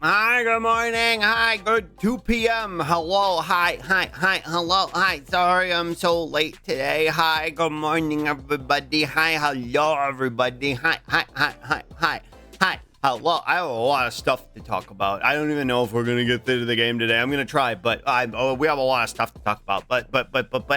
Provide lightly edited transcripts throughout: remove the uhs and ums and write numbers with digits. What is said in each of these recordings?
Hi, good morning. Hi, good 2 p.m. Hello, hi, hello, hi. Sorry I'm so late today. Hi, good morning, everybody. Hi, hello, everybody. Hi. Hello. I have a lot of stuff to talk about. I don't even know if we're gonna get through the game today. I'm gonna try, but we have a lot of stuff to talk about. But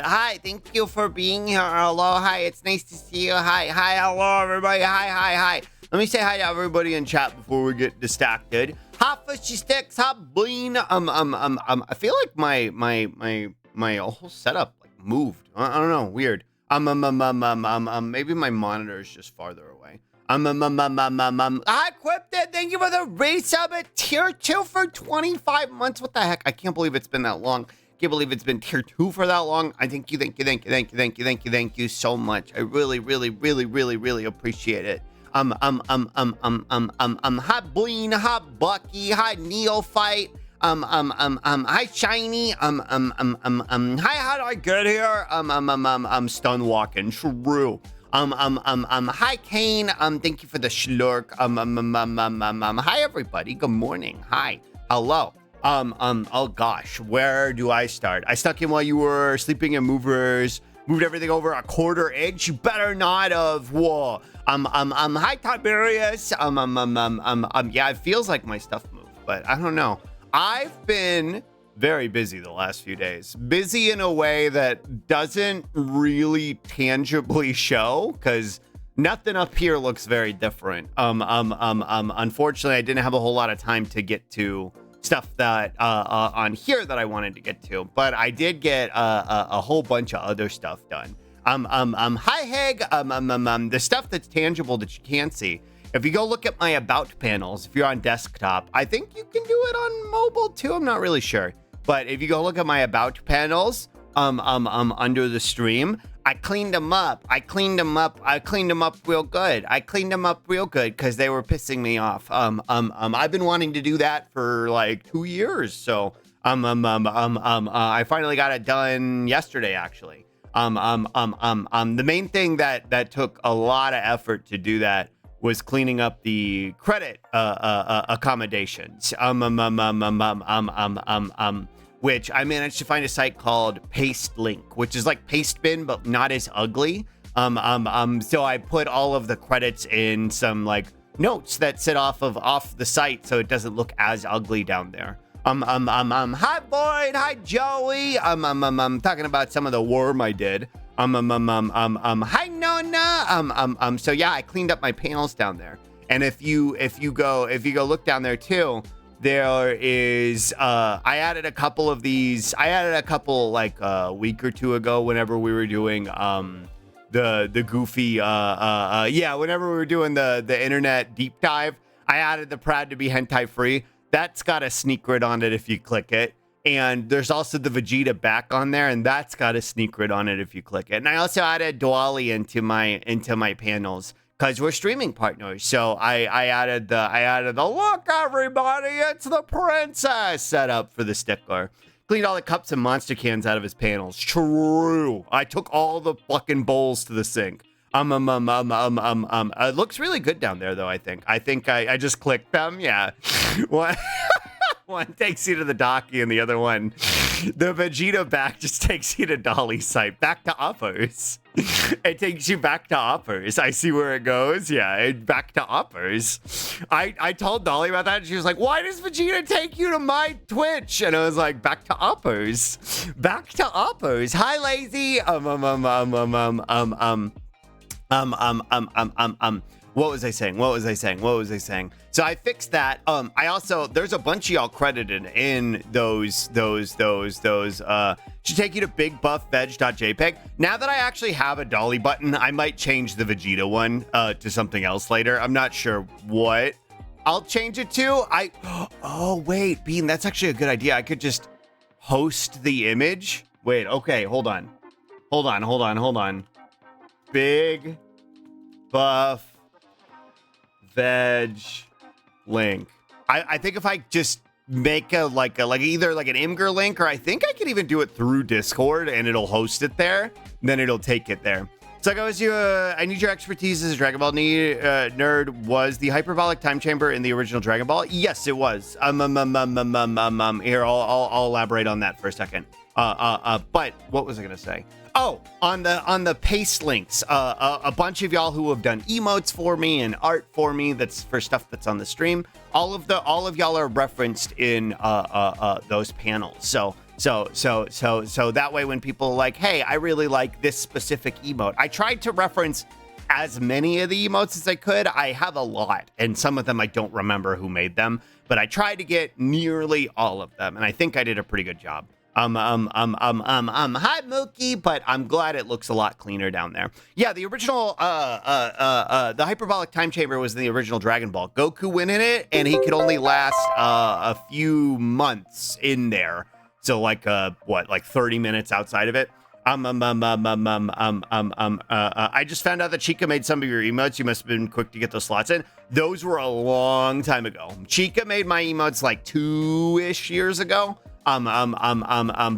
hi, thank you for being here. Hello, hi, it's nice to see you. Hi, hello, everybody. Hi. Let me say hi to everybody in chat before we get distracted. Hot fishy sticks, hot bean. I feel like my whole setup like moved. I don't know, weird. Maybe my monitor is just farther away. I equipped it. Thank you for the resub at tier 2 for 25 months. What the heck? I can't believe it's been that long. Can't believe it's been tier 2 for that long. I thank you so much. I really appreciate it. Hot Bleen, hot Bucky, hot Neophyte, hi Shiny, hi, how do I get here? Stun walking, true. Hi Kane, thank you for the schlurk. Hi everybody, good morning, hi, hello. Oh gosh, where do I start? I stuck in while you were sleeping in movers. Moved everything over a quarter inch. You better not have. Whoa. Hi Tiberius. Yeah, it feels like my stuff moved, but I don't know. I've been very busy the last few days. Busy in a way that doesn't really tangibly show, because nothing up here looks very different. Unfortunately, I didn't have a whole lot of time to get to stuff that on here that I wanted to get to, but I did get a whole bunch of other stuff done. Hi Heg, the stuff that's tangible that you can't see. If you go look at my about panels, if you're on desktop, I think you can do it on mobile too. I'm not really sure, but if you go look at my about panels, under the stream, I cleaned them up. I cleaned them up real good. Because they were pissing me off. I've been wanting to do that for like 2 years. So, I finally got it done yesterday, actually. The main thing that took a lot of effort to do that was cleaning up the credit, accommodations. Which I managed to find a site called Paste Link, which is like Pastebin, but not as ugly. So I put all of the credits in some like notes that sit off the site, so it doesn't look as ugly down there. Hi Boyd, hi Joey. I'm talking about some of the worm I did. Hi Nona. So yeah, I cleaned up my panels down there. And if you go look down there too, there is, I added a couple like a week or two ago whenever we were doing, the goofy, whenever we were doing the internet deep dive, I added the proud to be hentai free. That's got a sneak grid on it if you click it. And there's also the Vegeta back on there, and that's got a sneak grid on it if you click it. And I also added Dwali into my panels, because we're streaming partners. So I added the look everybody, it's the princess setup for the stickler. Cleaned all the cups and monster cans out of his panels. True. I took all the fucking bowls to the sink. It looks really good down there though, I think. I just clicked them, yeah. One takes you to the Docky and the other one, the Vegeta back just takes you to Dolly's site. Back to uppers. It takes you back to uppers. I see where it goes. Yeah, back to uppers. I told Dolly about that and she was like, why does Vegeta take you to my Twitch? And I was like, back to uppers. Back to uppers. Hi, lazy. What was I saying? So I fixed that. I also, there's a bunch of y'all credited in those, should take you to bigbuffveg.jpg. Now that I actually have a Dolly button, I might change the Vegeta one to something else later. I'm not sure what I'll change it to. Oh wait, Bean, that's actually a good idea. I could just host the image. Wait, okay, hold on. Big buff veg link. I think if I just make either like an Imgur link, or I think I could even do it through Discord and it'll host it there, then it'll take it there. So guys, I need your expertise as a Dragon Ball nerd. Was the hyperbolic time chamber in the original Dragon Ball? Yes, it was. Here, I'll elaborate on that for a second. But what was I gonna say? Oh, on the paste links, a bunch of y'all who have done emotes for me and art for me, that's for stuff that's on the stream. All of y'all are referenced in those panels. So that way when people are like, hey, I really like this specific emote, I tried to reference as many of the emotes as I could. I have a lot, and some of them I don't remember who made them, but I tried to get nearly all of them, and I think I did a pretty good job. Hi Mookie, but I'm glad it looks a lot cleaner down there. Yeah, the original, the hyperbolic time chamber was in the original Dragon Ball. Goku went in it, and he could only last a few months in there. So like, like 30 minutes outside of it. I just found out that Chica made some of your emotes. You must have been quick to get those slots in. Those were a long time ago. Chica made my emotes like 2-ish years ago.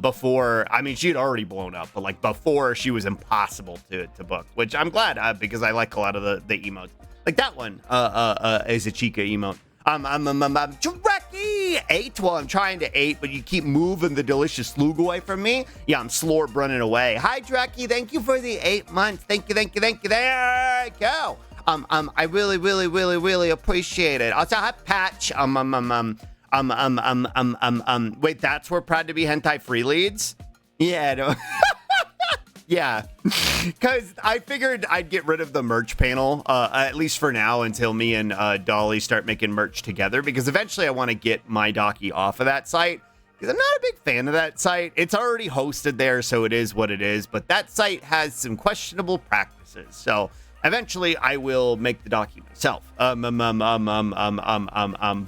Before, I mean, she had already blown up, but like before she was impossible to book, which I'm glad, because I like a lot of the emotes. Like that one, is a Chica emote. Dreki 8 while I'm trying to 8, but you keep moving the delicious lug away from me. Yeah, I'm slorp running away. Hi, Dreki. Thank you for the 8 months. Thank you. There I go. I really appreciate it. Also, hi, Patch. Wait, that's where Proud to Be Hentai Free leads? Yeah, no. Yeah, because I figured I'd get rid of the merch panel, at least for now, until me and Dolly start making merch together, because eventually I want to get my Docky off of that site, because I'm not a big fan of that site. It's already hosted there, so it is what it is, but that site has some questionable practices, so eventually I will make the Docky myself.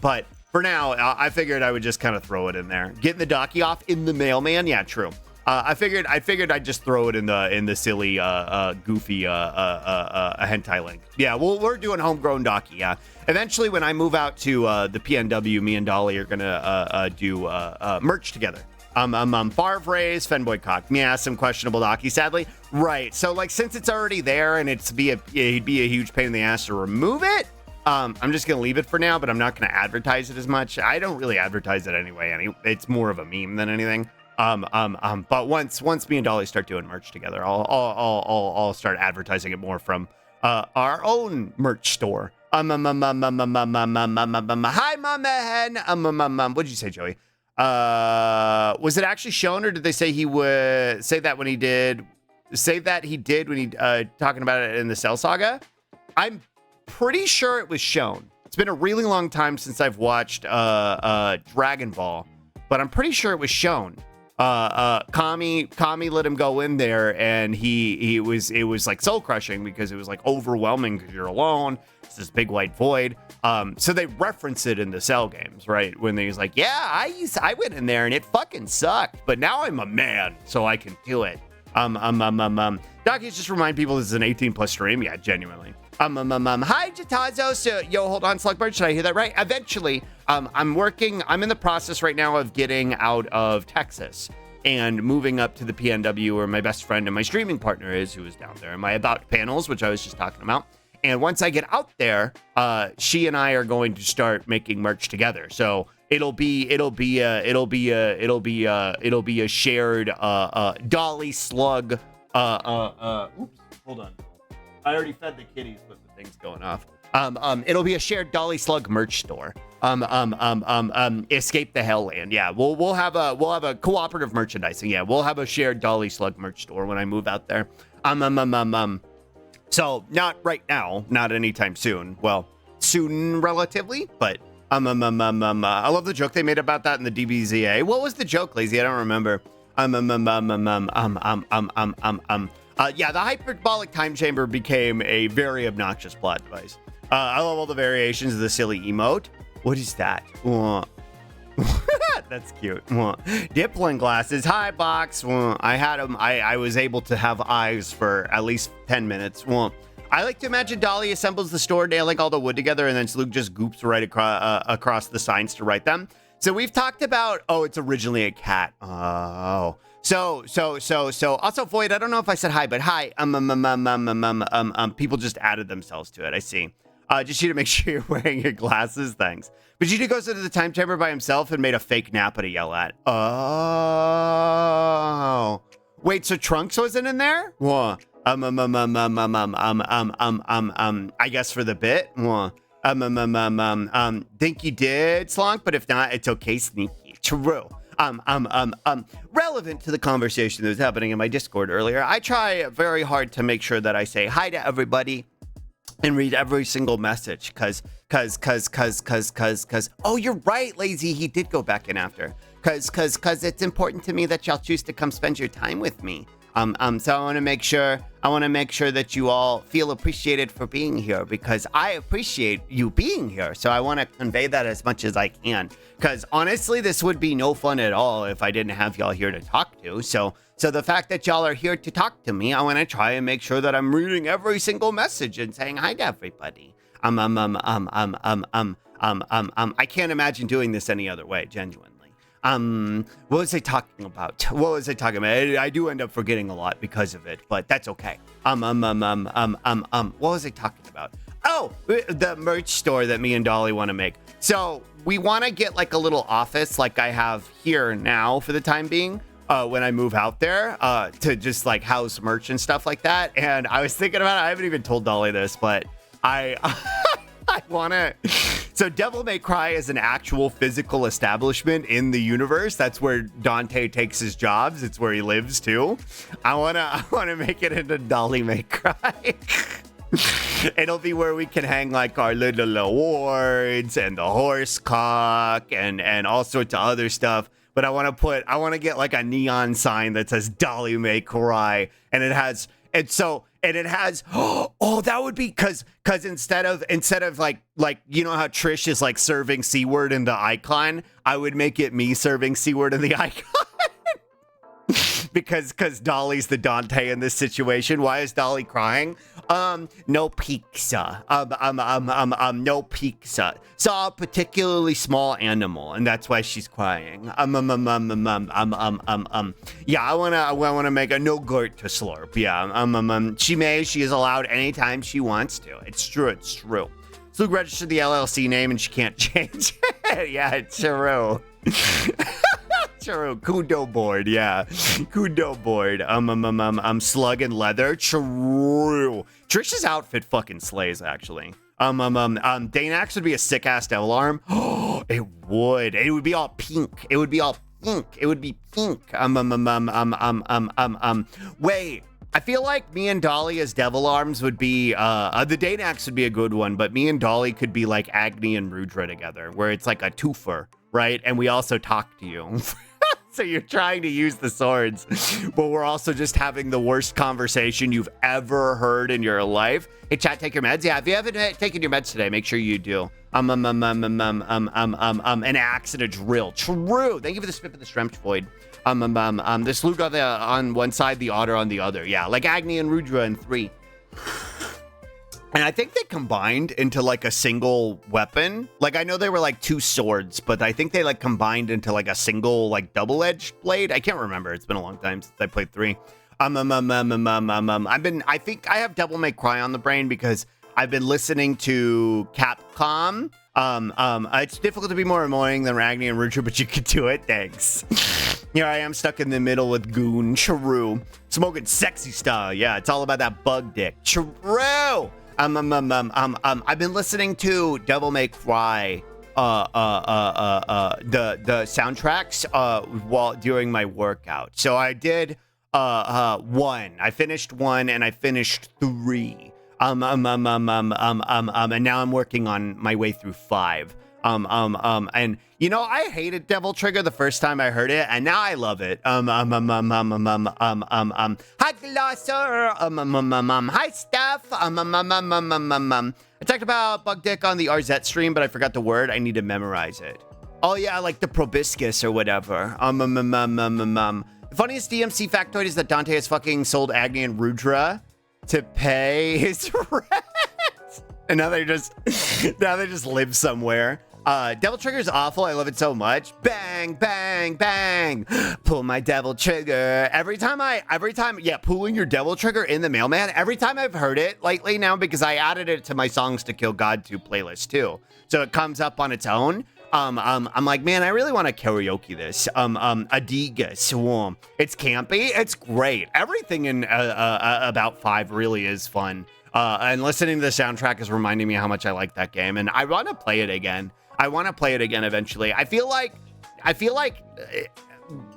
But for now, I figured I would just kind of throw it in there. Getting the Docky off in the mailman, yeah, true. I figured I'd just throw it in the silly, goofy, hentai link. Yeah, well, we're doing homegrown Docky. Yeah, eventually when I move out to the PNW, me and Dolly are gonna do merch together. Barv Rays, Fenboy Cock. Yeah, some questionable Docky, sadly. Right. So like, since it's already there and it'd be a huge pain in the ass to remove it. I'm just gonna leave it for now, but I'm not gonna advertise it as much. I don't really advertise it anyway. It's more of a meme than anything. But once me and Dolly start doing merch together, I'll start advertising it more from our own merch store. Hi, Mama Hen. What'd you say, Joey? Was it actually shown, or did they say he would say that when he did? Say that he did when he talking about it in the Cell Saga? I'm pretty sure it was shown. It's been a really long time since I've watched Dragon Ball, but I'm pretty sure it was shown. Kami let him go in there, and it was like soul crushing, because it was like overwhelming because you're alone. It's this big white void. So they reference it in the Cell games, right? When he's like, yeah, I went in there and it fucking sucked, but now I'm a man, so I can do it. Docky, just remind people this is an 18+ stream. Yeah, genuinely. Hi, Jatazo. So, yo, hold on, Slugbird. Should I hear that right? Eventually, I'm in the process right now of getting out of Texas and moving up to the PNW, where my best friend and my streaming partner is, who is down there in my About panels, which I was just talking about. And once I get out there, she and I are going to start making merch together. So it'll be a shared Dolly Slug. Oops, hold on. I already fed the kitties, but the thing's going off. It'll be a shared Dolly Slug merch store. Escape the Hellland. Yeah, we'll have a cooperative merchandising. Yeah, we'll have a shared Dolly Slug merch store when I move out there. So not right now, not anytime soon. Well, soon relatively, but I love the joke they made about that in the DBZA. What was the joke, Lazy? I don't remember. Yeah, the hyperbolic time chamber became a very obnoxious plot device. I love all the variations of the silly emote. What is that? That's cute. Dipplin glasses. Hi, Box. I had them. I was able to have eyes for at least 10 minutes. I like to imagine Dolly assembles the store, nailing all the wood together, and then Luke just goops right across the signs to write them. So we've talked about, it's originally a cat. Oh. Also, Void, I don't know if I said hi, but hi. People just added themselves to it. I see. Just you to make sure you're wearing your glasses. Thanks. Vegeta goes into the time chamber by himself and made a fake Nappa to yell at. Oh. Wait, so Trunks wasn't in there? What? I guess for the bit. Think you did, Slonk, but if not, it's okay, Sneaky. True. Relevant to the conversation that was happening in my Discord earlier, I try very hard to make sure that I say hi to everybody and read every single message, cause, oh, you're right, Lazy, he did go back in after, cause it's important to me that y'all choose to come spend your time with me. So I want to make sure that you all feel appreciated for being here, because I appreciate you being here. So I want to convey that as much as I can, because honestly, this would be no fun at all if I didn't have y'all here to talk to. So the fact that y'all are here to talk to me, I want to try and make sure that I'm reading every single message and saying hi to everybody. I can't imagine doing this any other way, genuinely. What was I talking about? I do end up forgetting a lot because of it, but that's okay. What was I talking about? Oh, the merch store that me and Dolly want to make. So we want to get like a little office like I have here now for the time being, when I move out there, to just like house merch and stuff like that. And I was thinking about it. I haven't even told Dolly this, but I want to. So Devil May Cry is an actual physical establishment in the universe. That's where Dante takes his jobs. It's where he lives too. I wanna make it into Dolly May Cry. It'll be where we can hang like our little awards and the horse cock and all sorts of other stuff. But I want to get like a neon sign that says Dolly May Cry, and it has oh, that would be because instead of like you know how Trish is like serving C-word in the icon, I would make it me serving C-word in the icon. because Dolly's the Dante in this situation. Why is Dolly crying? No pizza. No pizza. Saw a particularly small animal, and that's why she's crying. Yeah, I wanna make a no gurt to slurp. Yeah. She is allowed anytime she wants to. It's true. Slug registered the LLC name and she can't change it. Yeah, it's true. True. Kudo board, yeah. Kudo board. Slug and leather. True. Trish's outfit fucking slays, actually. Danax would be a sick ass devil arm. Oh, it would. It would be all pink. It would be pink. Wait. I feel like me and Dolly as devil arms would be, the Danax would be a good one, but me and Dolly could be like Agni and Rudra together, where it's like a twofer, right? And we also talk to you. So you're trying to use the swords, but we're also just having the worst conversation you've ever heard in your life. Hey, chat, take your meds. Yeah, if you haven't taken your meds today, make sure you do. An axe and a drill. True. Thank you for the spit of the strength, Void. The slug on one side, the otter on the other. Yeah, like Agni and Rudra in 3. And I think they combined into like a single weapon. Like I know they were like 2 swords, but I think they like combined into like a single like double-edged blade. I can't remember. It's been a long time since I played 3. I think I have Devil May Cry on the brain because I've been listening to Capcom. It's difficult to be more annoying than Ragni and Rudra, but you could do it. Thanks. Here I am stuck in the middle with Goon. True. Smoking sexy style. Yeah, it's all about that bug dick. True. I've been listening to Devil May Cry, the soundtracks, during my workout. So I did, 1. I finished 1 and I finished 3. And now I'm working on my way through 5. And you know, I hated Devil Trigger the first time I heard it, and now I love it. Hi Glosser. Hi Steph. I talked about Bug Dick on the RZ stream, but I forgot the word. I need to memorize it. Oh yeah, like the proboscis or whatever. The funniest DMC factoid is that Dante has fucking sold Agni and Rudra to pay his rent. And now they just live somewhere. Devil Trigger's awful. I love it so much. Bang, bang, bang. Pull my devil trigger. Every time, yeah, pulling your devil trigger in the mailman. Every time I've heard it lately now, because I added it to my Songs to Kill God 2 playlist too. So it comes up on its own. I'm like, man, I really want to karaoke this. Adigas. It's campy. It's great. Everything in About 5 really is fun. And listening to the soundtrack is reminding me how much I like that game, and I want to play it again. I want to play it again eventually. I feel like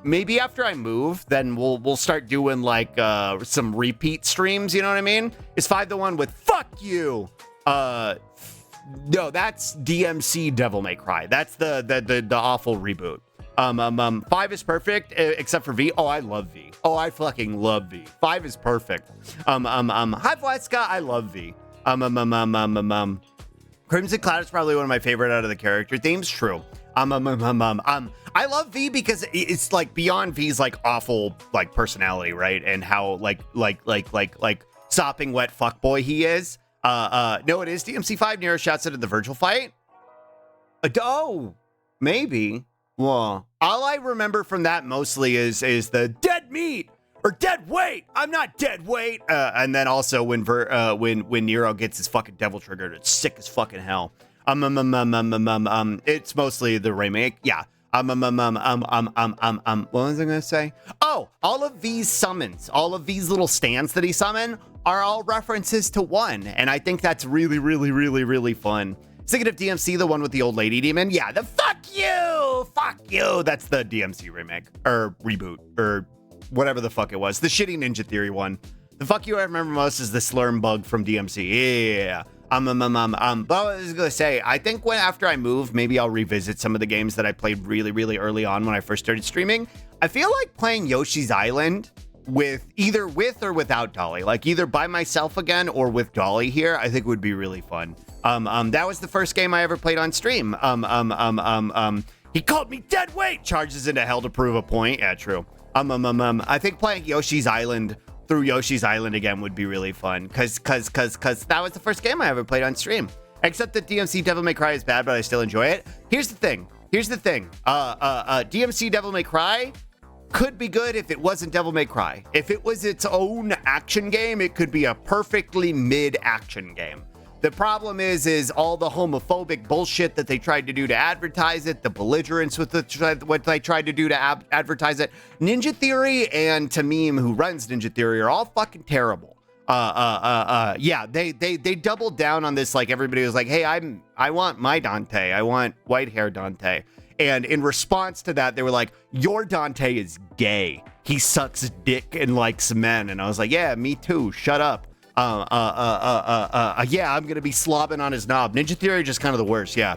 maybe after I move, then we'll start doing like some repeat streams. You know what I mean? Is 5 the one with "fuck you"? No, that's DMC Devil May Cry. That's the awful reboot. 5 is perfect except for V. Oh, I love V. Oh, I fucking love V. 5 is perfect. Hi Vlaska, I love V. Crimson Cloud is probably one of my favorite out of the character themes. True. I love V because it's like beyond V's like awful like personality, right? And how like sopping wet fuckboy he is. No, it is DMC5. Nero shouts it at the virtual fight. Oh, maybe. Well, all I remember from that mostly is the dead meat or dead weight. I'm not dead weight. And then also when Nero gets his fucking devil triggered, it's sick as fucking hell. It's mostly the remake. Yeah. What was I gonna say? Oh, all of these summons, all of these little stands that he summoned are all references to 1, and I think that's really, really, really, really fun. Thinking of DMC, the one with the old lady demon. Yeah, the fuck you. That's the DMC remake or reboot or whatever the fuck it was. The shitty Ninja Theory one. The fuck you I remember most is the slurm bug from DMC. Yeah. But I was gonna say, I think after I move, maybe I'll revisit some of the games that I played really, really early on when I first started streaming. I feel like playing Yoshi's Island either with or without Dolly, like either by myself again or with Dolly here, I think would be really fun. That was the first game I ever played on stream. He called me dead weight, charges into hell to prove a point. Yeah, true. I think playing Yoshi's Island through Yoshi's Island again would be really fun, cause that was the first game I ever played on stream. Except that DMC Devil May Cry is bad, but I still enjoy it. Here's the thing. DMC Devil May Cry could be good if it wasn't Devil May Cry. If it was its own action game, it could be a perfectly mid-action game. The problem is all the homophobic bullshit that they tried to do to advertise it, the belligerence with what they tried to do to advertise it. Ninja Theory and Tamim, who runs Ninja Theory, are all fucking terrible. Yeah, they doubled down on this. Like everybody was like, hey, I want my Dante. I want white hair Dante. And in response to that, they were like, your Dante is gay. He sucks dick and likes men. And I was like, yeah, me too. Shut up. Yeah, I'm gonna be slobbing on his knob. Ninja Theory just kind of the worst. Yeah.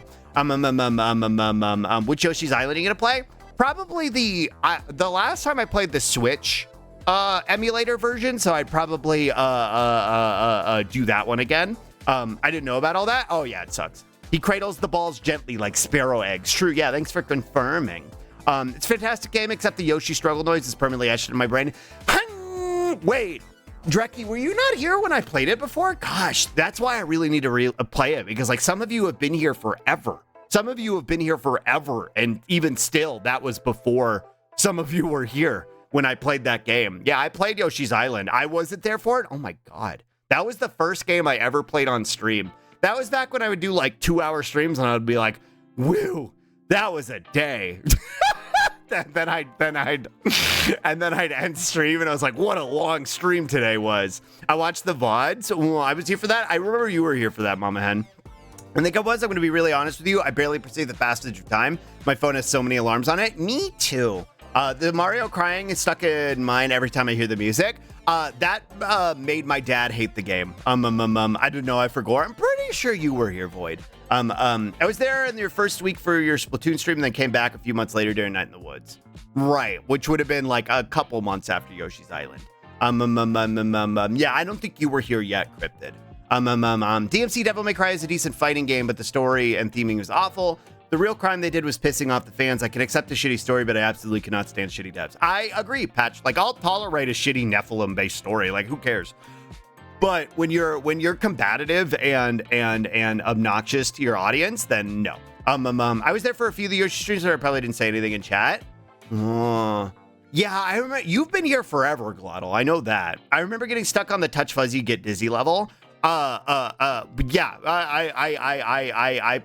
Which Yoshi's Island are you gonna play? Probably the last time I played the Switch emulator version, so I'd probably do that one again. I didn't know about all that. Oh yeah, it sucks. He cradles the balls gently like sparrow eggs. True. Yeah. Thanks for confirming. It's a fantastic game, except the Yoshi struggle noise is permanently etched in my brain. Wait. Drecky, were you not here when I played it before? Gosh, that's why I really need to play it, because like some of you have been here forever. And even still, that was before some of you were here when I played that game. Yeah, I played Yoshi's Island. I wasn't there for it. Oh my God. That was the first game I ever played on stream. That was back when I would do like 2-hour streams and I would be like, woo, that was a day. then I'd end stream and I was like, what a long stream today was. I watched the VODs. Well, I was here for that. I remember you were here for that, Mama Hen. I think I'm going to be really honest with you. I barely perceive the passage of time. My phone has so many alarms on it. Me too. The Mario crying is stuck in mind every time I hear the music. That made my dad hate the game. I don't know. I forgot. I'm pretty sure you were here, Void. I was there in your first week for your Splatoon stream, and then came back a few months later during Night in the Woods. Right, which would have been like a couple months after Yoshi's Island. Yeah, I don't think you were here yet, Cryptid. DMC Devil May Cry is a decent fighting game, but the story and theming was awful. The real crime they did was pissing off the fans. I can accept a shitty story, but I absolutely cannot stand shitty devs. I agree, Patch. Like, I'll tolerate a shitty Nephilim-based story. Like, who cares? But when you're combative and obnoxious to your audience, then no. I was there for a few of the Yoshi streams, but I probably didn't say anything in chat. Yeah, I remember you've been here forever, Glottal. I know that. I remember getting stuck on the touch fuzzy get dizzy level. But yeah, I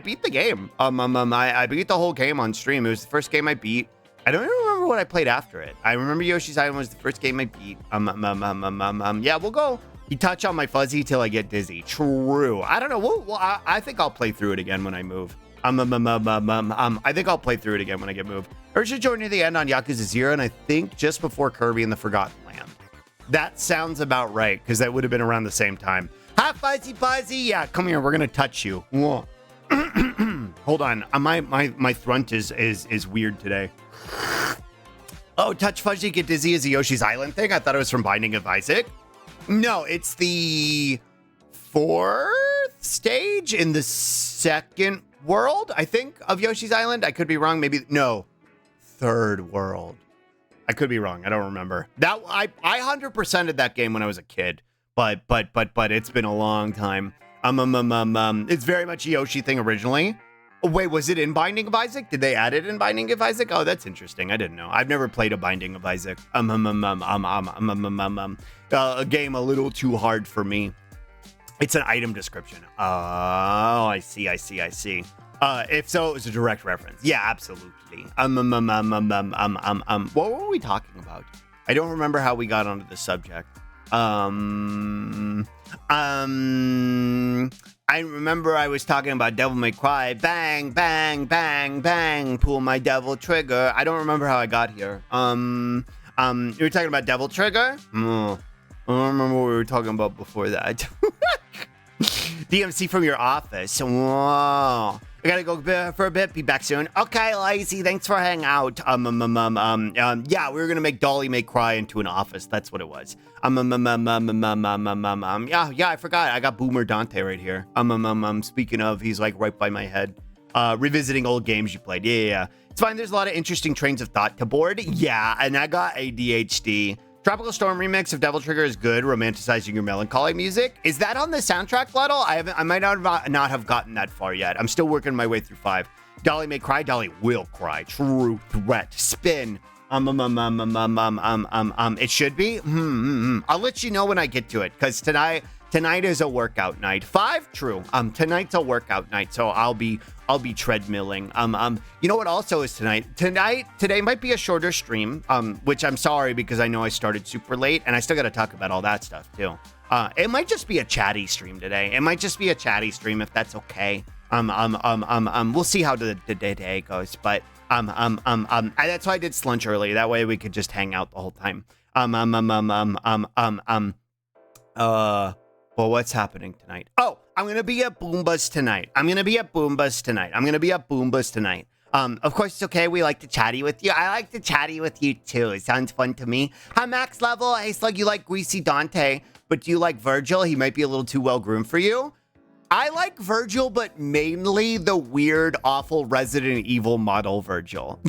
beat the game. I beat the whole game on stream. It was the first game I beat. I don't even remember what I played after it. I remember Yoshi's Island was the first game I beat. Yeah, we'll go. You touch on my fuzzy till I get dizzy. True. I don't know. Well, I think I'll play through it again when I move. I think I'll play through it again when I get moved. Urge to join near the end on Yakuza 0, and I think just before Kirby and the Forgotten Land. That sounds about right, because that would have been around the same time. Hi, Fuzzy Fuzzy. Yeah, come here. We're gonna touch you. Whoa. Hold on. My throat is weird today. Oh, touch fuzzy get dizzy is a Yoshi's Island thing. I thought it was from Binding of Isaac. No, it's the 4th stage in the 2nd world, I think, of Yoshi's Island. I could be wrong. Maybe no, 3rd world. I could be wrong. I don't remember. That I 100%ed that game when I was a kid, but it's been a long time. It's very much a Yoshi thing originally. Oh, wait, was it in Binding of Isaac? Did they add it in Binding of Isaac? Oh, that's interesting. I didn't know. I've never played a Binding of Isaac. A game a little too hard for me. It's an item description. Oh, I see. If so, it was a direct reference. Yeah, absolutely. What were we talking about? I don't remember how we got onto the subject. I remember I was talking about Devil May Cry. Bang, bang, bang, bang. Pull my devil trigger. I don't remember how I got here. You were talking about Devil Trigger? I don't remember what we were talking about before that. DMC from your office. Whoa. I gotta go for a bit. Be back soon. Okay, Lazy. Thanks for hanging out. Yeah, we were gonna make Dolly May Cry into an office. That's what it was. Yeah, I forgot. I got Boomer Dante right here. Speaking of, he's like right by my head. Revisiting old games you played. Yeah. It's fine. There's a lot of interesting trains of thought to board. Yeah, and I got ADHD. Tropical Storm remix of Devil Trigger is good, romanticizing your melancholy music. Is that on the soundtrack, Lotto? I might not have gotten that far yet. I'm still working my way through 5. Dolly may cry, Dolly will cry. True threat. Spin. It should be. I'll let you know when I get to it, because tonight is a workout night. 5? True. Tonight's a workout night, so I'll be treadmilling. You know what also is tonight? Today might be a shorter stream, which I'm sorry because I know I started super late and I still got to talk about all that stuff too. It might just be a chatty stream today. It might just be a chatty stream if that's okay. We'll see how the day goes, but that's why I did slunch early. That way we could just hang out the whole time. Well, what's happening tonight? Oh, I'm going to be at Boombas tonight. Of course, it's okay. We like to chatty with you. I like to chatty with you, too. It sounds fun to me. Hi, Max Level. Hey, Slug, you like Greasy Dante, but do you like Virgil? He might be a little too well-groomed for you. I like Virgil, but mainly the weird, awful Resident Evil model Virgil.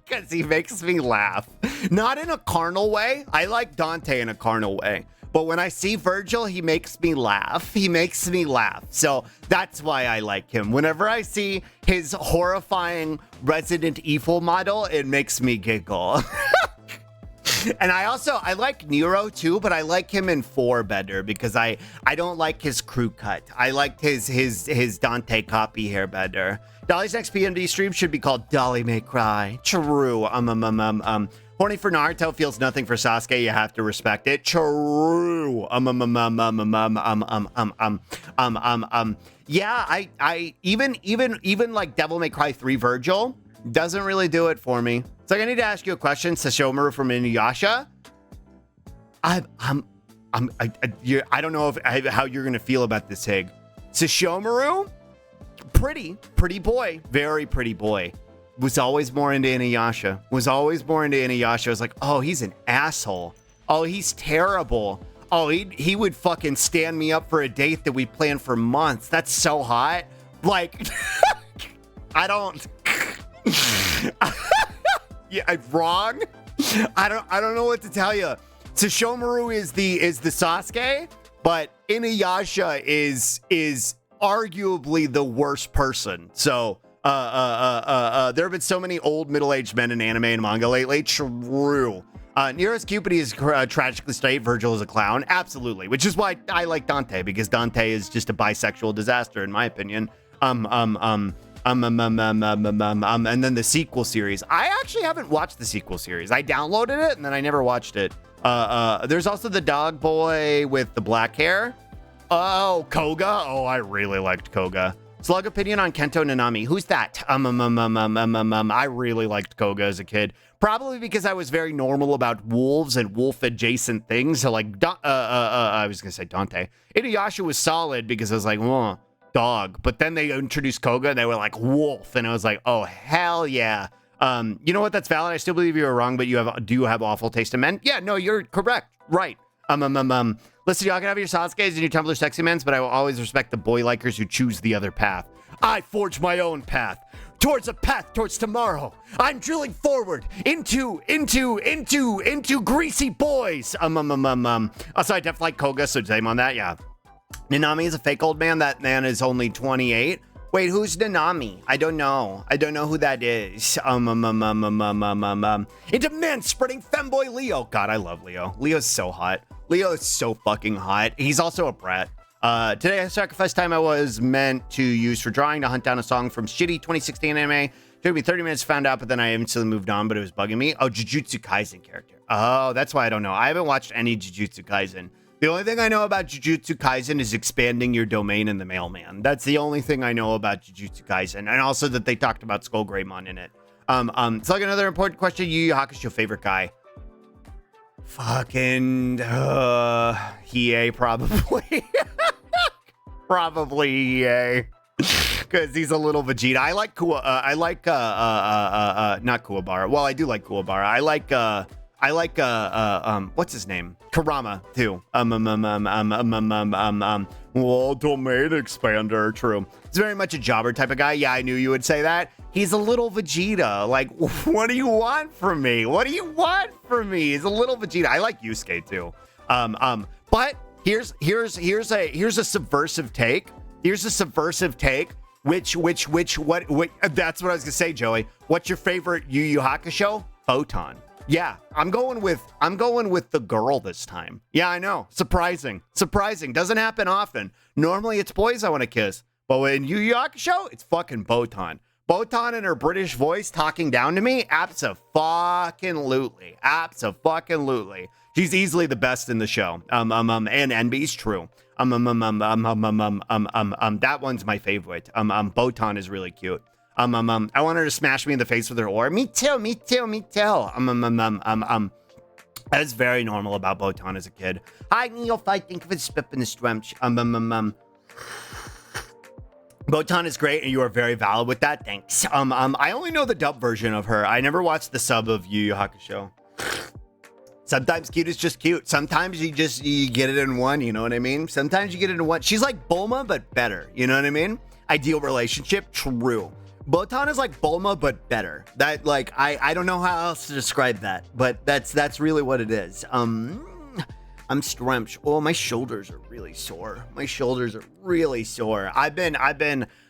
Because he makes me laugh. Not in a carnal way. I like Dante in a carnal way. But when I see Virgil, he makes me laugh. So that's why I like him. Whenever I see his horrifying Resident Evil model, it makes me giggle. And I like Nero too, but I like him in 4 better because I don't like his crew cut. I liked his Dante copy hair better. Dolly's next PMD stream should be called Dolly May Cry. True. Horny for Naruto, feels nothing for Sasuke. You have to respect it. True. Yeah, I even like Devil May Cry 3 Virgil doesn't really do it for me. So I need to ask you a question, Sashomaru from Inuyasha. I don't know how you're gonna feel about this, Hig. Sashomaru, pretty boy, very pretty boy. Was always more into Inuyasha. I was like, oh, he's an asshole. Oh, he's terrible. Oh, he would fucking stand me up for a date that we planned for months. That's so hot. Like, I don't. Yeah, I'm wrong. I don't know what to tell you. Sashomaru is the Sasuke, but Inuyasha is arguably the worst person. So, there have been so many old middle-aged men in anime and manga lately. True. Nero's Cupid is tragically straight. Virgil is a clown. Absolutely. Which is why I like Dante, because Dante is just a bisexual disaster, in my opinion. And then the sequel series. I actually haven't watched the sequel series. I downloaded it and then I never watched it. There's also the dog boy with the black hair. Oh, Koga. Oh, I really liked Koga. Slug opinion on Kento Nanami. Who's that? I really liked Koga as a kid. Probably because I was very normal about wolves and wolf-adjacent things. So, like, I was going to say Dante. Inuyasha was solid because I was like, oh, dog. But then they introduced Koga and they were like, wolf. And I was like, oh, hell yeah. You know what? That's valid. I still believe you were wrong, but you do have awful taste in men. Yeah, no, you're correct. Right. Listen, y'all can have your Sasuke's and your Tumblr sexy men's, but I will always respect the boy likers who choose the other path. I forge my own path towards a path towards tomorrow. I'm drilling forward into greasy boys. Also, I definitely like Koga, so same on that. Yeah. Nanami is a fake old man. That man is only 28. Wait, who's Nanami? I don't know. I don't know who that is. Into man-spreading femboy Leo. God, I love Leo. Leo's so hot. Leo is so fucking hot. He's also a brat. Today, I sacrificed time I was meant to use for drawing to hunt down a song from shitty 2016 anime. Took me 30 minutes to find out, but then I instantly moved on, but it was bugging me. Oh, Jujutsu Kaisen character. Oh, that's why I don't know. I haven't watched any Jujutsu Kaisen. The only thing I know about Jujutsu Kaisen is expanding your domain in the mailman. That's the only thing I know about Jujutsu Kaisen. And also that they talked about Skull Greymon in it. It's like another important question. Yu Yu Hakusho favorite guy? Fucking Hiei, probably. Probably Hiei. Because he's a little Vegeta. I like not Kuwabara. Well, I do like Kuwabara. I like what's his name? Kurama too. Well, domain expander, true. He's very much a jobber type of guy. Yeah, I knew you would say that. He's a little Vegeta. Like, what do you want from me? What do you want from me? He's a little Vegeta. I like Yusuke too. But here's a subversive take. Here's a subversive take. What that's what I was gonna say, Joey. What's your favorite Yu Yu Hakusho? Photon. Yeah, I'm going with the girl this time. Yeah, I know. Surprising. Doesn't happen often. Normally it's boys I want to kiss. But when Yu Yu Hakusho, it's fucking Botan. Botan in her British voice talking down to me? Abso-fucking-lutely. Abso-fucking-lutely. She's easily the best in the show. And NB's true. That one's my favorite. Botan is really cute. I want her to smash me in the face with her oar. Me too. That's very normal about Botan as a kid. Hi, Neophyte. Think of it spip in the stretch. Botan is great, and you are very valid with that. Thanks. I only know the dub version of her. I never watched the sub of Yu Yu Hakusho. Sometimes cute is just cute. Sometimes you get it in one, you know what I mean? Sometimes you get it in one. She's like Bulma, but better. You know what I mean? Ideal relationship, true. Botan is like Bulma, but better. That, like, I don't know how else to describe that, but that's really what it is. I'm strenched. Oh, my shoulders are really sore.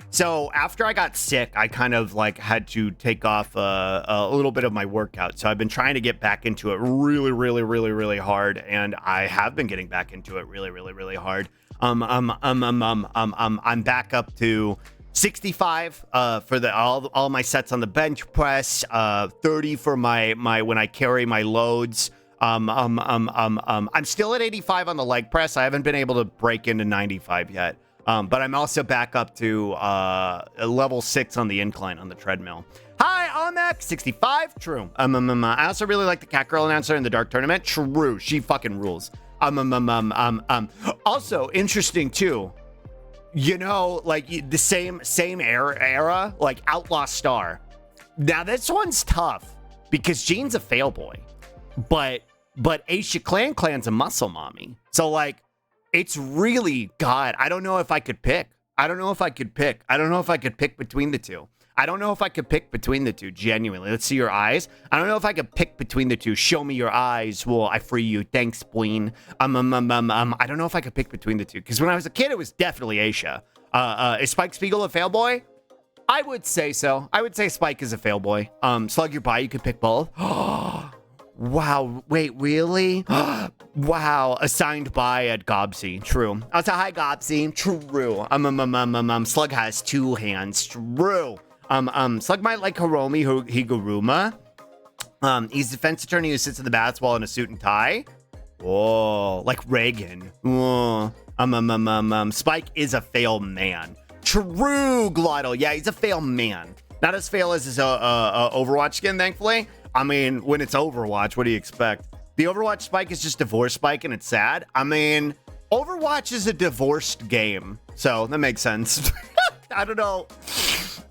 So after I got sick, I kind of like had to take off a little bit of my workout. So I've been trying to get back into it really hard, and I have been getting back into it really hard. I'm back up to 65 for all my sets on the bench press, 30 for my when I carry my loads. I'm still at 85 on the leg press. I haven't been able to break into 95 yet. But I'm also back up to level 6 on the incline on the treadmill. Hi, Almec, 65. True. I also really like the cat girl announcer in the Dark Tournament. True. She fucking rules. Also interesting too. You know, like the same era, like Outlaw Star. Now this one's tough because Jean's a fail boy, but Aisha Clan's a muscle mommy. So like, it's really, God, I don't know if I could pick. I don't know if I could pick between the two. I don't know if I could pick between the two, genuinely. Let's see your eyes. I don't know if I could pick between the two. Show me your eyes. Well, I free you. Thanks, Spleen. I don't know if I could pick between the two, because when I was a kid, it was definitely Aisha. Is Spike Spiegel a fail boy? I would say so. I would say Spike is a fail boy. Slug your bye, you could pick both. Wow. Wait, really? Wow. Assigned by at Gobsy. True. I'll say hi, Gobsy. True. Slug has two hands. True. Slug might like Hiromi Higuruma. He's a defense attorney who sits in the baths while in a suit and tie. Whoa. Like Reagan. Whoa. Spike is a fail man. True, Glottal. Yeah, he's a fail man. Not as fail as his Overwatch skin, thankfully. I mean, when it's Overwatch, what do you expect? The Overwatch Spike is just divorce Spike, and it's sad. I mean, Overwatch is a divorced game, so that makes sense. I don't know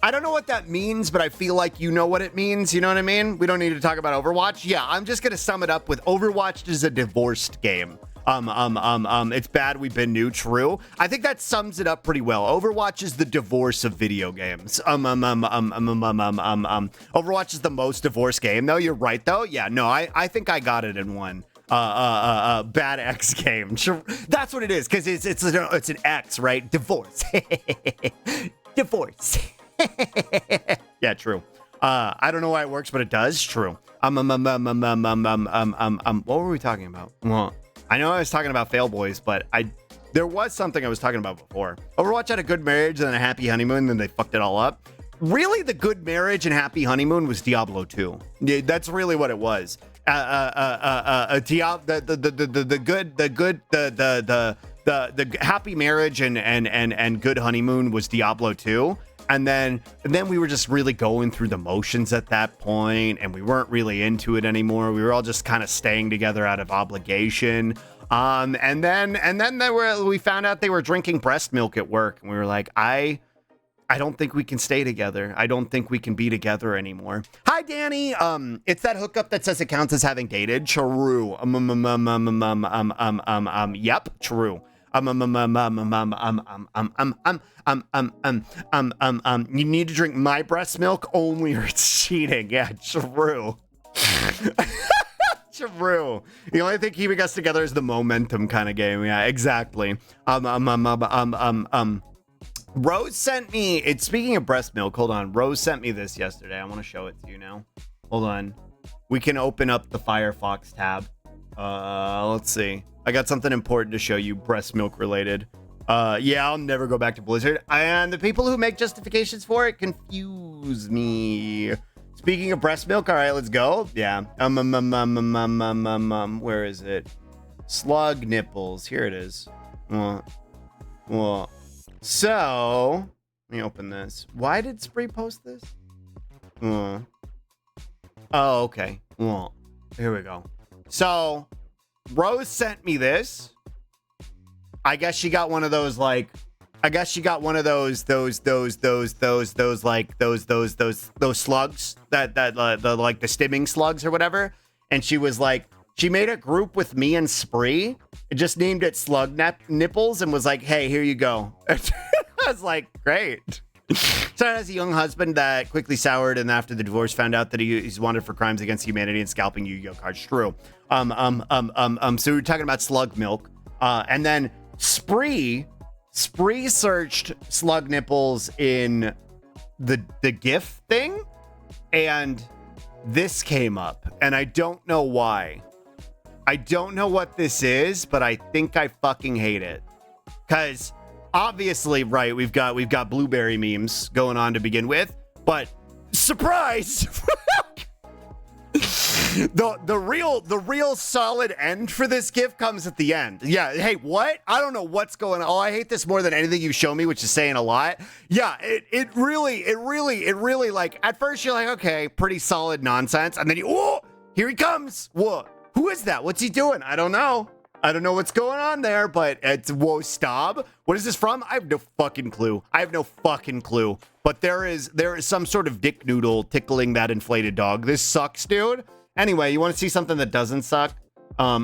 what that means, but I feel like you know what it means. You know what I mean? We don't need to talk about Overwatch. Yeah, I'm just gonna sum it up with Overwatch is a divorced game. It's bad we've been new. True. I think that sums it up pretty well. Overwatch is the divorce of video games. Overwatch is the most divorced game, though. You're right, though. Yeah, no, I think I got it in one. Bad X game. That's what it is, because it's an X, right? Divorce. Divorce. Yeah, true. I don't know why it works, but it does. True. What were we talking about? Well, I know I was talking about fail boys, but there was something I was talking about before. Overwatch had a good marriage and a happy honeymoon, and then they fucked it all up. Really, the good marriage and happy honeymoon was Diablo 2. Yeah, that's really what it was. The happy marriage and good honeymoon was Diablo 2. And then we were just really going through the motions at that point, and we weren't really into it anymore. We were all just kind of staying together out of obligation. And then we found out they were drinking breast milk at work, and we were like, I don't think we can stay together. I don't think we can be together anymore. Hi, Danny. It's that hookup that says it counts as having dated. True. Yep. True. You need to drink my breast milk only, or it's cheating. Yeah, true. True. The only thing keeping us together is the momentum kind of game. Yeah, exactly. Rose sent me. It's speaking of breast milk. Hold on. Rose sent me this yesterday. I want to show it to you now. Hold on. We can open up the Firefox tab. Let's see. I got something important to show you, breast milk related. Yeah, I'll never go back to Blizzard. And the people who make justifications for it confuse me. Speaking of breast milk, all right, let's go. Yeah. Where is it? Slug nipples. Here it is. So, let me open this. Why did Spree post this? Oh, okay. Well, here we go. So, Rose sent me this. I guess she got one of those, like, those slugs that like the stimming slugs or whatever. And she was like, she made a group with me and Spree. It just named it Slug Nipples and was like, hey, here you go. I was like, great. So as a young husband that quickly soured and after the divorce found out that he's wanted for crimes against humanity and scalping Yu-Gi-Oh cards. True. So we're talking about slug milk. And then Spree searched slug nipples in the GIF thing, and this came up, and I don't know why. I don't know what this is, but I think I fucking hate it. Cause obviously, right, we've got blueberry memes going on to begin with, but surprise! The real solid end for this GIF comes at the end. Yeah, hey, what? I don't know what's going on. Oh, I hate this more than anything you show me, which is saying a lot. Yeah, it really, like, at first you're like, okay, pretty solid nonsense, and then here he comes. Whoa, who is that? What's he doing? I don't know. I don't know what's going on there, but it's, whoa, stop. What is this from? I have no fucking clue. But there is some sort of dick noodle tickling that inflated dog. This sucks, dude. Anyway, you want to see something that doesn't suck? I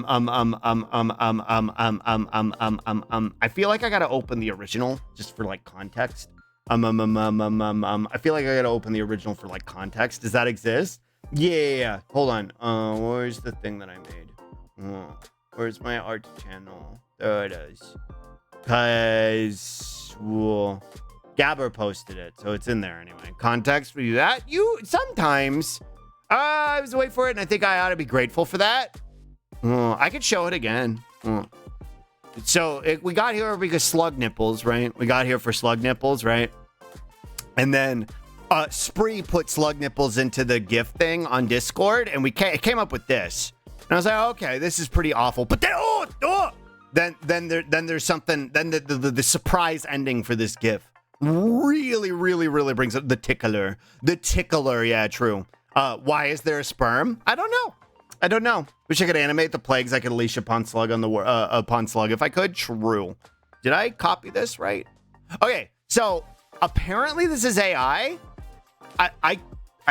feel like I gotta open the original just for like context. I feel like I gotta open the original for like context. Does that exist? Yeah. Hold on. Where's the thing that I made? Where's my art channel? There it is. Cause Gabber posted it, so it's in there anyway. Context for you that you sometimes I was waiting for it, and I think I ought to be grateful for that. I could show it again. So we got here because slug nipples, right? We got here for slug nipples, right? And then Spree put slug nipples into the GIF thing on Discord, and it came up with this. And I was like, okay, this is pretty awful. But then then there's something. Then the surprise ending for this GIF really brings up the tickler. The tickler, yeah, true. Why is there a sperm? I don't know. Wish I could animate the plagues I could unleash upon slug upon slug if I could. True. Did I copy this right? Okay, so apparently this is AI. I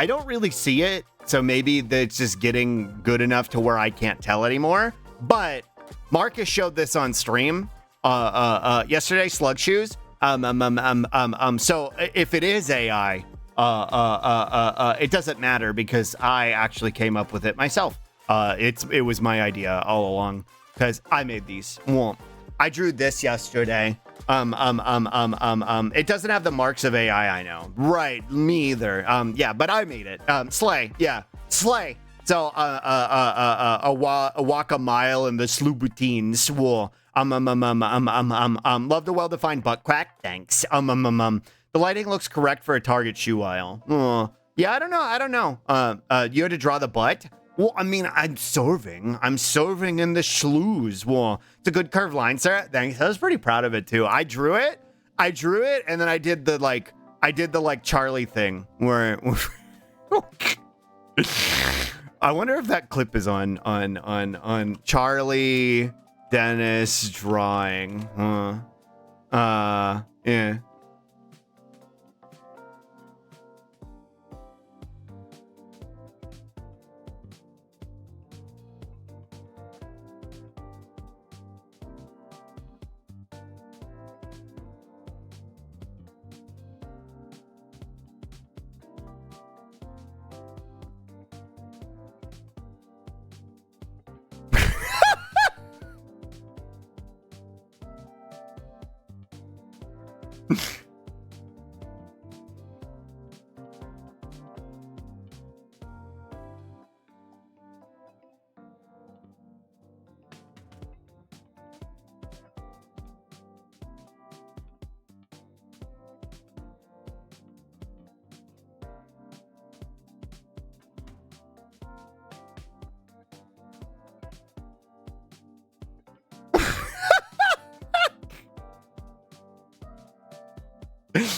don't really see it, so maybe it's just getting good enough to where I can't tell anymore. But Marcus showed this on stream yesterday. Slug shoes. So if it is AI, it doesn't matter because I actually came up with it myself. It was my idea all along because I made these. I drew this yesterday. It doesn't have the marks of AI, I know. Right, me either. Yeah, but I made it. Slay, yeah, slay. So, a walk a mile in the Slubutines. Love the well-defined butt crack. Thanks. The lighting looks correct for a Target shoe aisle. Yeah, I don't know. You had to draw the butt? Well, I mean, I'm serving in the schloos. Well, it's a good curved line, sir. Thanks. I was pretty proud of it too. I drew it, and then I did the Charlie thing where I wonder if that clip is on Charlie Dennis drawing. Yeah.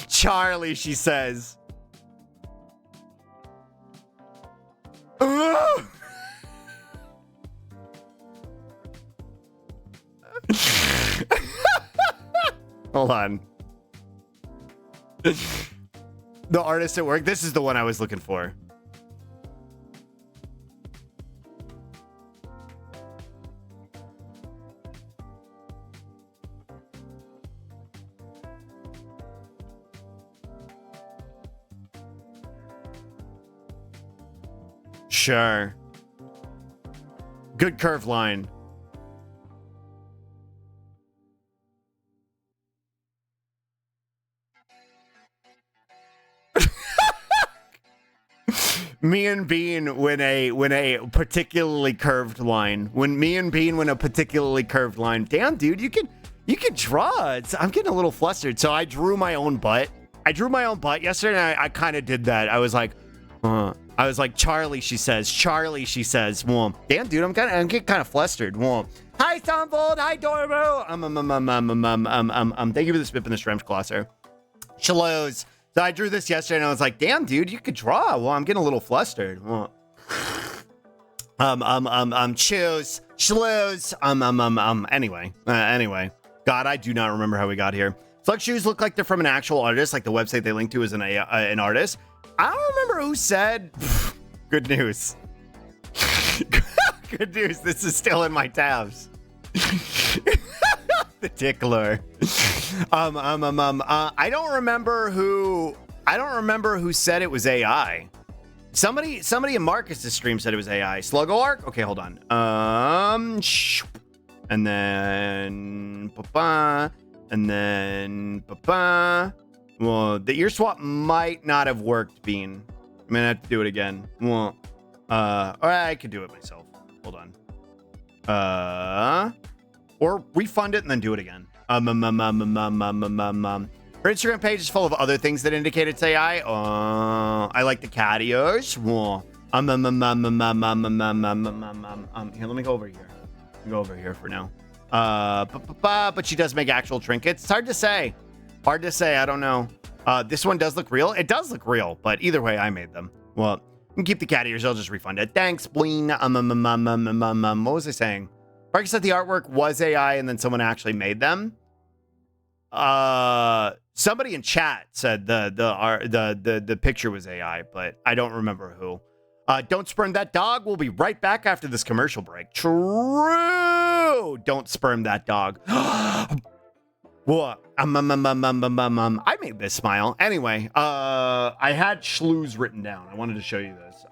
Charlie, she says. Hold on. The artist at work. This is the one I was looking for. Sure. Good curved line. Me and Bean win a particularly curved line. When me and Bean win a particularly curved line. Damn, dude, you can draw. I'm getting a little flustered. So I drew my own butt. I drew my own butt yesterday, and I kind of did that. I was like, Charlie, she says. Charlie, she says. Well, damn, dude, I'm getting kind of flustered. Well, hi, Stonfold. Hi, Dormo. Thank you for the spip in the shrimp glosser. Shalos. So I drew this yesterday, and I was like, damn, dude, you could draw. Well, I'm getting a little flustered. Well, choose. Shaloos. Anyway. God, I do not remember how we got here. Slug shoes look like they're from an actual artist, like the website they link to is an artist. I don't remember who said. Good news. Good news. This is still in my tabs. The tickler. I don't remember who said it was AI. Somebody in Marcus's stream said it was AI. Sluggo Arc? Okay, hold on. And then and then well, the ear swap might not have worked, Bean. I'm gonna have to do it again. Well, or I could do it myself. Hold on. Or refund it and then do it again. Her Instagram page is full of other things that indicate it's AI. I like the cat ears. Here, let me go over here. Go over here for now. But she does make actual trinkets. It's hard to say. I don't know. This one does look real. It does look real, but either way, I made them. Well, you can keep the cat ears. I'll just refund it. Thanks, Bleen. What was I saying? Marcus said the artwork was AI and then someone actually made them. Somebody in chat said the picture was AI, but I don't remember who. Don't sperm that dog. We'll be right back after this commercial break. True. Don't sperm that dog. What? I made this smile. Anyway, I had schlues written down. I wanted to show you this.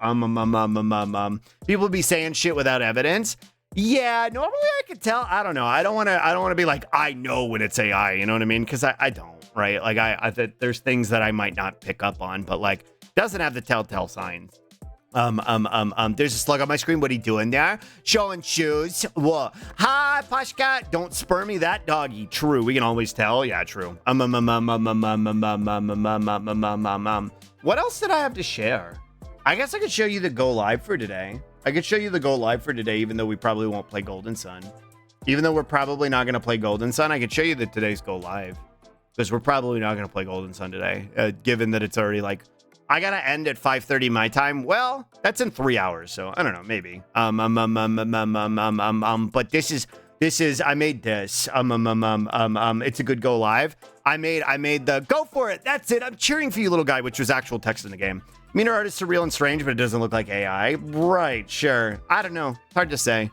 People be saying shit without evidence. Yeah, normally I could tell. I don't know. I don't want to be like, I know when it's AI, you know what I mean? Because I don't, right? Like there's things that I might not pick up on, but like doesn't have the telltale signs. There's a slug on my screen. What are you doing there? Showing shoes. What? Hi, Pashka. Don't spur me that doggy. True. We can always tell. Yeah, true. What else did I have to share? I guess I could show you the go live for today. Even though we probably won't play Golden Sun. Even though we're probably not going to play Golden Sun, I could show you that today's go live. Because we're probably not going to play Golden Sun today. Given that it's already like, I got to end at 5:30 my time. Well, that's in 3 hours. So I don't know, maybe. But this is, I made this. It's a good go live. I made the go for it. That's it. I'm cheering for you, little guy, which was actual text in the game. Meaner artists are real and strange, but it doesn't look like AI. Right, sure. I don't know. It's hard to say.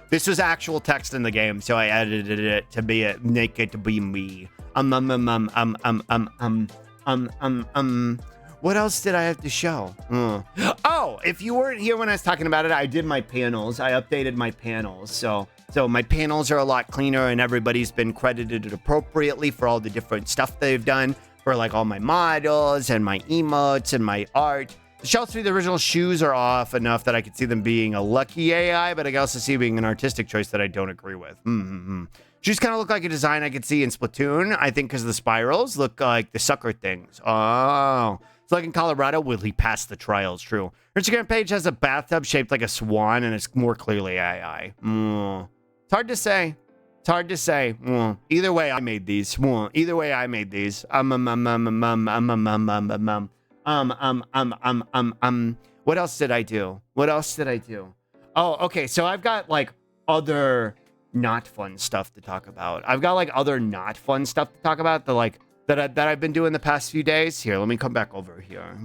This was actual text in the game, so I edited it to be naked to be me. What else did I have to show? Oh, if you weren't here when I was talking about it, I did my panels. I updated my panels. So my panels are a lot cleaner and everybody's been credited appropriately for all the different stuff they've done. For like all my models and my emotes and my art. The shells through the original shoes are off enough that I could see them being a lucky AI, but I can also see being an artistic choice that I don't agree with. Shoes kind of look like a design I could see in Splatoon, I think, because the spirals look like the sucker things. Oh, it's like in Colorado, will he pass the trials? True. Her Instagram page has a bathtub shaped like a swan, and it's more clearly AI. It's hard to say. Either way, I made these. What else did I do? Oh, okay. So I've got like other not fun stuff to talk about. That I've been doing the past few days. Here, let me come back over here.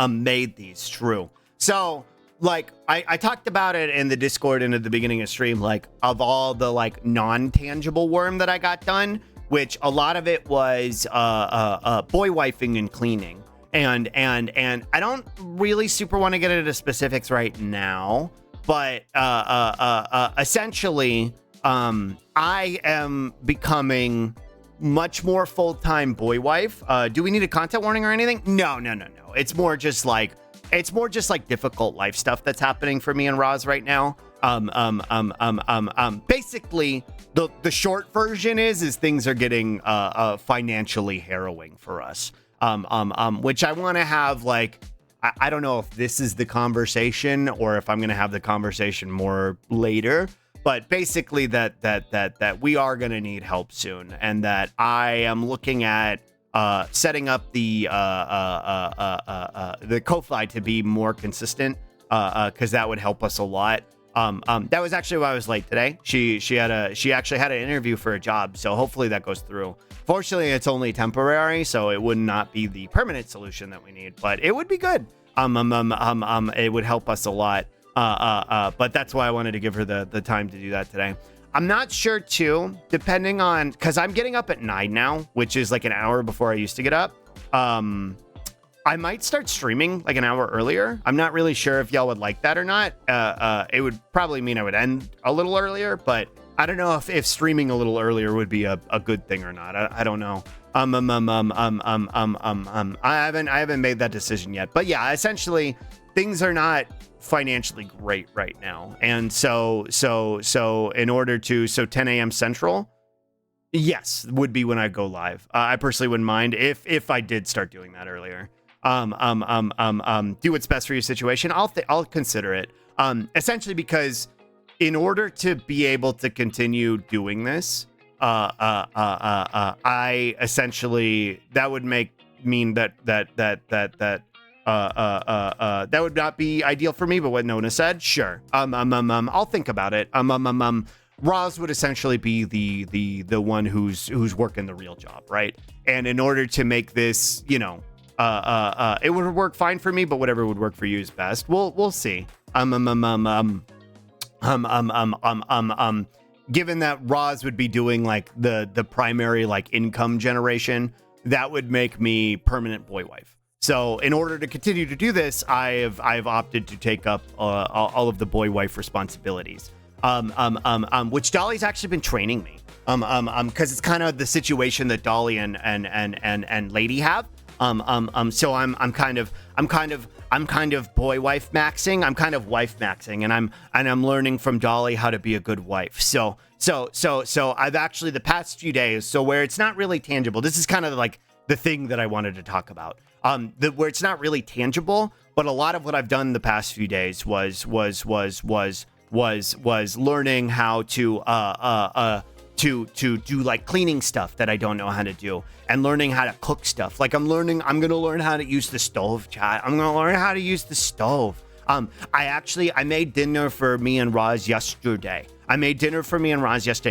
Made these. True. So. Like, I talked about it in the Discord and at the beginning of stream, like, of all the, like, non-tangible worm that I got done, which a lot of it was boy wifing and cleaning. And I don't really super want to get into specifics right now, but essentially, I am becoming much more full-time boy wife. Do we need a content warning or anything? No. It's more just like difficult life stuff that's happening for me and Roz right now. Basically, the short version is things are getting financially harrowing for us. Which I want to have like, I don't know if this is the conversation or if I'm going to have the conversation more later. But basically that we are going to need help soon, and that I am looking at setting up the Ko-Fi to be more consistent, because that would help us a lot. That was actually why I was late today. She actually had an interview for a job, so hopefully that goes through. Fortunately, it's only temporary, so it would not be the permanent solution that we need, but it would be good. It would help us a lot. But that's why I wanted to give her the time to do that today. I'm not sure too, depending on, because I'm getting up at 9 now, which is like an hour before I used to get up. I might start streaming like an hour earlier. I'm not really sure if y'all would like that or not. It would probably mean I would end a little earlier, but I don't know if streaming a little earlier would be a good thing or not. I don't know. I haven't made that decision yet. But yeah, essentially things are not financially great right now. And so in order to, 10 a.m. Central, yes, would be when I go live. I personally wouldn't mind if I did start doing that earlier. Do what's best for your situation. I'll consider it. Essentially because in order to be able to continue doing this, I essentially, that would mean that would not be ideal for me, but what Nona said, sure. I'll think about it. Roz would essentially be the one who's working the real job, right? And in order to make this, it would work fine for me, but whatever would work for you is best. We'll see. Given that Roz would be doing like the primary like income generation, that would make me permanent boy wife. So in order to continue to do this, I've opted to take up all of the boy wife responsibilities. Which Dolly's actually been training me. Because it's kind of the situation that Dolly and Lady have. So I'm kind of boy wife maxing. I'm kind of wife maxing, and I'm learning from Dolly how to be a good wife. So I've actually the past few days, so where it's not really tangible. This is kind of like the thing that I wanted to talk about. Where it's not really tangible, but a lot of what I've done the past few days was learning how to do like cleaning stuff that I don't know how to do, and learning how to cook stuff. Like I'm going to learn how to use the stove, chat. I'm going to learn how to use the stove. I made dinner for me and Roz yesterday.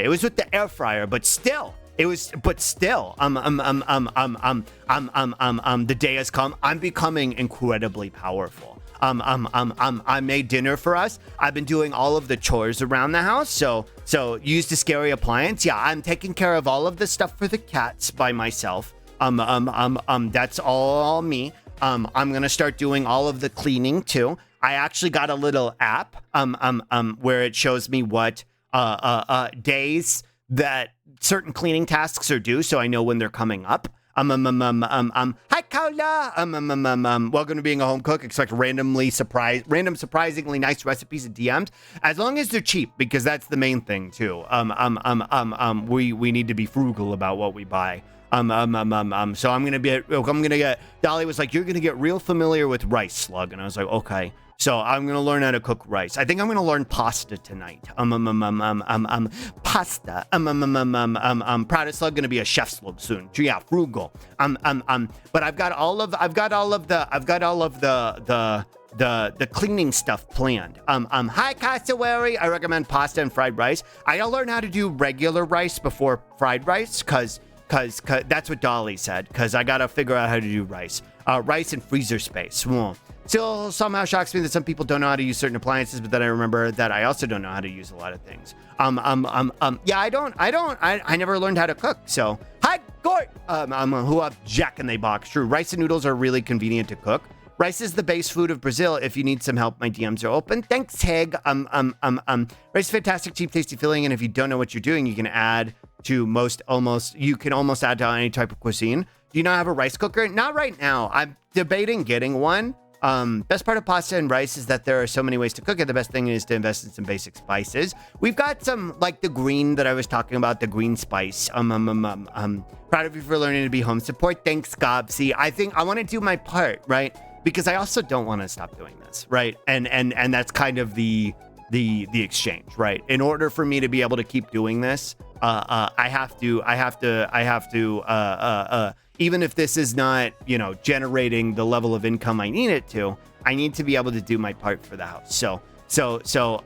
It was with the air fryer, but still. The day has come. I'm becoming incredibly powerful. I made dinner for us. I've been doing all of the chores around the house. So use the scary appliance. Yeah, I'm taking care of all of the stuff for the cats by myself. That's all me. I'm gonna start doing all of the cleaning too. I actually got a little app where it shows me what days that certain cleaning tasks are due, so I know when they're coming up. Hi, Carla. Welcome to being a home cook. Expect random, surprisingly nice recipes and DMs, as long as they're cheap, because that's the main thing too. We need to be frugal about what we buy. So I'm gonna get. Dolly was like, "You're gonna get real familiar with rice, Slug," and I was like, "Okay." So I'm gonna learn how to cook rice. I think I'm gonna learn pasta tonight. Pasta. Proud of Slug gonna be a chef Slug soon. Yeah, frugal. But I've got all of the cleaning stuff planned. Hi, Cassowary. I recommend pasta and fried rice. I gotta learn how to do regular rice before fried rice, cause that's what Dolly said. Cause I gotta figure out how to do rice. Rice and freezer space. Still somehow shocks me that some people don't know how to use certain appliances, but then I remember that I also don't know how to use a lot of things. Yeah, I never learned how to cook. So hi, Gort. Who up Jack in the Box. True. Rice and noodles are really convenient to cook. Rice is the base food of Brazil. If you need some help, my DMs are open. Thanks, Heg. Rice is fantastic, cheap, tasty, filling, and if you don't know what you're doing, you can add to almost add to any type of cuisine. Do you not have a rice cooker? Not right now. I'm debating getting one. Best part of pasta and rice is that there are so many ways to cook it. The best thing is to invest in some basic spices. We've got some, like the green that I was talking about, the green spice. Proud of you for learning to be home support. Thanks, Gobsy. I think I want to do my part, right? Because I also don't want to stop doing this, right? And that's kind of the exchange, right? In order for me to be able to keep doing this, I have to even if this is not, generating the level of income I need it to, I need to be able to do my part for the house. So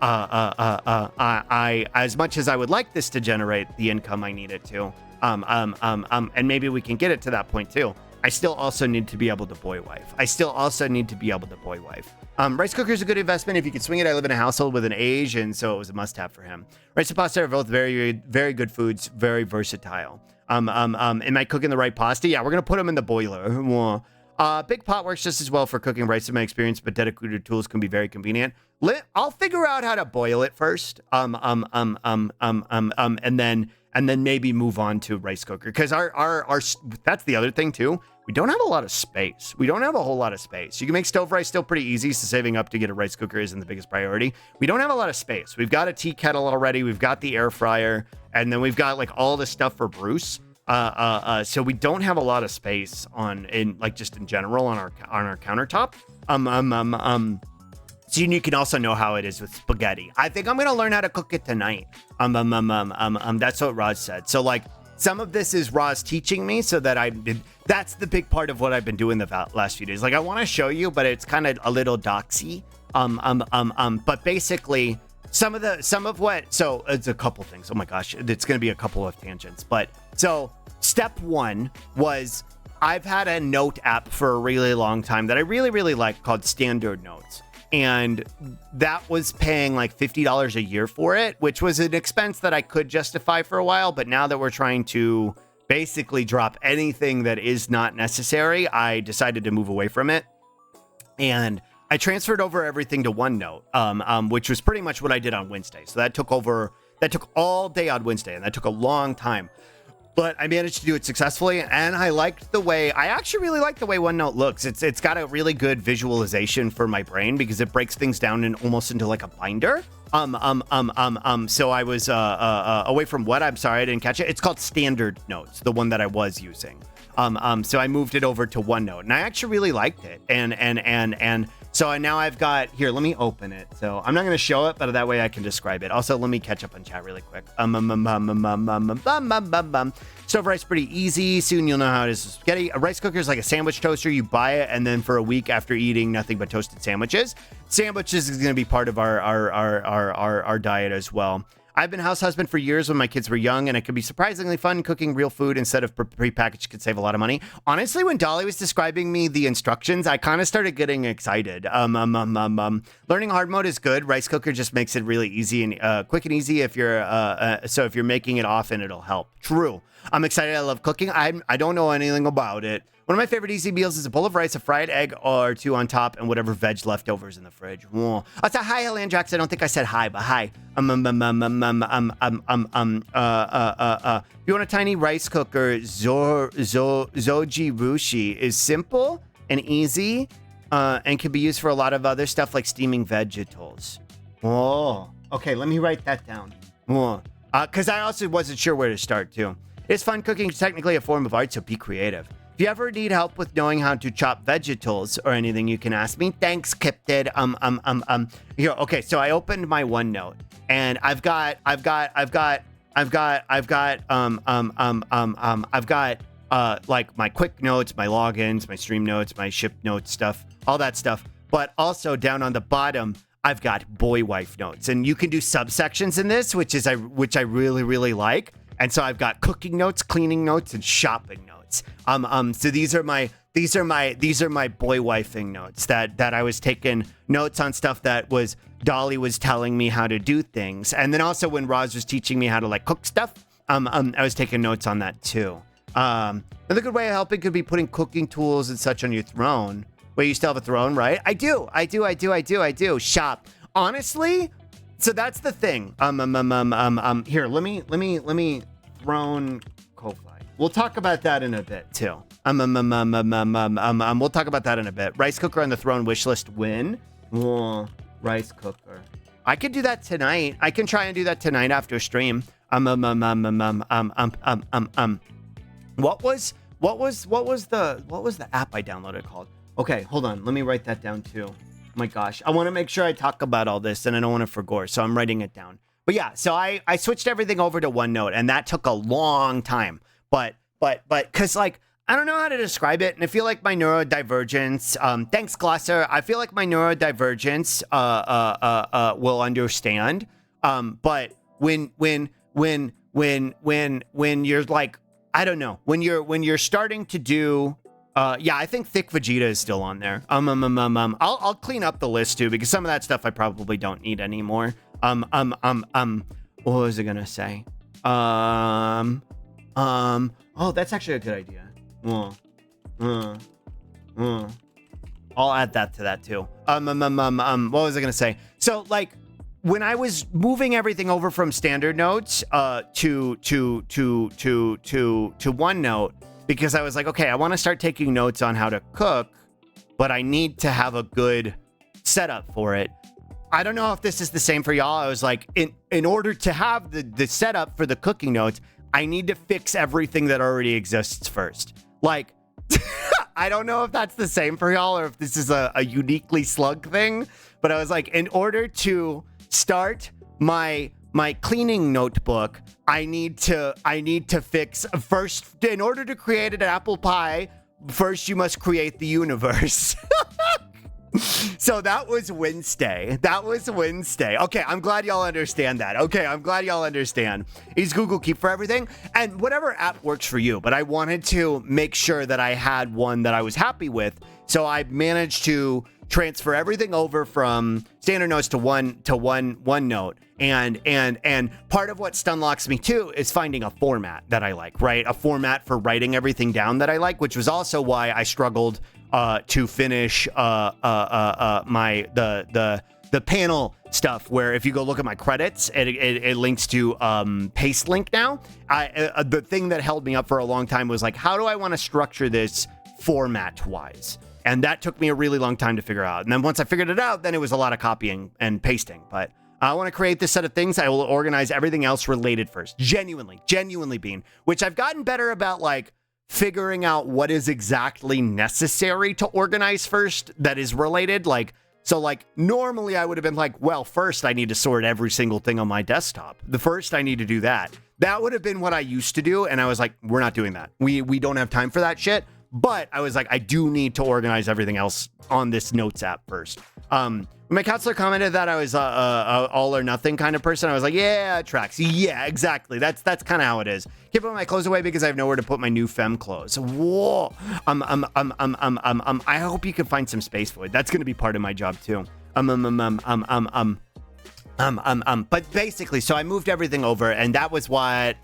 I, as much as I would like this to generate the income I need it to, and maybe we can get it to that point too. I still also need to be able to boy wife. Rice cooker is a good investment if you can swing it. I live in a household with an Asian, so it was a must-have for him. Rice and pasta are both very, very good foods, very versatile. Am I cooking the right pasta? Yeah, we're gonna put them in the boiler. Big pot works just as well for cooking rice in my experience, but dedicated tools can be very convenient. I'll figure out how to boil it first. And then maybe move on to rice cooker, because our that's the other thing too. We don't have a lot of space. We don't have a whole lot of space. You can make stove rice still pretty easy, so saving up to get a rice cooker isn't the biggest priority. We don't have a lot of space. We've got a tea kettle already. We've got the air fryer, and then we've got like all the stuff for Bruce. So we don't have a lot of space just in general on our countertop. So you can also know how it is with spaghetti. I think I'm gonna learn how to cook it tonight. That's what Roz said. So like some of this is Roz teaching me, so that that's the big part of what I've been doing the last few days. Like I want to show you, but it's kind of a little doxy. But basically so it's a couple things. Oh my gosh, it's gonna be a couple of tangents. But so step one was I've had a note app for a really long time that I really, really like called Standard Notes. And that was paying like $50 a year for it, which was an expense that I could justify for a while. But now that we're trying to basically drop anything that is not necessary, I decided to move away from it. And I transferred over everything to OneNote, which was pretty much what I did on Wednesday. So that took all day on Wednesday, and that took a long time. But I managed to do it successfully, and I actually really like the way OneNote looks. It's got a really good visualization for my brain because it breaks things down almost into like a binder. So I was away from what? I'm sorry, I didn't catch it. It's called Standard Notes, the one that I was using. So I moved it over to OneNote, and I actually really liked it. And so now I've got here. Let me open it. So I'm not going to show it, but that way I can describe it. Also, let me catch up on chat really quick. Stove rice pretty easy. Soon you'll know how it is with spaghetti. A rice cooker is like a sandwich toaster. You buy it, and then for a week after eating, nothing but toasted sandwiches. Sandwiches is going to be part of our diet as well. I've been house husband for years when my kids were young, and it could be surprisingly fun cooking real food instead of prepackaged. Could save a lot of money. Honestly, when Dolly was describing me the instructions, I kind of started getting excited. Learning hard mode is good. Rice cooker just makes it really easy and quick and easy. If you're making it often, it'll help. True. I'm excited. I love cooking. I don't know anything about it. One of my favorite easy meals is a bowl of rice, a fried egg or two on top, and whatever veg leftovers in the fridge. Whoa. I said hi, Helandrax. I don't think I said hi, but hi. If you want a tiny rice cooker, Zoji Rushi is simple and easy, and can be used for a lot of other stuff like steaming vegetables. Oh, okay. Let me write that down. Because I also wasn't sure where to start too. It's fun. Cooking is technically a form of art, so be creative. If you ever need help with knowing how to chop vegetables or anything, you can ask me. Thanks, Kipted. Here. Okay, so I opened my OneNote, and I've got like my quick notes, my logins, my stream notes, my ship notes stuff, all that stuff. But also down on the bottom, I've got boy wife notes, and you can do subsections in this, which I really, really like. And so I've got cooking notes, cleaning notes, and shopping notes. So these are my boy wifing notes that I was taking notes on stuff that was Dolly was telling me how to do things. And then also when Roz was teaching me how to like cook stuff, I was taking notes on that too. Another good way of helping could be putting cooking tools and such on your throne. Wait, you still have a throne, right? I do. Shop. Honestly, so that's the thing. Here, let me throne Ko-Fi. We'll talk about that in a bit too. We'll talk about that in a bit. Rice cooker on the throne wish list win. Rice cooker. I could do that tonight. I can try and do that tonight after stream. What was the app I downloaded called? Okay, hold on. Let me write that down too. Oh my gosh, I want to make sure I talk about all this, and I don't want to forget, so I'm writing it down. But yeah, so I switched everything over to OneNote, and that took a long time. But because like I don't know how to describe it, and I feel like my neurodivergence. Thanks, Glosser. I feel like my neurodivergence will understand. But when you're like, I don't know, when you're starting to do Yeah, I think Thick Vegeta is still on there. I'll clean up the list too because some of that stuff I probably don't need anymore. What was I gonna say? Oh, that's actually a good idea. I'll add that to that too. What was I gonna say? So like, when I was moving everything over from standard notes to OneNote, because I was like, okay, I want to start taking notes on how to cook, but I need to have a good setup for it. I don't know if this is the same for y'all. I was like, in order to have the setup for the cooking notes, I need to fix everything that already exists first. Like, I don't know if that's the same for y'all or if this is a uniquely Slug thing, but I was like, in order to start my cleaning notebook, I need to fix first. In order to create an apple pie, first you must create the universe. So that was Wednesday. Okay, I'm glad y'all understand that. Is Google Keep for everything? And whatever app works for you, but I wanted to make sure that I had one that I was happy with. So I managed to transfer everything over from standard notes to OneNote. And part of what stunlocks me too is finding a format that I like, right? A format for writing everything down that I like, which was also why I struggled to finish the panel stuff, where if you go look at my credits, it links to Paste Link now. The thing that held me up for a long time was like, how do I want to structure this format wise? And that took me a really long time to figure out. And then once I figured it out, then it was a lot of copying and pasting. But I want to create this set of things. I will organize everything else related first. Genuinely Bean, which I've gotten better about, like, figuring out what is exactly necessary to organize first that is related. Like, so like normally I would have been like, well, first I need to sort every single thing on my desktop. First I need to do that. That would have been what I used to do. And I was like, we're not doing that. We don't have time for that shit. But I was like, I do need to organize everything else on this notes app first. When my counselor commented that I was a all or nothing kind of person, I was like, yeah, it tracks. Yeah, exactly. That's kind of how it is. Can't put my clothes away because I have nowhere to put my new femme clothes. Whoa. I hope you can find some space for it. That's gonna be part of my job too. But basically, so I moved everything over, and that was what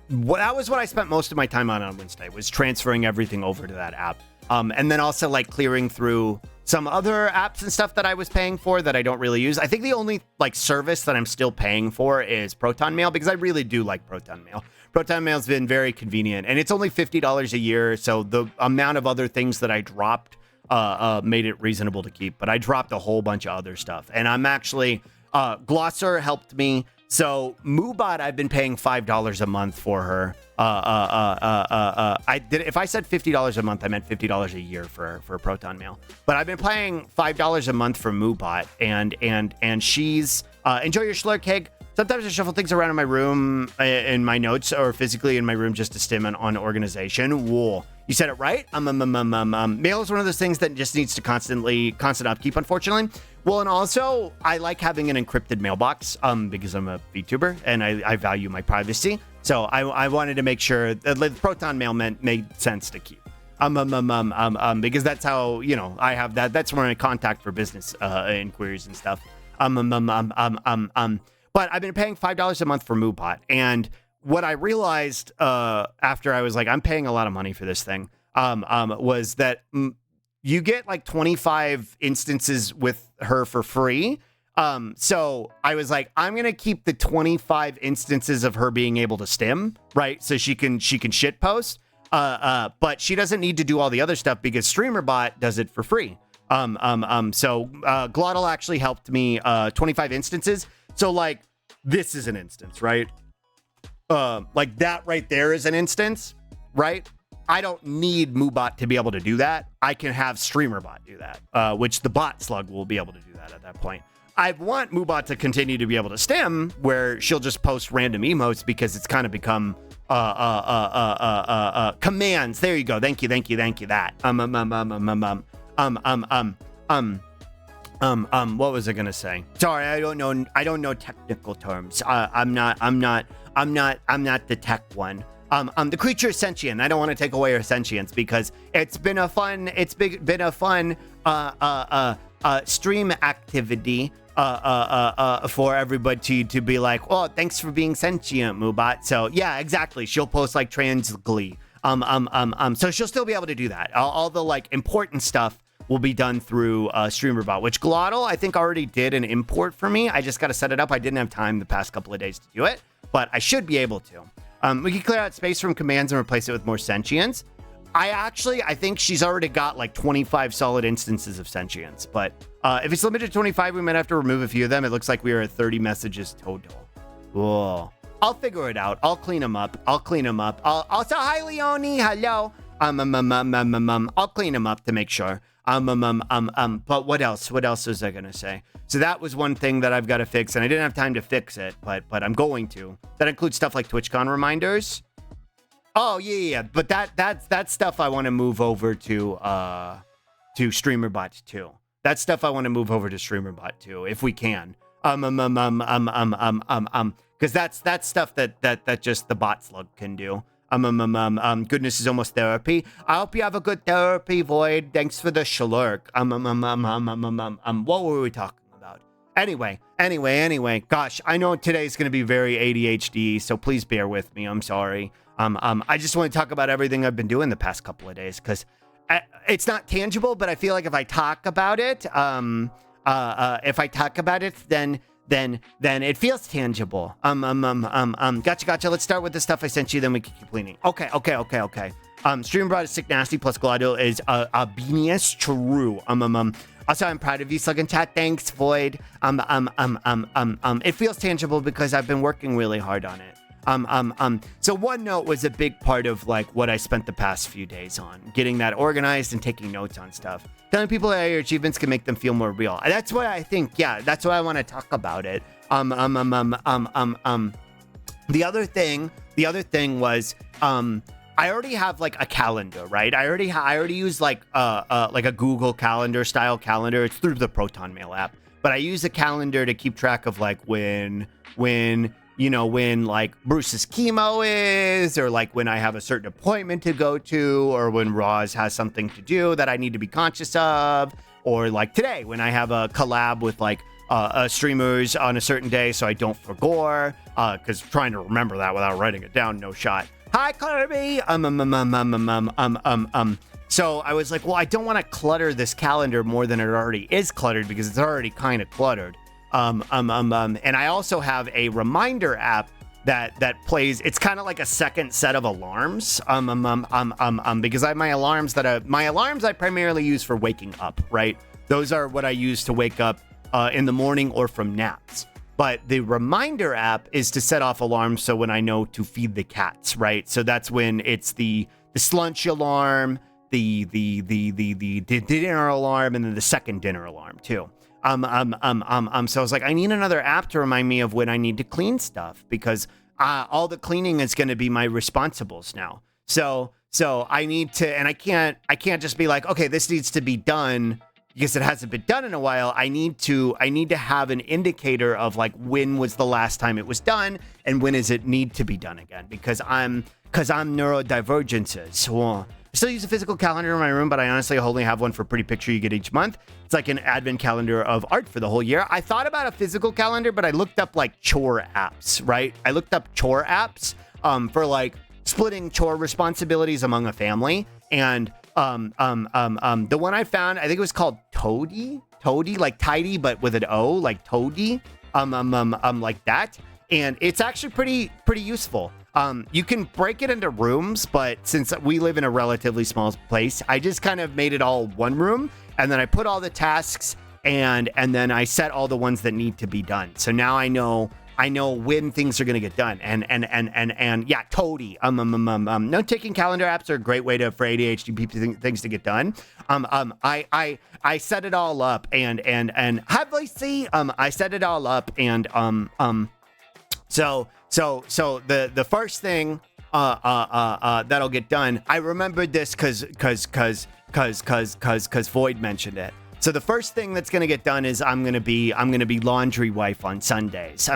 I spent most of my time on Wednesday, was transferring everything over to that app. And then also like clearing through some other apps and stuff that I was paying for that I don't really use. I think the only like service that I'm still paying for is Proton Mail, because I really do like Proton Mail. Proton Mail's been very convenient, and it's only $50 a year. So the amount of other things that I dropped made it reasonable to keep, but I dropped a whole bunch of other stuff. And I'm actually, Glosser helped me. So Moobot, I've been paying $5 a month for her. If I said $50 a month, I meant $50 a year for Proton Mail. But I've been paying $5 a month for Moobot, and she's enjoy your slur cake. Sometimes I shuffle things around in my room, in my notes, or physically in my room just to stem on organization. Whoa. You said it right. Mail is one of those things that just needs to constant upkeep, unfortunately. Well, and also I like having an encrypted mailbox, because I'm a VTuber and I value my privacy. So I wanted to make sure that Proton Mail made sense to keep. Because that's how, I have that. That's where I contact for business inquiries and stuff. But I've been paying $5 a month for Moobot, and what I realized after I was like, I'm paying a lot of money for this thing, was that you get like 25 instances with her for free. So I was like, I'm going to keep the 25 instances of her being able to stim, right? So she can shit post. But she doesn't need to do all the other stuff because StreamerBot does it for free. So Glottal actually helped me 25 instances. So like, this is an instance, right? Like that right there is an instance, right? I don't need Moobot to be able to do that. I can have StreamerBot do that, which the bot slug will be able to do that at that point. I want Moobot to continue to be able to stem, where she'll just post random emotes because it's kind of become commands. There you go. Thank you. That. What was I gonna say? Sorry, I don't know technical terms. I'm not the tech one. The creature is sentient. I don't want to take away her sentience because it's been a fun stream activity for everybody to be like, oh, thanks for being sentient, Moobot. So yeah, exactly. She'll post like trans glee. So she'll still be able to do that. All the like important stuff will be done through StreamerBot, which Glottal I think already did an import for me. I just got to set it up. I didn't have time the past couple of days to do it, but I should be able to. We can clear out space from commands and replace it with more sentience. I think she's already got like 25 solid instances of sentience, but if it's limited to 25, we might have to remove a few of them. It looks like we are at 30 messages total. Whoa. I'll figure it out. I'll clean them up. I'll say hi, Leonie. Hello. I'll clean them up to make sure. But what else? What else was I gonna say? So that was one thing that I've got to fix, and I didn't have time to fix it, but I'm going to. That includes stuff like TwitchCon reminders. Oh yeah. But that's stuff I want to move over to StreamerBot too. That's stuff I want to move over to StreamerBot too, if we can. Because that's stuff that just the bot slug can do. Goodness is almost therapy. I hope you have a good therapy, Void. Thanks for the shlurk. What were we talking about? Anyway. Gosh, I know today's gonna be very ADHD, so please bear with me. I'm sorry. I just want to talk about everything I've been doing the past couple of days because it's not tangible, but I feel like if I talk about it, then it feels tangible. Gotcha. Let's start with the stuff I sent you, then we can keep cleaning. Okay. StreamBot is sick nasty plus Glottal is Beanius true. Also, I'm proud of you, Slug in Chat. Thanks, Void. It feels tangible because I've been working really hard on it. So OneNote was a big part of like what I spent the past few days on, getting that organized and taking notes on stuff. Telling people that your achievements can make them feel more real. That's what I think. Yeah, that's why I want to talk about it. The other thing was, I already have like a calendar, right? I already use like a Google Calendar style calendar. It's through the Proton Mail app, but I use a calendar to keep track of like when like Bruce's chemo is, or like when I have a certain appointment to go to, or when Roz has something to do that I need to be conscious of, or like today when I have a collab with like streamers on a certain day so I don't forget, because trying to remember that without writing it down, no shot. Hi, Kirby. So I was like, well, I don't want to clutter this calendar more than it already is cluttered because it's already kind of cluttered. And I also have a reminder app that plays. It's kind of like a second set of alarms. Because I have my alarms I primarily use for waking up, right? Those are what I use to wake up in the morning or from naps. But the reminder app is to set off alarms so when I know to feed the cats, right? So that's when it's the slunch alarm, the dinner alarm, and then the second dinner alarm too. So I was like, I need another app to remind me of when I need to clean stuff because all the cleaning is going to be my responsibles now. So I need to, and I can't just be like, okay, this needs to be done because it hasn't been done in a while. I need to have an indicator of like when was the last time it was done and when does it need to be done again because I'm neurodivergences. So I still use a physical calendar in my room, but I honestly only have one for pretty picture you get each month. It's like an advent calendar of art for the whole year. I thought about a physical calendar, but I looked up like chore apps, right? I looked up chore apps for like splitting chore responsibilities among a family. And the one I found, I think it was called Toady, like tidy, but with an O, like Toady, like that. And it's actually pretty useful. You can break it into rooms, but since we live in a relatively small place, I just kind of made it all one room, and then I put all the tasks and then I set all the ones that need to be done. So now I know when things are going to get done. And yeah, Toady. Note taking calendar apps are a great way for ADHD people things to get done. I set it all up and obviously I set it all up and So the first thing that'll get done, I remembered this because Void mentioned it. So the first thing that's gonna get done is I'm gonna be laundry wife on Sundays.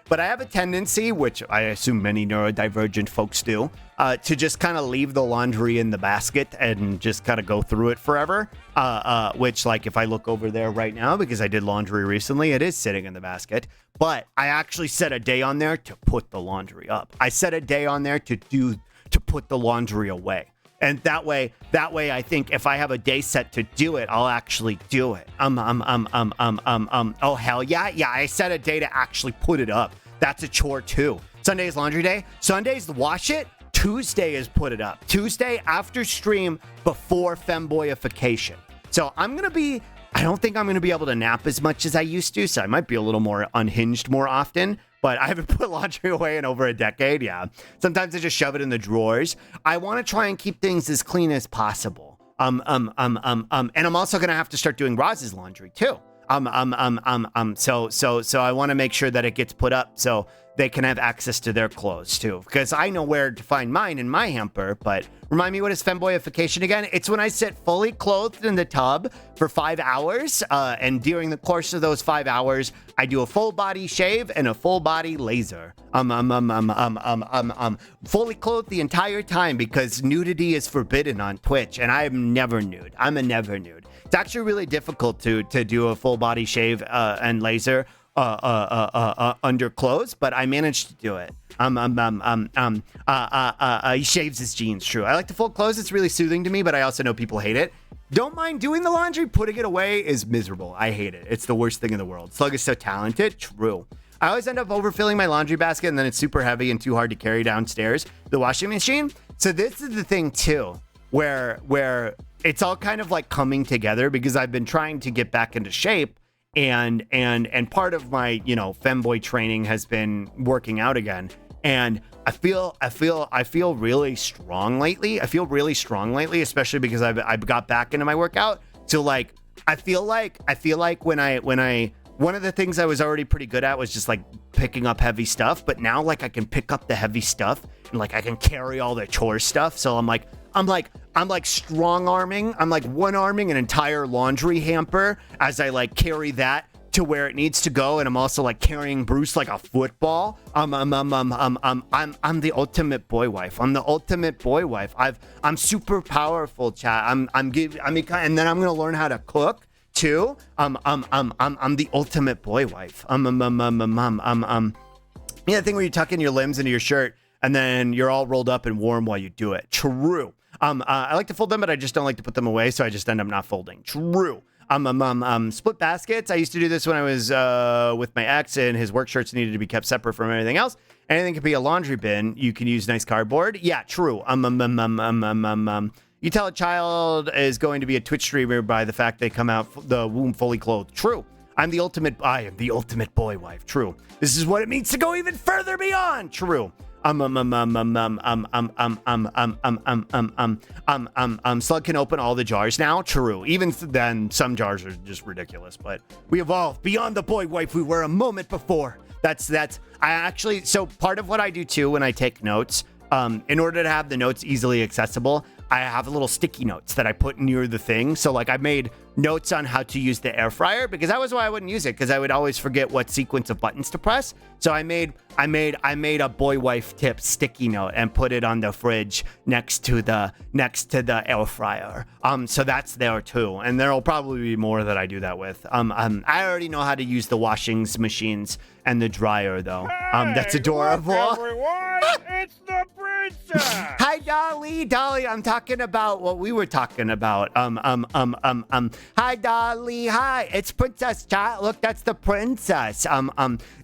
But I have a tendency, which I assume many neurodivergent folks do, to just kind of leave the laundry in the basket and just kind of go through it forever. Which, like, if I look over there right now, because I did laundry recently, it is sitting in the basket. But I actually set a day on there to put the laundry up. I set a day on there to put the laundry away. And that way, I think if I have a day set to do it, I'll actually do it. Oh, hell yeah. Yeah, I set a day to actually put it up. That's a chore too. Sunday is laundry day. Sunday's wash it. Tuesday is put it up. Tuesday after stream before femboyification. So I don't think I'm going to be able to nap as much as I used to. So I might be a little more unhinged more often. But I haven't put laundry away in over a decade. Yeah. Sometimes I just shove it in the drawers. I want to try and keep things as clean as possible. And I'm also going to have to start doing Roz's laundry too. So I want to make sure that it gets put up so they can have access to their clothes too, because I know where to find mine in my hamper. But remind me, what is femboyification again? It's when I sit fully clothed in the tub for 5 hours, and during the course of those 5 hours, I do a full body shave and a full body laser. Fully clothed the entire time because nudity is forbidden on Twitch, and I am never nude. I'm a never nude. It's actually really difficult to do a full body shave and laser under clothes, but I managed to do it. He shaves his jeans. True. I like the full clothes. It's really soothing to me, but I also know people hate it. Don't mind doing the laundry. Putting it away is miserable. I hate it. It's the worst thing in the world. Slug is so talented. True. I always end up overfilling my laundry basket, and then it's super heavy and too hard to carry downstairs the washing machine. So this is the thing too, where it's all kind of like coming together because I've been trying to get back into shape. And part of my, femboy training has been working out again. And I feel really strong lately. Especially because I've got back into my workout. So like, I feel like when one of the things I was already pretty good at was just like picking up heavy stuff. But now like I can pick up the heavy stuff and like I can carry all the chore stuff. So I'm like strong arming. I'm like one arming an entire laundry hamper as I like carry that to where it needs to go. And I'm also like carrying Bruce like a football. I'm the ultimate boy wife. I'm super powerful, chat. And then I'm going to learn how to cook too. I'm the ultimate boy wife. Yeah, the thing where you tuck in your limbs into your shirt and then you're all rolled up and warm while you do it. True. I like to fold them, but I just don't like to put them away, so I just end up not folding. True. Split baskets. I used to do this when I was with my ex, and his work shirts needed to be kept separate from everything else. Anything could be a laundry bin. You can use nice cardboard. Yeah, true. You tell a child is going to be a Twitch streamer by the fact they come out the womb fully clothed. True. I am the ultimate boy wife. True. This is what it means to go even further beyond. True. Slug can open all the jars now. True. Even then, some jars are just ridiculous. But we evolved beyond the boy wife we were a moment before. So part of what I do too when I take notes, in order to have the notes easily accessible, I have little sticky notes that I put near the thing. So like I made notes on how to use the air fryer because that was why I wouldn't use it, because I would always forget what sequence of buttons to press. So I made a boy wife tip sticky note and put it on the fridge next to the air fryer. So that's there too. And there'll probably be more that I do that with. I already know how to use the washing machines and the dryer though. That's adorable. Look, everyone, it's the princess. Hi, Dolly. I'm talking about what we were talking about. Hi, Dolly. Hi, it's Princess Chat. Look, that's the princess.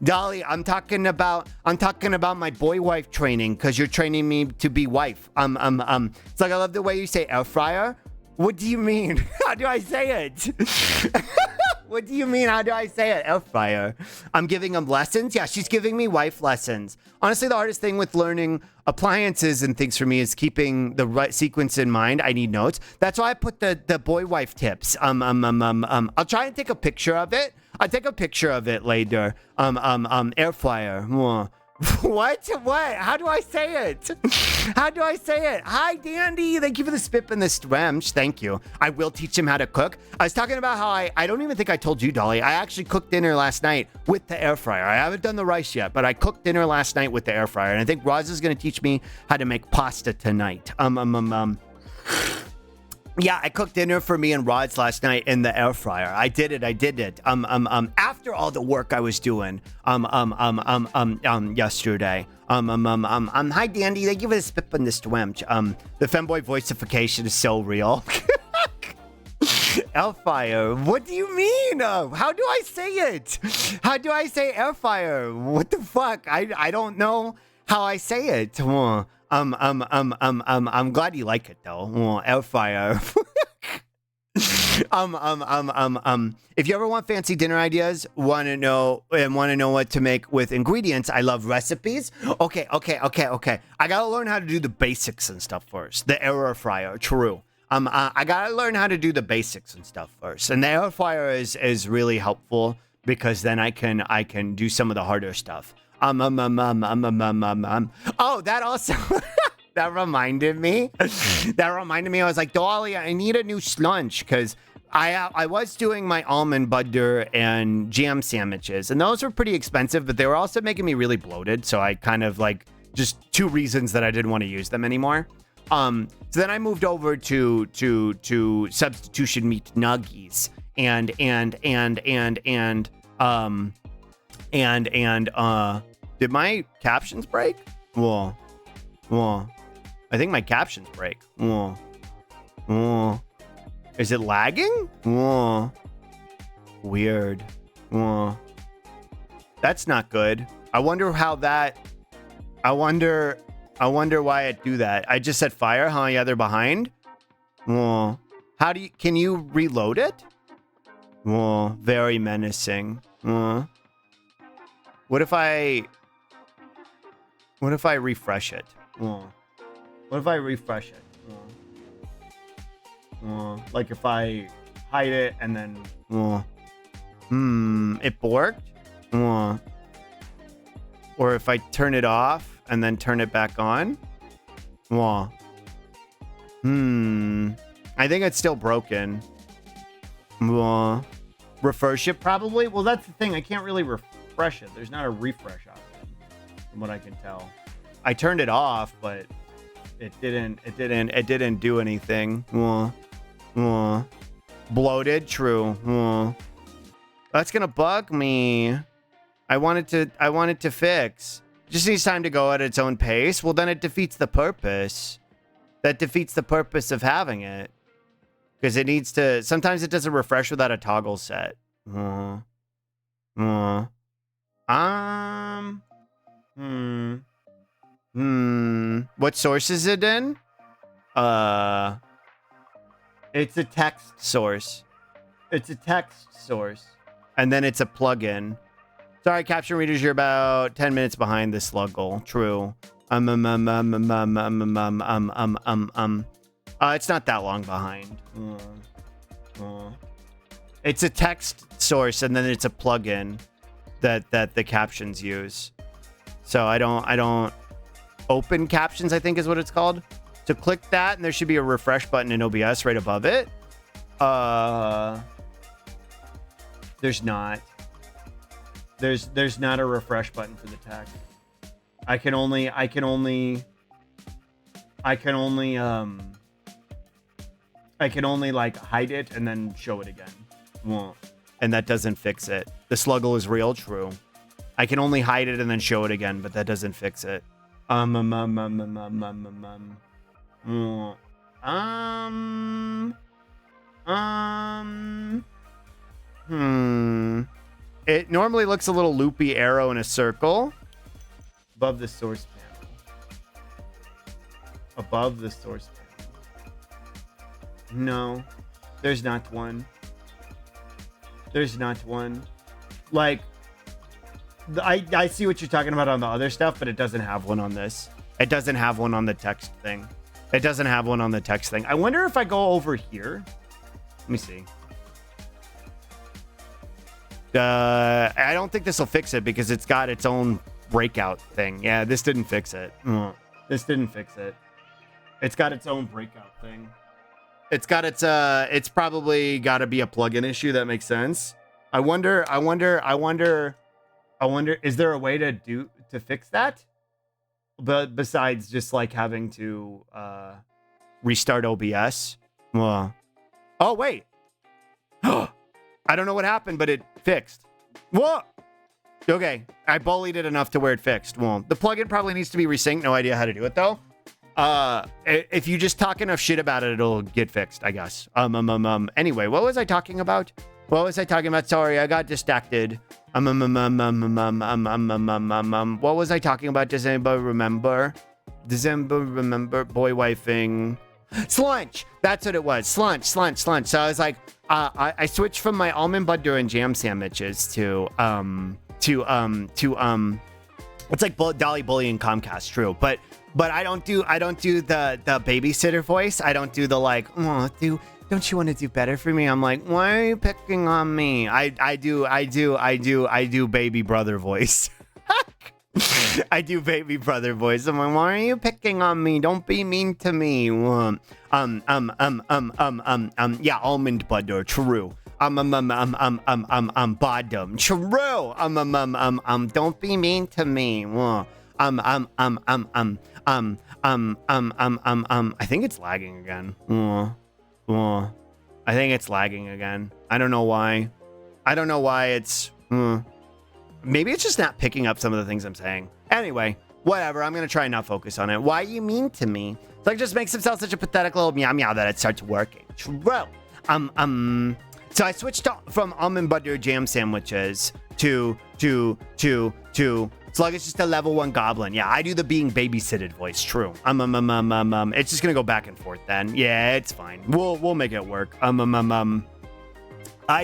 Dolly, I'm talking about my boy wife training because you're training me to be wife. It's like I love the way you say air fryer. What do you mean? How do I say it? What do you mean? How do I say it? Air fryer. I'm giving them lessons. Yeah, she's giving me wife lessons. Honestly, the hardest thing with learning appliances and things for me is keeping the right sequence in mind. I need notes. That's why I put the boy wife tips. I'll try and take a picture of it. I'll take a picture of it later. Air fryer. What? What? How do I say it? How do I say it? Hi, Dandy. Thank you for the spip and the stwench. Thank you. I will teach him how to cook. I was talking about how I don't even think I told you, Dolly. I actually cooked dinner last night with the air fryer. I haven't done the rice yet, but I cooked dinner last night with the air fryer. And I think Roz is going to teach me how to make pasta tonight. Yeah, I cooked dinner for me and Rods last night in the air fryer. I did it. After all the work I was doing, yesterday. Hi, Dandy. Thank you for the spip on this twemch. The femboy voicification is so real. Air fryer. What do you mean? How do I say it? How do I say air fryer? What the fuck? I don't know how I say it. I'm glad you like it though. Air fryer. If you ever want fancy dinner ideas, want to know what to make with ingredients, I love recipes. Okay. I gotta learn how to do the basics and stuff first. The air fryer, true. I gotta learn how to do the basics and stuff first. And the air fryer is really helpful because then I can do some of the harder stuff. Oh, that also that reminded me. I was like, Dolly, I need a new slunch because I was doing my almond butter and jam sandwiches, and those were pretty expensive, but they were also making me really bloated. So I kind of like just two reasons that I didn't want to use them anymore. So then I moved over to substitution meat nuggies and did my captions break? Whoa. I think my captions break. Whoa. Is it lagging? Whoa. Weird. Whoa. That's not good. I wonder why it do that. I just said fire, huh? Yeah, they're behind. Whoa. Can you reload it? Whoa. Very menacing. Whoa. What if I refresh it? What if I refresh it? Like if I hide it and then... it borked? Or if I turn it off and then turn it back on? I think it's still broken. Refresh it probably? Well, that's the thing. I can't really refresh it. There's not a refresh option from what I can tell. I turned it off, but it didn't do anything. Bloated, true. That's gonna bug me. I want it to fix. It just needs time to go at its own pace. Well, then it defeats the purpose. That defeats the purpose of having it. Because it needs to... Sometimes it doesn't refresh without a toggle set. What source is it in? It's a text source. And then it's a plugin. Sorry, caption readers, you're about 10 minutes behind the sluggle. True. It's not that long behind. It's a text source, and then it's a plugin that the captions use. So I don't open captions, I think is what it's called. So click that, and there should be a refresh button in OBS right above it. There's not. There's not a refresh button for the text. I can only like hide it and then show it again. And that doesn't fix it. The sluggle is real, true. I can only hide it and then show it again, but that doesn't fix it. It normally looks a little loopy arrow in a circle above the source panel. Above the source panel. No, there's not one. Like, I see what you're talking about on the other stuff, but it doesn't have one on this. It doesn't have one on the text thing. I wonder if I go over here. Let me see. I don't think this will fix it because it's got its own breakout thing. Yeah, this didn't fix it. This didn't fix it. It's got its own breakout thing. It's got its it's probably got to be a plugin issue. That makes sense. I wonder, is there a way to fix that? But besides just like having to restart OBS. Well, oh wait. I don't know what happened, but it fixed. Whoa. Okay, I bullied it enough to where it fixed. Well, the plugin probably needs to be resynced. No idea how to do it though. If you just talk enough shit about it, it'll get fixed, I guess. Anyway, what was I talking about? Sorry, I got distracted. What was I talking about? Does anybody remember? Boy wifing. Slunch. That's what it was. Slunch. So I was like, I switched from my almond butter and jam sandwiches to it's like Dolly Bully and Comcast, true. But I don't do the babysitter voice. I don't do the like, don't you want to do better for me? I'm like, why are you picking on me? I do baby brother voice. I do baby brother voice. I'm like, why are you picking on me? Don't be mean to me. Yeah, almond butter, true. Bottom, true. Don't be mean to me. I think it's lagging again. I think it's lagging again. I don't know why. It's maybe it's just not picking up some of the things I'm saying. Anyway, whatever. I'm gonna try and not focus on it. Why are you mean to me? It's like just makes himself such a pathetic little meow meow that it starts working. True. So I switched from almond butter jam sandwiches to Slug is just a level 1 goblin. Yeah, I do the being babysitted voice. True. It's just gonna go back and forth then. Yeah, it's fine. We'll make it work. I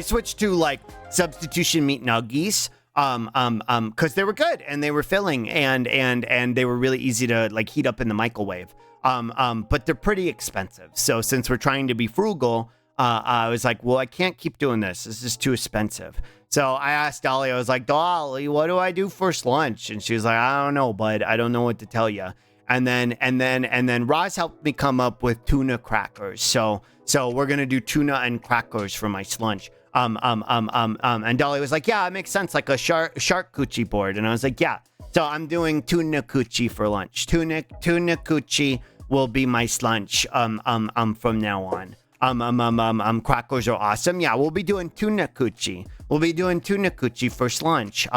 switched to like substitution meat nuggies. Because they were good and they were filling and they were really easy to like heat up in the microwave. But they're pretty expensive. So since we're trying to be frugal, I was like, well, I can't keep doing this. This is too expensive. So I asked Dolly, I was like, Dolly, what do I do for lunch? And she was like, I don't know, bud. I don't know what to tell you. And then Roz helped me come up with tuna crackers. So we're going to do tuna and crackers for my lunch. And Dolly was like, yeah, it makes sense. Like a shark coochie board. And I was like, yeah. So I'm doing tuna coochie for lunch. Tuna coochie will be my lunch, from now on. Crackers are awesome. Yeah, we'll be doing tuna coochie. For lunch.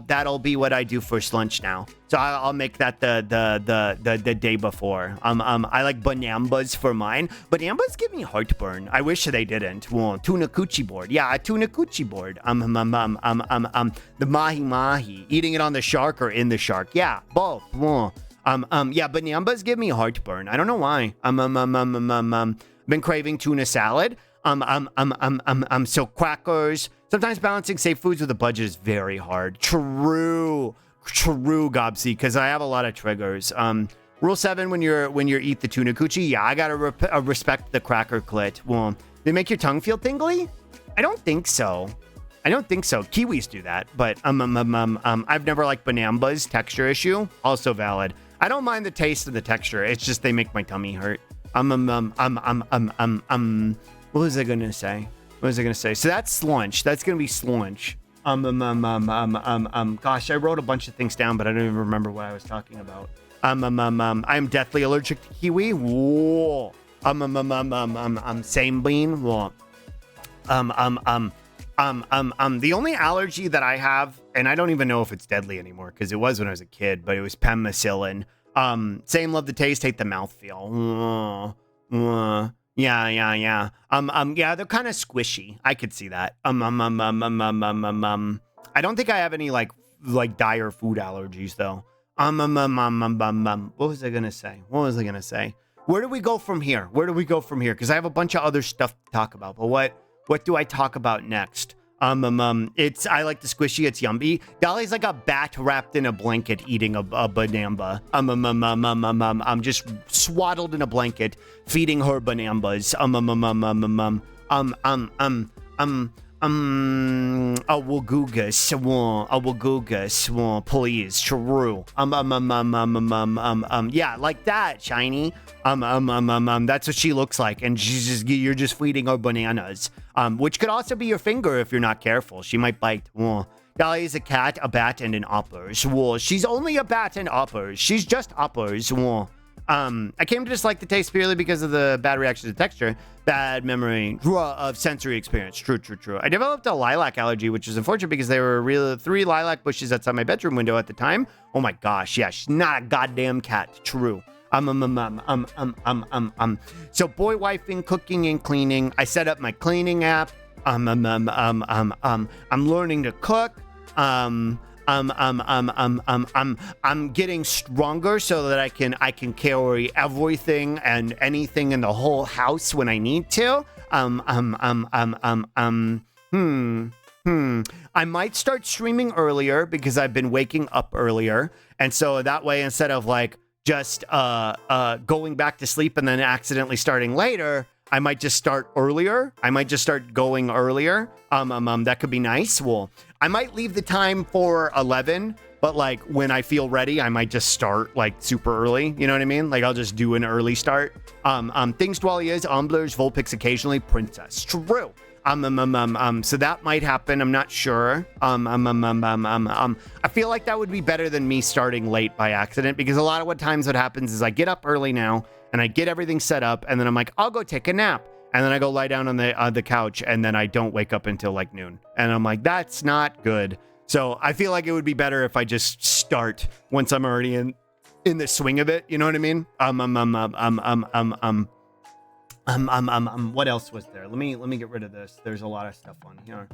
That'll be what I do for lunch now. So I'll make that the day before. I like banambas for mine. Banambas give me heartburn. I wish they didn't. Well, tuna coochie board. Yeah, a tuna coochie board. The mahi eating it on the shark or in the shark. Yeah, both. Yeah, banambas give me heartburn. I don't know why. Been craving tuna salad. So crackers. Sometimes balancing safe foods with a budget is very hard. True, Gobsy, because I have a lot of triggers. Rule 7, when you're eat the tuna coochie, yeah, I gotta respect the cracker clit. Well, they make your tongue feel tingly? I don't think so. Kiwis do that, but I've never liked banambas. Texture issue, also valid. I don't mind the taste and the texture. It's just they make my tummy hurt. What was I gonna say? So that's slunch. That's gonna be slunch. Gosh, I wrote a bunch of things down, but I don't even remember what I was talking about. I'm deathly allergic to kiwi. Whoa. Same bean. Whoa. The only allergy that I have, and I don't even know if it's deadly anymore because it was when I was a kid, but it was penicillin. Same love the taste, hate the mouthfeel. Yeah. Yeah, they're kind of squishy. I could see that. I don't think I have any like dire food allergies though. What was I gonna say? Where do we go from here? Because I have a bunch of other stuff to talk about. But what do I talk about next? I like the squishy. It's yummy. Dolly's like a bat wrapped in a blanket eating a banamba. I'm just swaddled in a blanket feeding her banambas. Please, true. Yeah, like that, Shiny. That's what she looks like, and you're just feeding her bananas. Which could also be your finger if you're not careful. She might bite. Dolly is a cat, a bat, and an uppers. She's only a bat and uppers. She's just uppers. I came to dislike the taste purely because of the bad reaction to texture, bad memory of sensory experience. True. I developed a lilac allergy, which is unfortunate because there were 3 lilac bushes outside my bedroom window at the time. Oh my gosh, yeah, she's not a goddamn cat. True. So boy wifing, cooking, and cleaning. I set up my cleaning app. I'm learning to cook. I'm getting stronger so that I can carry everything and anything in the whole house when I need to. I might start streaming earlier because I've been waking up earlier, and so that way, instead of like just going back to sleep and then accidentally starting later, I might just start earlier. I might just start going earlier. That could be nice. Well, I might leave the time for 11, but like when I feel ready, I might just start like super early. You know what I mean? Like I'll just do an early start. Things Dwally is, Omblers, Vulpix occasionally, Princess. True. So that might happen. I'm not sure. I feel like that would be better than me starting late by accident, because a lot of what happens is I get up early now and I get everything set up, and then I'm like, I'll go take a nap. And then I go lie down on the couch, and then I don't wake up until like noon. And I'm like, that's not good. So I feel like it would be better if I just start once I'm already in the swing of it. You know what I mean? What else was there? Let me get rid of this. There's a lot of stuff on here.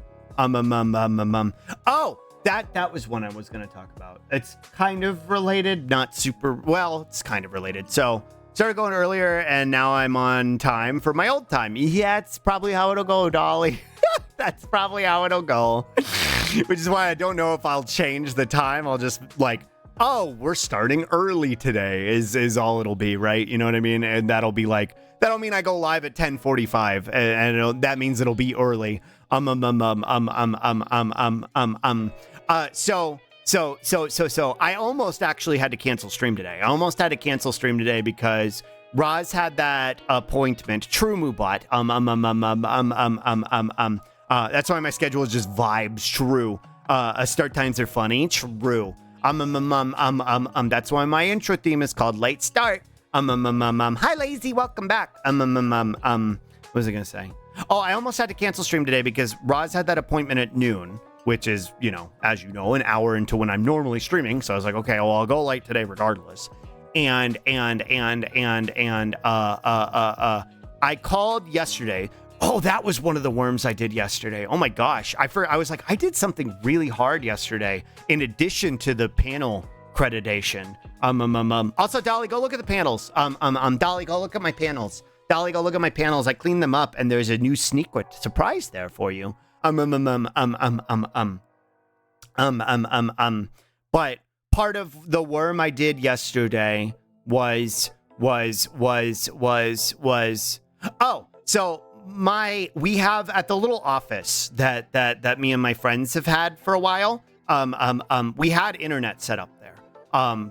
Oh, that was one I was going to talk about. It's kind of related, not super well. It's kind of related. So started going earlier, and now I'm on time for my old time. Yeah, it's probably how it'll go, Dolly. That's probably how it'll go. Which is why I don't know if I'll change the time. I'll just like, oh, we're starting early today is all it'll be, right? You know what I mean? And that'll be like, that'll mean I go live at 10:45, and that means it'll be early. So I almost actually had to cancel stream today. Because Roz had that appointment. True Moobot. That's why my schedule is just vibes. True. Start times are funny. True. That's why my intro theme is called Late Start. Hi, Lazy. Welcome back. What was I gonna say? Oh, I almost had to cancel stream today because Roz had that appointment at noon, which is, as you know, an hour into when I'm normally streaming. So I was like, okay, well, I'll go late today regardless. I called yesterday. Oh, that was one of the worms I did yesterday. Oh my gosh. I was like, I did something really hard yesterday in addition to the panel accreditation. Also, Dolly, go look at the panels. Dolly, go look at my panels. I cleaned them up, and there's a new Sneakwit surprise there for you. But part of the worm I did yesterday was we have at the little office that me and my friends have had for a while. We had internet set up there.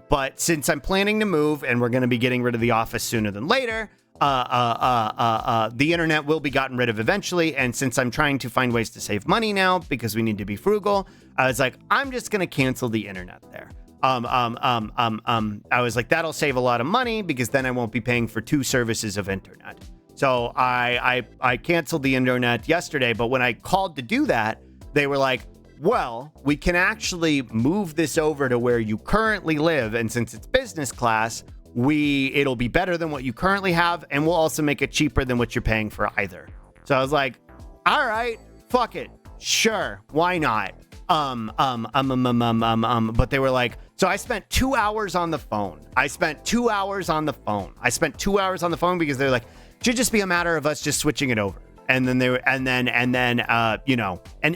But since I'm planning to move and we're going to be getting rid of the office sooner than later, the internet will be gotten rid of eventually. And since I'm trying to find ways to save money now because we need to be frugal, I was like, I'm just going to cancel the internet there. I was like, that'll save a lot of money because then I won't be paying for 2 services of internet. So I canceled the internet yesterday, but when I called to do that, they were like, well, we can actually move this over to where you currently live. And since it's business class, it'll be better than what you currently have. And we'll also make it cheaper than what you're paying for either. So I was like, all right, fuck it. Sure. Why not? But they were like, so I spent 2 hours on the phone. I spent 2 hours on the phone because they're like, it should just be a matter of us just switching it over. And then an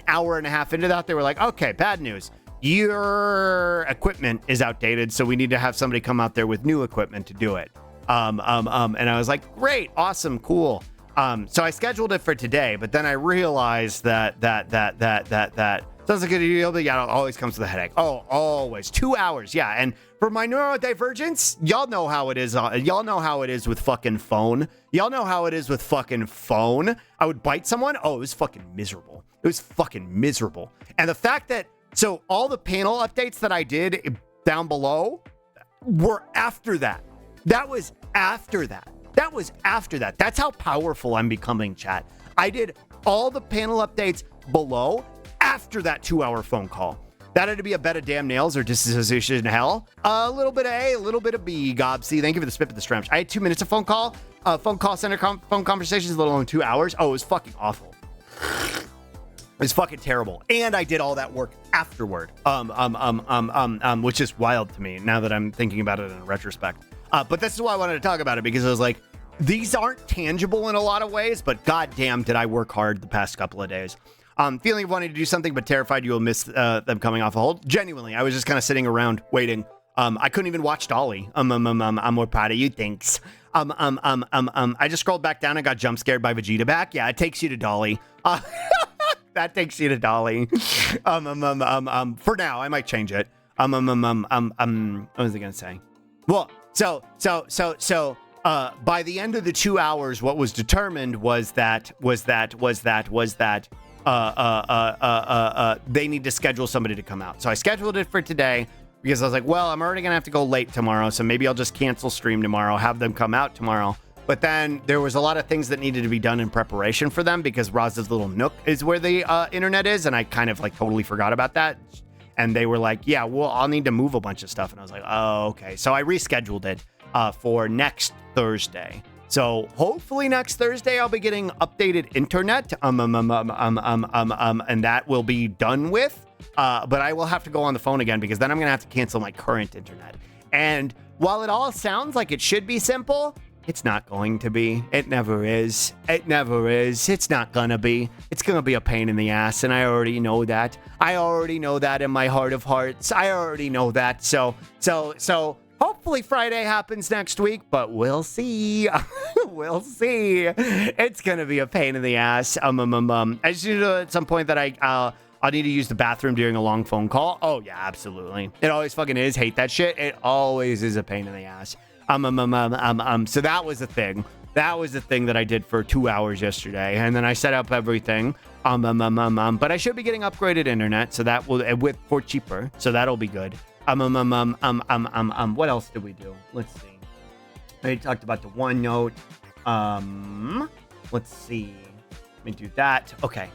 hour and a half into that, they were like, okay, bad news. Your equipment is outdated, so we need to have somebody come out there with new equipment to do it. And I was like, great, awesome, cool. So I scheduled it for today, but then I realized that sounds like a deal, but yeah, it always comes with a headache. Oh, always 2 hours. Yeah. And for my neurodivergence, y'all know how it is. Y'all know how it is with fucking phone. Y'all know how it is with fucking phone. I would bite someone. Oh, it was fucking miserable. It was fucking miserable. And the fact that, so all the panel updates that I did down below were after that. That was after that. That was after that. That's how powerful I'm becoming, chat. I did all the panel updates below after that 2-hour phone call. That had to be a bed of damn nails or disassociation in hell. A little bit of A, a little bit of B, Gobsy. Thank you for the spit of the stretch. I had 2 minutes of phone call. Phone call center phone conversations, a little over 2 hours. Oh, it was fucking awful. It was fucking terrible. And I did all that work afterward. Which is wild to me now that I'm thinking about it in retrospect. But this is why I wanted to talk about it, because I was like, these aren't tangible in a lot of ways, but goddamn, did I work hard the past couple of days. Feeling of wanting to do something, but terrified you will miss them coming off a hold. Genuinely, I was just kind of sitting around waiting. I couldn't even watch Dolly. I'm more proud of you, thanks. I just scrolled back down and got jump scared by Vegeta back. Yeah, it takes you to Dolly. That takes you to Dolly. For now, I might change it. What was I gonna say? Well, so by the end of the 2 hours, what was determined was that they need to schedule somebody to come out. So I scheduled it for today because I was like, well, I'm already gonna have to go late tomorrow, so maybe I'll just cancel stream tomorrow, have them come out tomorrow. But then there was a lot of things that needed to be done in preparation for them because Roz's little nook is where the internet is, and I kind of like totally forgot about that. And they were like, yeah, well, I'll need to move a bunch of stuff. And I was like, oh, okay. So I rescheduled it for next Thursday. So hopefully next Thursday I'll be getting updated internet. And that will be done with. But I will have to go on the phone again because then I'm gonna have to cancel my current internet. And while it all sounds like it should be simple, it's not going to be. It never is. It never is. It's not gonna be. It's gonna be a pain in the ass, and I already know that. I already know that in my heart of hearts. I already know that. So hopefully Friday happens next week, but we'll see. We'll see. It's gonna be a pain in the ass. I just need to at some point that I'll need to use the bathroom during a long phone call. Oh yeah, absolutely. It always fucking is. Hate that shit. It always is a pain in the ass. So that was a thing. That was the thing that I did for 2 hours yesterday, and then I set up everything. But I should be getting upgraded internet, so that will for cheaper. So that'll be good. What else did we do? Let's see. I talked about the OneNote. Let's see. Let me do that. Okay.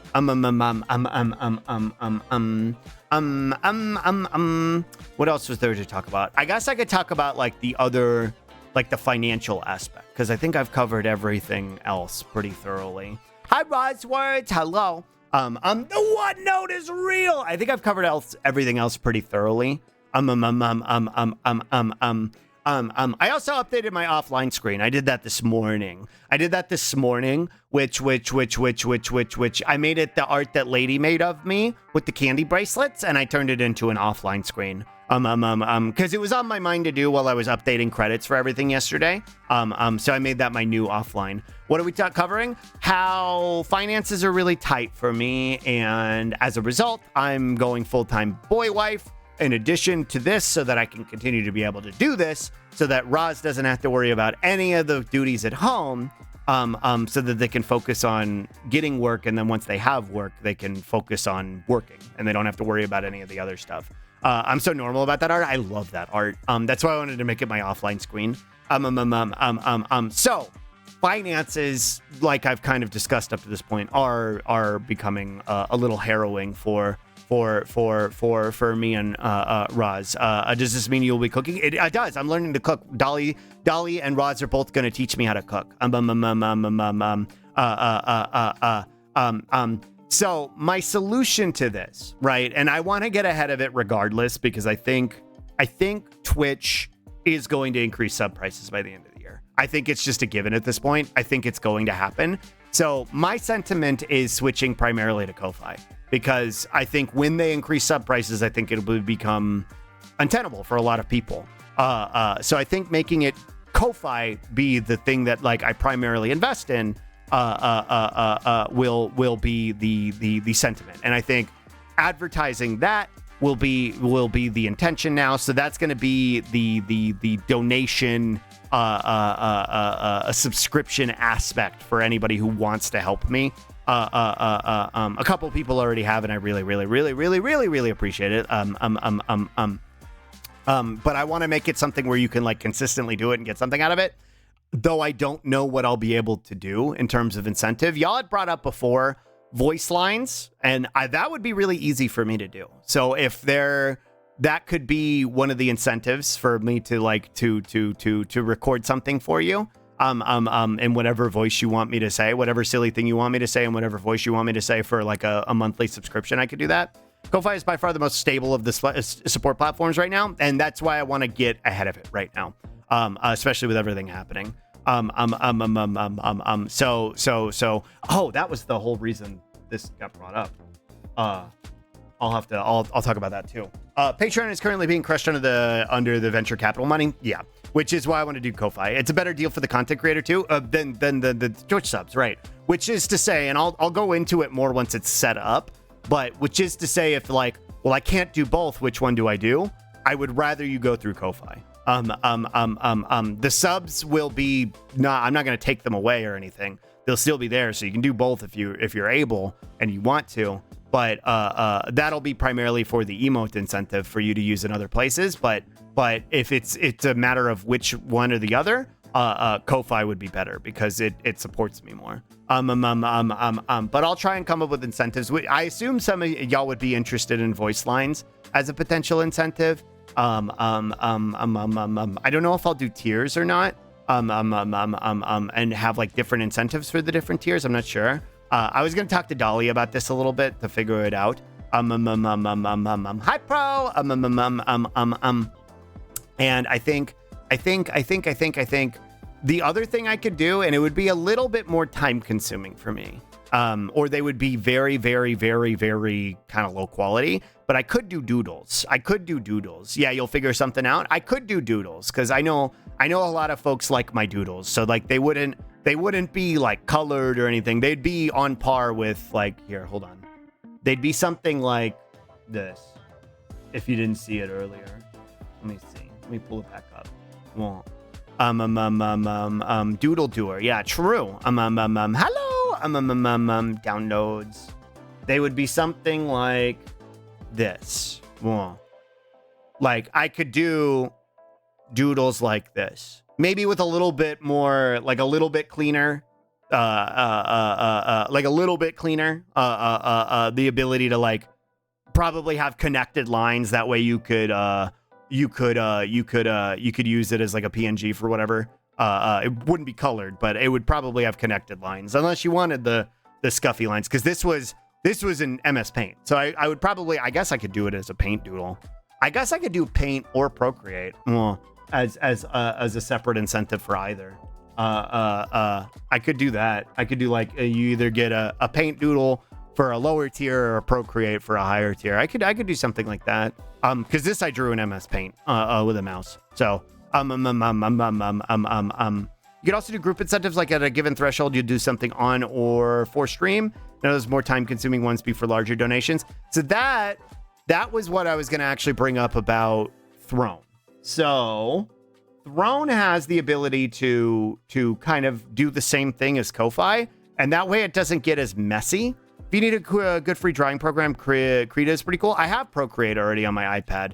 What else was there to talk about? I guess I could talk about like the other, like the financial aspect, because I think I've covered everything else pretty thoroughly. Hi, Roswords. Hello. The OneNote is real. I think I've covered everything else pretty thoroughly. I also updated my offline screen. I did that this morning. Which I made it the art that Lady made of me with the candy bracelets, and I turned it into an offline screen. Because it was on my mind to do while I was updating credits for everything yesterday. So I made that my new offline. What are we covering? How finances are really tight for me, and as a result, I'm going full-time boy wife. In addition to this, so that I can continue to be able to do this, so that Roz doesn't have to worry about any of the duties at home, so that they can focus on getting work, and then once they have work, they can focus on working, and they don't have to worry about any of the other stuff. I'm so normal about that art. I love that art. That's why I wanted to make it my offline screen. So finances, like I've kind of discussed up to this point, are becoming a little harrowing for me and Roz. Does this mean you'll be cooking? It does. I'm learning to cook. Dolly and Roz are both going to teach me how to cook. So my solution to this, right? And I want to get ahead of it regardless, because I think Twitch is going to increase sub prices by the end of the year. I think it's just a given at this point. I think it's going to happen. So my sentiment is switching primarily to Ko-Fi, because I think when they increase sub prices, I think it will become untenable for a lot of people. So I think making it Ko-Fi be the thing that like I primarily invest in will be the sentiment. And I think advertising that will be the intention now. So that's going to be the donation, a subscription aspect for anybody who wants to help me. A couple people already have, and I really appreciate it. But I want to make it something where you can like consistently do it and get something out of it. Though I don't know what I'll be able to do in terms of incentive. Y'all had brought up before voice lines, and that would be really easy for me to do. So if that could be one of the incentives for me to like to record something for you. In whatever voice you want me to say, whatever silly thing you want me to say, and whatever voice you want me to say for like a monthly subscription, I could do that. Ko-Fi is by far the most stable of the support platforms right now, and that's why I want to get ahead of it right now, especially with everything happening. So, that was the whole reason this got brought up. I'll talk about that too. Patreon is currently being crushed under the venture capital money. Yeah. Which is why I want to do Ko-Fi. It's a better deal for the content creator too, than the Twitch subs, right? Which is to say, and I'll go into it more once it's set up, but which is to say, if like, well, I can't do both, which one do? I would rather you go through Ko-Fi. The subs will be I'm not going to take them away or anything. They'll still be there, so you can do both if you're able and you want to. But that'll be primarily for the emote incentive for you to use in other places. But if it's a matter of which one or the other, Ko-Fi would be better because it supports me more. But I'll try and come up with incentives. I assume some of y'all would be interested in voice lines as a potential incentive. I don't know if I'll do tiers or not. And have like different incentives for the different tiers. I'm not sure. I was gonna talk to Dolly about this a little bit to figure it out. Hi pro. And I think the other thing I could do, and it would be a little bit more time consuming for me, or they would be very kind of low quality, but I could do doodles. Yeah, you'll figure something out. I could do doodles because I know a lot of folks like my doodles. So like they wouldn't be like colored or anything. They'd be on par with like, here, hold on. They'd be something like this. If you didn't see it earlier, let me see. Let me pull it back up. Well, doodle doer. Yeah, true. Hello. Downloads. They would be something like this. Well, like I could do doodles like this, maybe with a little bit more, like a little bit cleaner, like a little bit cleaner, the ability to like probably have connected lines. That way you could use it as like a PNG for whatever. It wouldn't be colored, but it would probably have connected lines unless you wanted the scuffy lines. Cause this was in MS Paint. So I would probably, I guess I could do it as a paint doodle. I guess I could do Paint or Procreate. Well, as a separate incentive for either. I could do that. I could do like you either get a Paint doodle for a lower tier or a Procreate for a higher tier. I could do something like that. Because this I drew in MS Paint with a mouse. So you could also do group incentives, like at a given threshold, you do something on or for stream. Now those more time consuming ones be for larger donations. So that was what I was going to actually bring up about Throne. So Throne has the ability to kind of do the same thing as Ko-Fi, and that way it doesn't get as messy. If you need a good free drawing program, Krita is pretty cool. I have Procreate already on my iPad.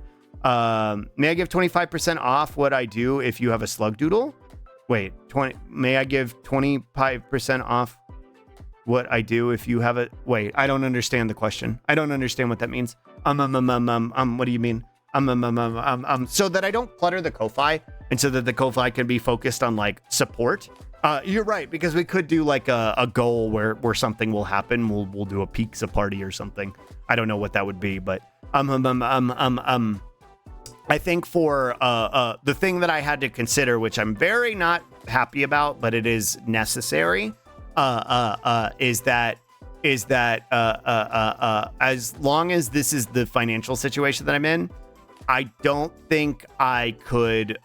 May I give 25% off what I do if you have a slug doodle? Wait, may I give 25% off what I do if you have a... Wait, I don't understand the question. I don't understand what that means. What do you mean? So that I don't clutter the Ko-Fi, and so that the Ko-Fi can be focused on like support. You're right, because we could do like a goal where something will happen. We'll do a pizza party or something. I don't know what that would be, but I think for the thing that I had to consider, which I'm very not happy about, but it is necessary, is that as long as this is the financial situation that I'm in, I don't think I could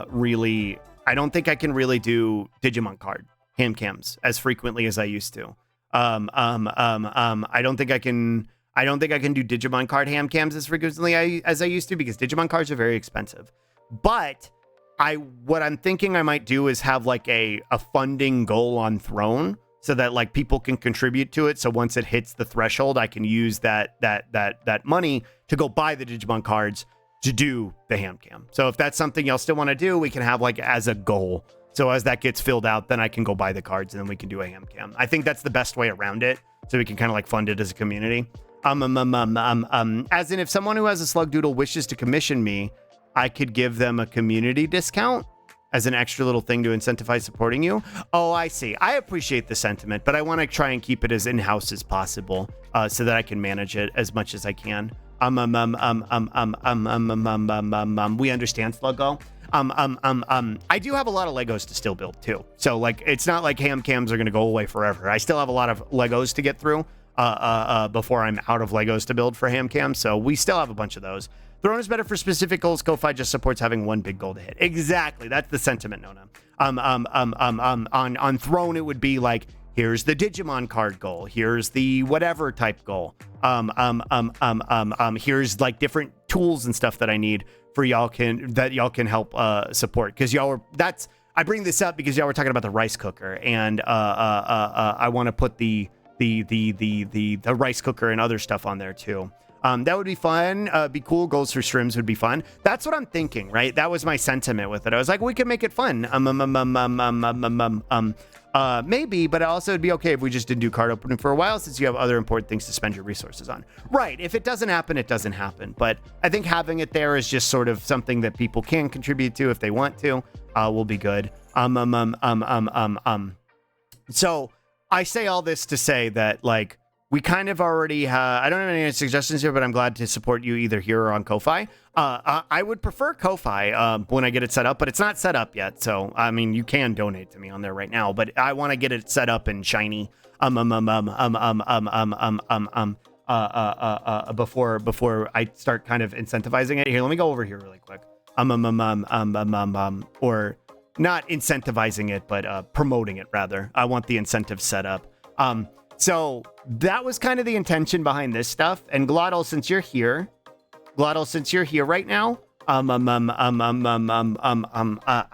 really. I don't think I can really do Digimon card ham cams as frequently as I used to. I don't think I can do Digimon card ham cams as frequently as I used to, because Digimon cards are very expensive. But what I'm thinking I might do is have like a funding goal on Throne, so that like people can contribute to it. So once it hits the threshold, I can use that money to go buy the Digimon cards to do the ham cam. So if that's something y'all still want to do, we can have like as a goal. So as that gets filled out, then I can go buy the cards and then we can do a ham cam. I think that's the best way around it. So we can kind of like fund it as a community. As in, if someone who has a Slug Doodle wishes to commission me, I could give them a community discount as an extra little thing to incentivize supporting you. Oh, I see. I appreciate the sentiment, but I want to try and keep it as in-house as possible, so that I can manage it as much as I can. We understand, Sluggo. I do have a lot of Legos to still build too. So like, it's not like ham cams are going to go away forever. I still have a lot of Legos to get through, before I'm out of Legos to build for ham cams. So we still have a bunch of those. Throne is better for specific goals. Ko-Fi just supports having one big goal to hit. Exactly. That's the sentiment, Nona. On Throne, it would be like, here's the Digimon card goal. Here's the whatever type goal. Here's like different tools and stuff that I need for y'all can help support. Because I bring this up because y'all were talking about the rice cooker, and I want to put the rice cooker and other stuff on there too. That would be fun. Be cool. Goals for streams would be fun. That's what I'm thinking, right? That was my sentiment with it. I was like, we can make it fun. Maybe, but also it'd be okay if we just didn't do card opening for a while, since you have other important things to spend your resources on. Right. If it doesn't happen, it doesn't happen. But I think having it there is just sort of something that people can contribute to if they want to, will be good. So I say all this to say that, like, we kind of already have, I don't have any suggestions here, but I'm glad to support you either here or on Ko-Fi. I would prefer Ko-Fi when I get it set up, but it's not set up yet. So, I mean, you can donate to me on there right now, but I want to get it set up and shiny before I start kind of incentivizing it. Here, let me go over here really quick. Or not incentivizing it, but promoting it rather. I want the incentive set up. So that was kind of the intention behind this stuff. And Glottal, since you're here right now, I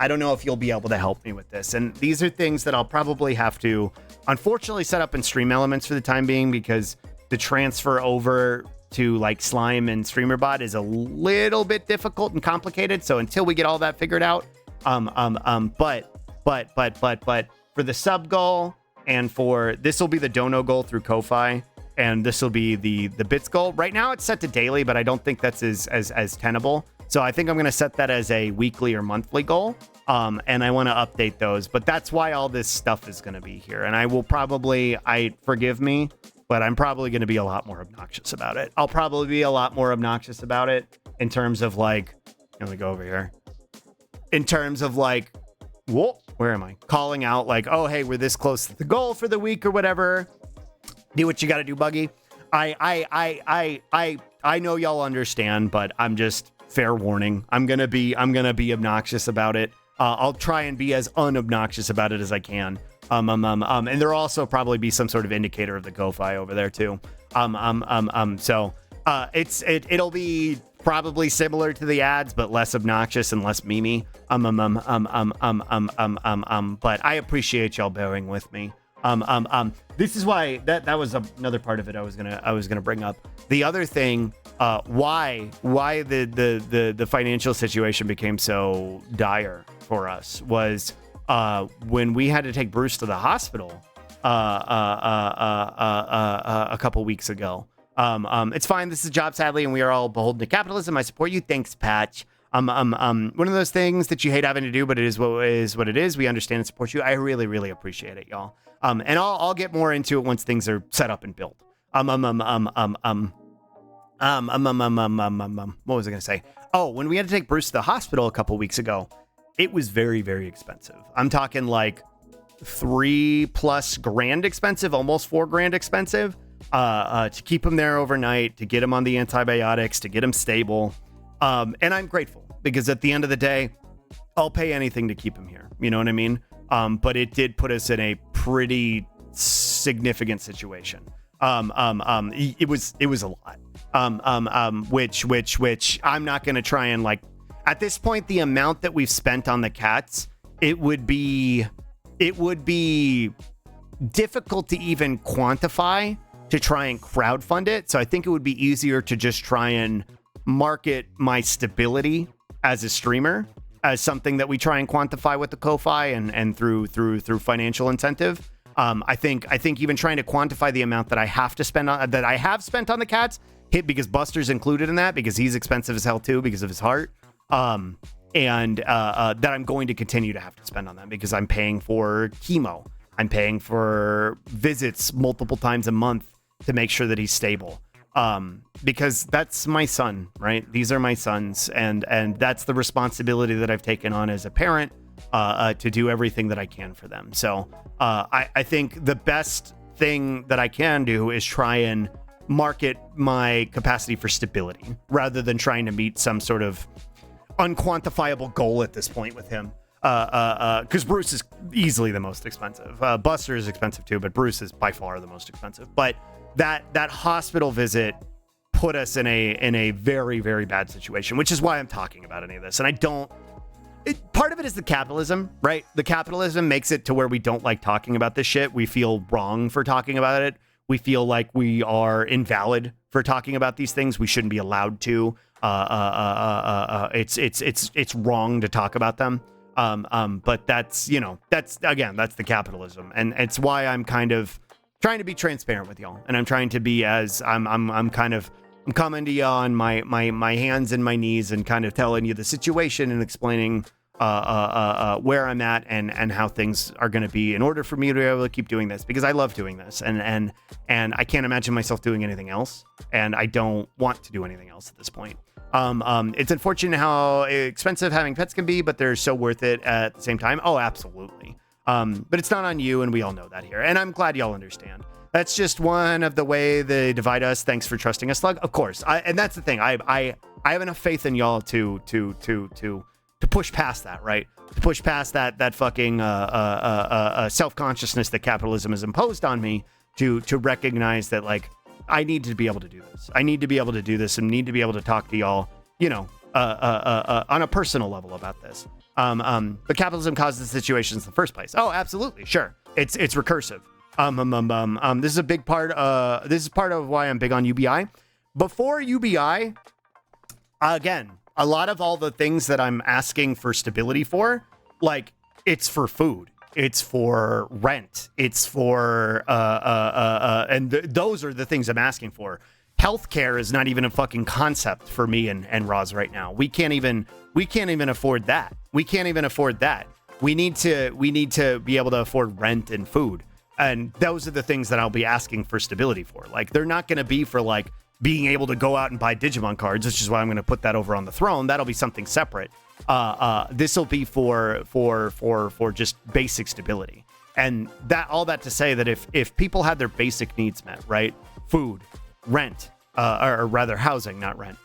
don't know if you'll be able to help me with this. And these are things that I'll probably have to, unfortunately, set up in Stream Elements for the time being, because the transfer over to like Slime and StreamerBot is a little bit difficult and complicated. So until we get all that figured out, but for the sub goal, and for this will be the dono goal through Ko-Fi, and this will be the bits goal. Right now it's set to daily, but I don't think that's as tenable. So I think I'm going to set that as a weekly or monthly goal. And I want to update those, but that's why all this stuff is going to be here. And I will probably, forgive me, but I'm probably going to be a lot more obnoxious about it. I'll probably be a lot more obnoxious about it in terms of like, let me go over here. In terms of like, whoa, where am I? Calling out like, oh, hey, we're this close to the goal for the week or whatever. Do what you got to do, Buggy. I know y'all understand, but I'm just fair warning. I'm gonna be obnoxious about it. I'll try and be as unobnoxious about it as I can. And there'll also probably be some sort of indicator of the Ko-Fi over there too. So it'll be probably similar to the ads, but less obnoxious and less memey. But I appreciate y'all bearing with me. This is why that was another part of it I was gonna bring up. The other thing, why the financial situation became so dire for us was when we had to take Bruce to the hospital a couple weeks ago. It's fine. This is a job, sadly, and we are all beholden to capitalism. I support you. Thanks, Patch. One of those things that you hate having to do, but it is what it is. We understand and support you. I really, really appreciate it, y'all. And I'll get more into it once things are set up and built. What was I gonna say? Oh, when we had to take Bruce to the hospital a couple weeks ago, it was very, very expensive. I'm talking like $3+ grand expensive, almost $4 grand expensive. To keep him there overnight, to get him on the antibiotics, to get him stable. And I'm grateful because at the end of the day, I'll pay anything to keep him here. You know what I mean? but it did put us in a pretty significant situation. It was a lot. Which I'm not going to try and like, at this point, the amount that we've spent on the cats, it would be difficult to even quantify to try and crowdfund it. So I think it would be easier to just try and market my stability as a streamer as something that we try and quantify with the Ko-Fi and through financial incentive. I think even trying to quantify the amount that I have to spend on that I have spent on the cats hit, because Buster's included in that, because he's expensive as hell too because of his heart. And that I'm going to continue to have to spend on them because I'm paying for chemo. I'm paying for visits multiple times a month to make sure that he's stable. Because that's my son, right? These are my sons, and that's the responsibility that I've taken on as a parent, to do everything that I can for them. So I think the best thing that I can do is try and market my capacity for stability rather than trying to meet some sort of unquantifiable goal at this point with him. Because Bruce is easily the most expensive. Buster is expensive too, but Bruce is by far the most expensive. But that hospital visit put us in a very, very bad situation, which is why I'm talking about any of this. And part of it is the capitalism, right? The capitalism makes it to where we don't like talking about this shit. We feel wrong for talking about it. We feel like we are invalid for talking about these things. We shouldn't be allowed to. It's wrong to talk about them. But that's the capitalism, and it's why I'm kind of trying to be transparent with y'all, and I'm trying to be as I'm coming to you on my hands and my knees and kind of telling you the situation and explaining where I'm at and how things are going to be in order for me to be able to keep doing this, because I love doing this and I can't imagine myself doing anything else, and I don't want to do anything else at this point. It's unfortunate how expensive having pets can be, but they're so worth it at the same time. Oh, absolutely. But it's not on you, and we all know that here, and I'm glad y'all understand. That's just one of the way they divide us. Thanks for trusting us, Slug. Of course, and that's the thing. I have enough faith in y'all to push past that, right? To push past that fucking self-consciousness that capitalism has imposed on me, to recognize that, like, I need to be able to do this. I need to be able to do this and need to be able to talk to y'all, on a personal level about this. But capitalism caused the situations in the first place. Oh, absolutely. Sure. It's recursive. This is a big part. This is part of why I'm big on UBI. Before UBI, again, a lot of all the things that I'm asking for stability for, like, it's for food. It's for rent. It's for, those are the things I'm asking for. Healthcare is not even a fucking concept for me and Roz right now. We can't even afford that. We can't even afford that. We need to be able to afford rent and food. And those are the things that I'll be asking for stability for. Like, they're not going to be for, like, being able to go out and buy Digimon cards, which is why I'm going to put that over on the throne. That'll be something separate. This will be for just basic stability. And all that to say that if people had their basic needs met, right? Food, rent, or rather housing, not rent.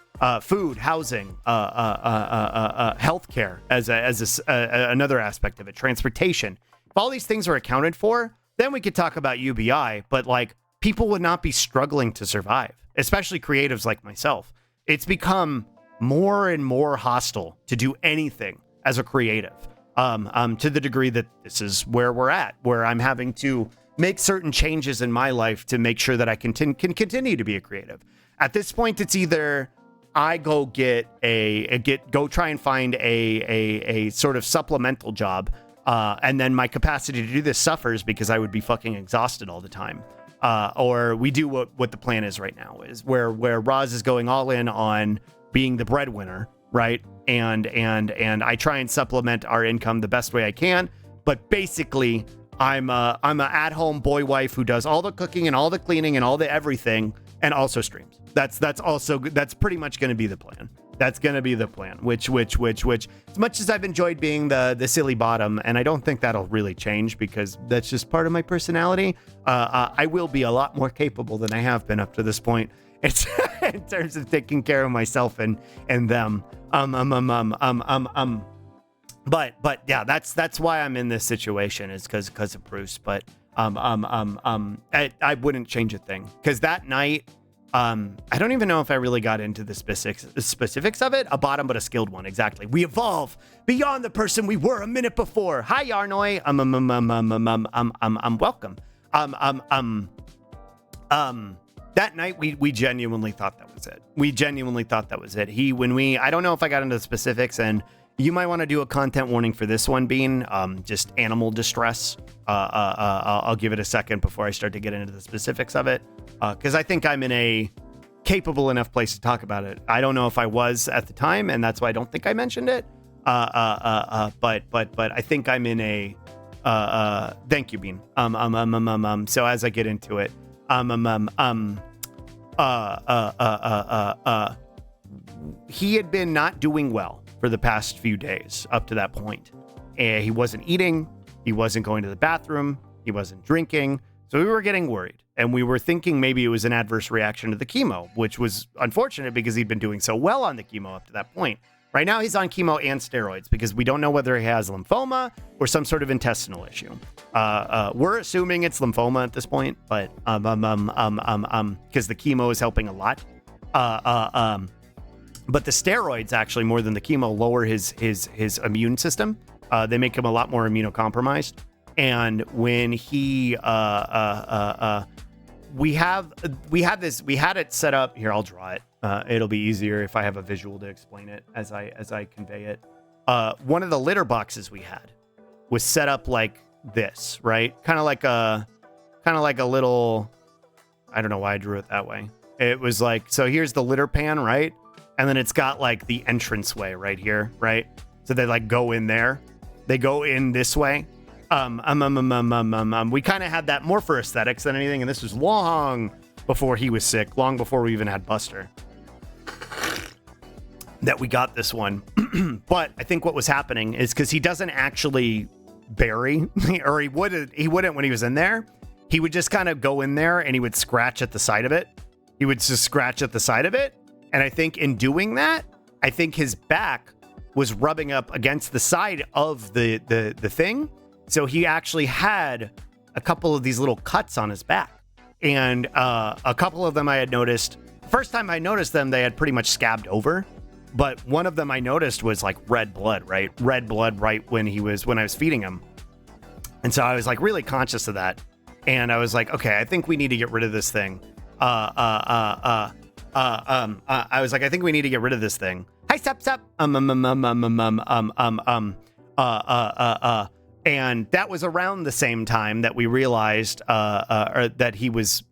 Food, housing, healthcare as another aspect of it, transportation. If all these things are accounted for, then we could talk about UBI, but, like, people would not be struggling to survive, especially creatives like myself. It's become more and more hostile to do anything as a creative, to the degree that this is where we're at, where I'm having to make certain changes in my life to make sure that I can continue to be a creative. At this point, it's either I go try and find a sort of supplemental job, and then my capacity to do this suffers because I would be fucking exhausted all the time. Or we do what the plan is right now, is where Roz is going all in on being the breadwinner, right? And I try and supplement our income the best way I can. But basically, I'm a at-home boy wife who does all the cooking and all the cleaning and all the everything, and also streams. That's pretty much going to be the plan. That's going to be the plan, which, as much as I've enjoyed being the silly bottom, and I don't think that'll really change because that's just part of my personality, I will be a lot more capable than I have been up to this point. It's in terms of taking care of myself and them. but yeah, that's why I'm in this situation, is because of Bruce. But I wouldn't change a thing, because that night, I don't even know if I really got into the specifics of it. A bottom, but a skilled one. Exactly. We evolve beyond the person we were a minute before. Hi, Yarnoy. Welcome. That night we genuinely thought that was it. We genuinely thought that was it. I don't know if I got into the specifics, and you might want to do a content warning for this one, being just animal distress. I'll give it a second before I start to get into the specifics of it, because I think I'm in a capable enough place to talk about it. I don't know if I was at the time, and that's why I don't think I mentioned it. But I think I'm in a thank you, Bean. So as I get into it, he had been not doing well for the past few days up to that point. He wasn't eating, he wasn't going to the bathroom, he wasn't drinking. So we were getting worried, and we were thinking maybe it was an adverse reaction to the chemo, which was unfortunate because he'd been doing so well on the chemo up to that point. Right now he's on chemo and steroids because we don't know whether he has lymphoma or some sort of intestinal issue. We're assuming it's lymphoma at this point, but because the chemo is helping a lot. But the steroids, actually, more than the chemo, lower his immune system. They make him a lot more immunocompromised. And when he we had it set up here. I'll draw it. It'll be easier if I have a visual to explain it as I convey it. One of the litter boxes we had was set up like this, right? Kind of like a little, I don't know why I drew it that way. It was like, so here's the litter pan, right? And then it's got like the entranceway right here, right? So they like go in there. They go in this way. We kind of had that more for aesthetics than anything, and this was long before he was sick, long before we even had Buster, that we got this one. But I think what was happening is because he doesn't actually bury, or he wouldn't when he was in there. He would just kind of go in there and he would scratch at the side of it. He would just scratch at the side of it. And I think in doing that, I think his back was rubbing up against the side of the thing. So he actually had a couple of these little cuts on his back. And a couple of them I had noticed. First time I noticed them, they had pretty much scabbed over. But one of them I noticed was like red blood, right? Red blood right when I was feeding him. And so I was like really conscious of that. And I was like, okay, I think we need to get rid of this thing. I was like, I think we need to get rid of this thing. Hi, sup. And that was around the same time that we realized that he was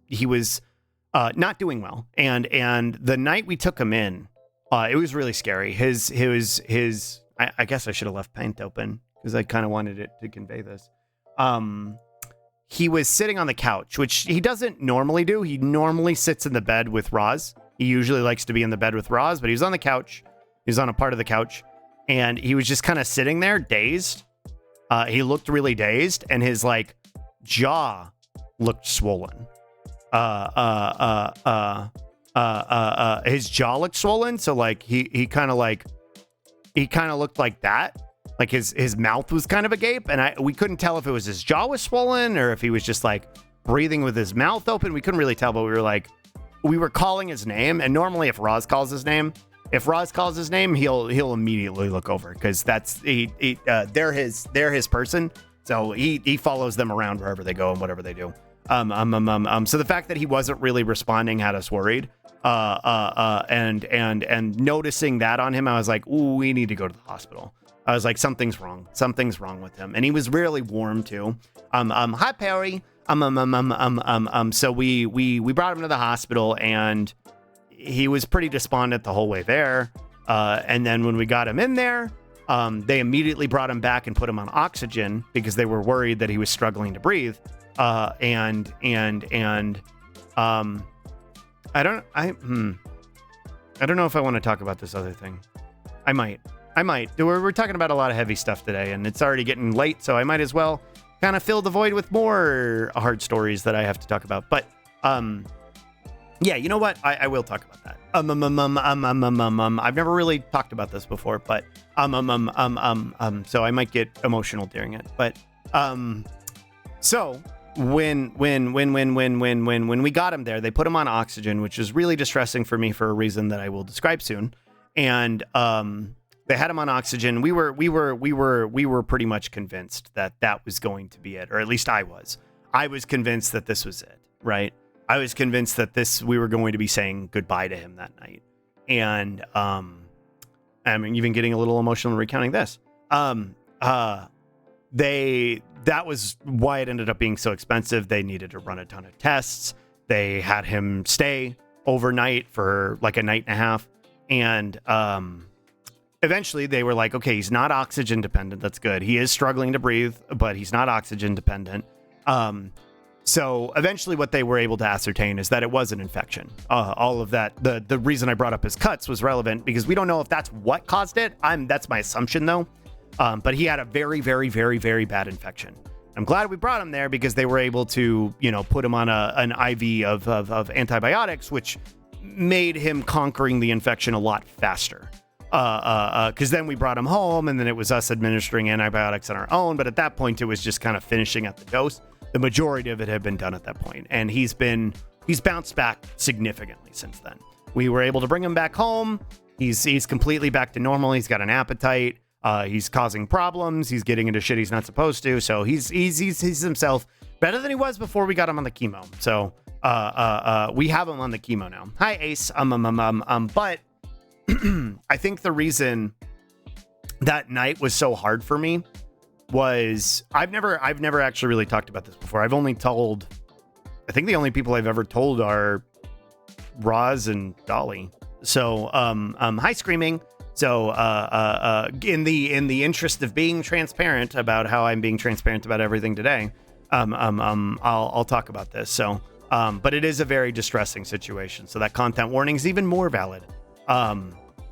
not doing well. And the night we took him in, it was really scary. I guess I should have left paint open because I kind of wanted it to convey this. He was sitting on the couch, which he doesn't normally do. He normally sits in the bed with Roz. He usually likes to be in the bed with Roz, but he was on the couch. He was on a part of the couch, and he was just kind of sitting there, dazed. He looked really dazed, and his like jaw looked swollen. His jaw looked swollen, so like he kind of looked like that. Like his mouth was kind of agape, and we couldn't tell if it was his jaw was swollen or if he was just like breathing with his mouth open. We couldn't really tell, but we were calling his name. And normally if Roz calls his name, he'll immediately look over because that's they're his person. So he follows them around wherever they go and whatever they do. So the fact that he wasn't really responding had us worried. And noticing that on him, I was like, ooh, we need to go to the hospital. I was like, something's wrong with him. And he was really warm too. Hi, Perry. So we brought him to the hospital, and he was pretty despondent the whole way there. And then when we got him in there, they immediately brought him back and put him on oxygen because they were worried that he was struggling to breathe. I don't know if I want to talk about this other thing. I might. We're talking about a lot of heavy stuff today, and it's already getting late, so I might as well kind of fill the void with more hard stories that I have to talk about. But Yeah, you know what? I will talk about that. I've never really talked about this before, but so I might get emotional during it. But so when we got him there, they put him on oxygen, which is really distressing for me for a reason that I will describe soon. And they had him on oxygen. We were pretty much convinced that that was going to be it, or at least I was. I was convinced that this was it, right? I was convinced that we were going to be saying goodbye to him that night. And I'm even getting a little emotional recounting this. That was why it ended up being so expensive. They needed to run a ton of tests. They had him stay overnight for like a night and a half. And eventually they were like, okay, he's not oxygen dependent. That's good. He is struggling to breathe, but he's not oxygen dependent. So eventually what they were able to ascertain is that it was an infection. All of that. The reason I brought up his cuts was relevant because we don't know if that's what caused it. That's my assumption though. But he had a very, very, very, very bad infection. I'm glad we brought him there because they were able to, put him on an IV of antibiotics, which made him conquering the infection a lot faster. Because then we brought him home and then it was us administering antibiotics on our own. But at that point, it was just kind of finishing at the dose. The majority of it had been done at that point, and he's bounced back significantly since then. We were able to bring him back home. He's completely back to normal. He's got an appetite. He's causing problems. He's getting into shit he's not supposed to. So he's himself better than he was before we got him on the chemo. So we have him on the chemo now. Hi, Ace. But I think the reason that night was so hard for me was I've never actually really talked about this before. I've only told, I think the only people I've ever told are Roz and Dolly. So, hi Screaming. So, in the interest of being transparent about how I'm being transparent about everything today, I'll talk about this. So, but it is a very distressing situation. So that content warning is even more valid.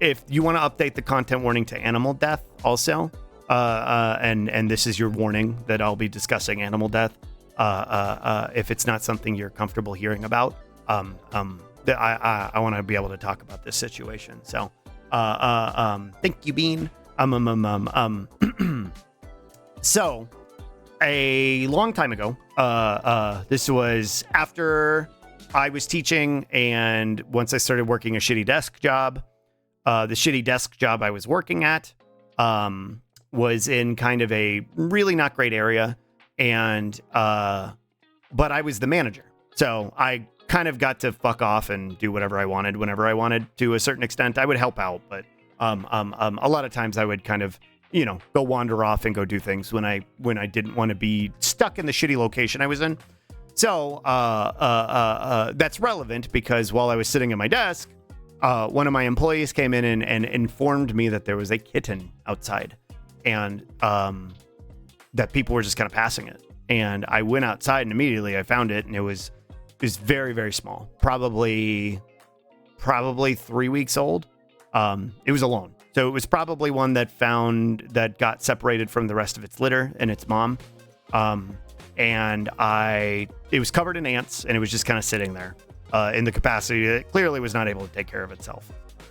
If you want to update the content warning to animal death also, and this is your warning that I'll be discussing animal death. If it's not something you're comfortable hearing about, I want to be able to talk about this situation. So, thank you, Bean. So a long time ago, this was after I was teaching and once I started working a shitty desk job, the shitty desk job I was working at, was in kind of a really not great area. And, but I was the manager. So I kind of got to fuck off and do whatever I wanted, whenever I wanted to a certain extent. I would help out, but, a lot of times I would kind of, go wander off and go do things when I didn't want to be stuck in the shitty location I was in. So, that's relevant because while I was sitting at my desk, one of my employees came in and informed me that there was a kitten outside. And that people were just kind of passing it. And I went outside and immediately I found it, and it was very, very small. Probably 3 weeks old. It was alone. So it was probably one that got separated from the rest of its litter and its mom. And it was covered in ants, and it was just kind of sitting there in the capacity that it clearly was not able to take care of itself.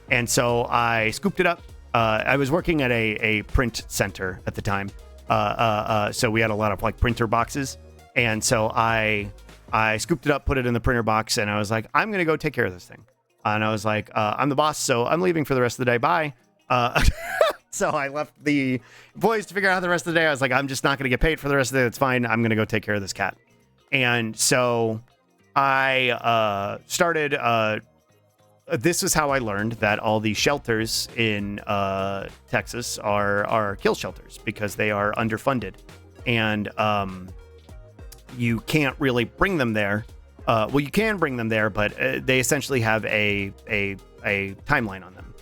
And so I scooped it up. I was working at a print center at the time. So we had a lot of like printer boxes. And so I scooped it up, put it in the printer box, and I was like, I'm going to go take care of this thing. And I was like, I'm the boss, so I'm leaving for the rest of the day. Bye. So I left the employees to figure out the rest of the day. I was like, I'm just not going to get paid for the rest of the day. It's fine. I'm going to go take care of this cat. And so I started... this is how I learned that all the shelters in Texas are kill shelters because they are underfunded, and you can't really bring them there. Well, you can bring them there, but they essentially have a timeline on them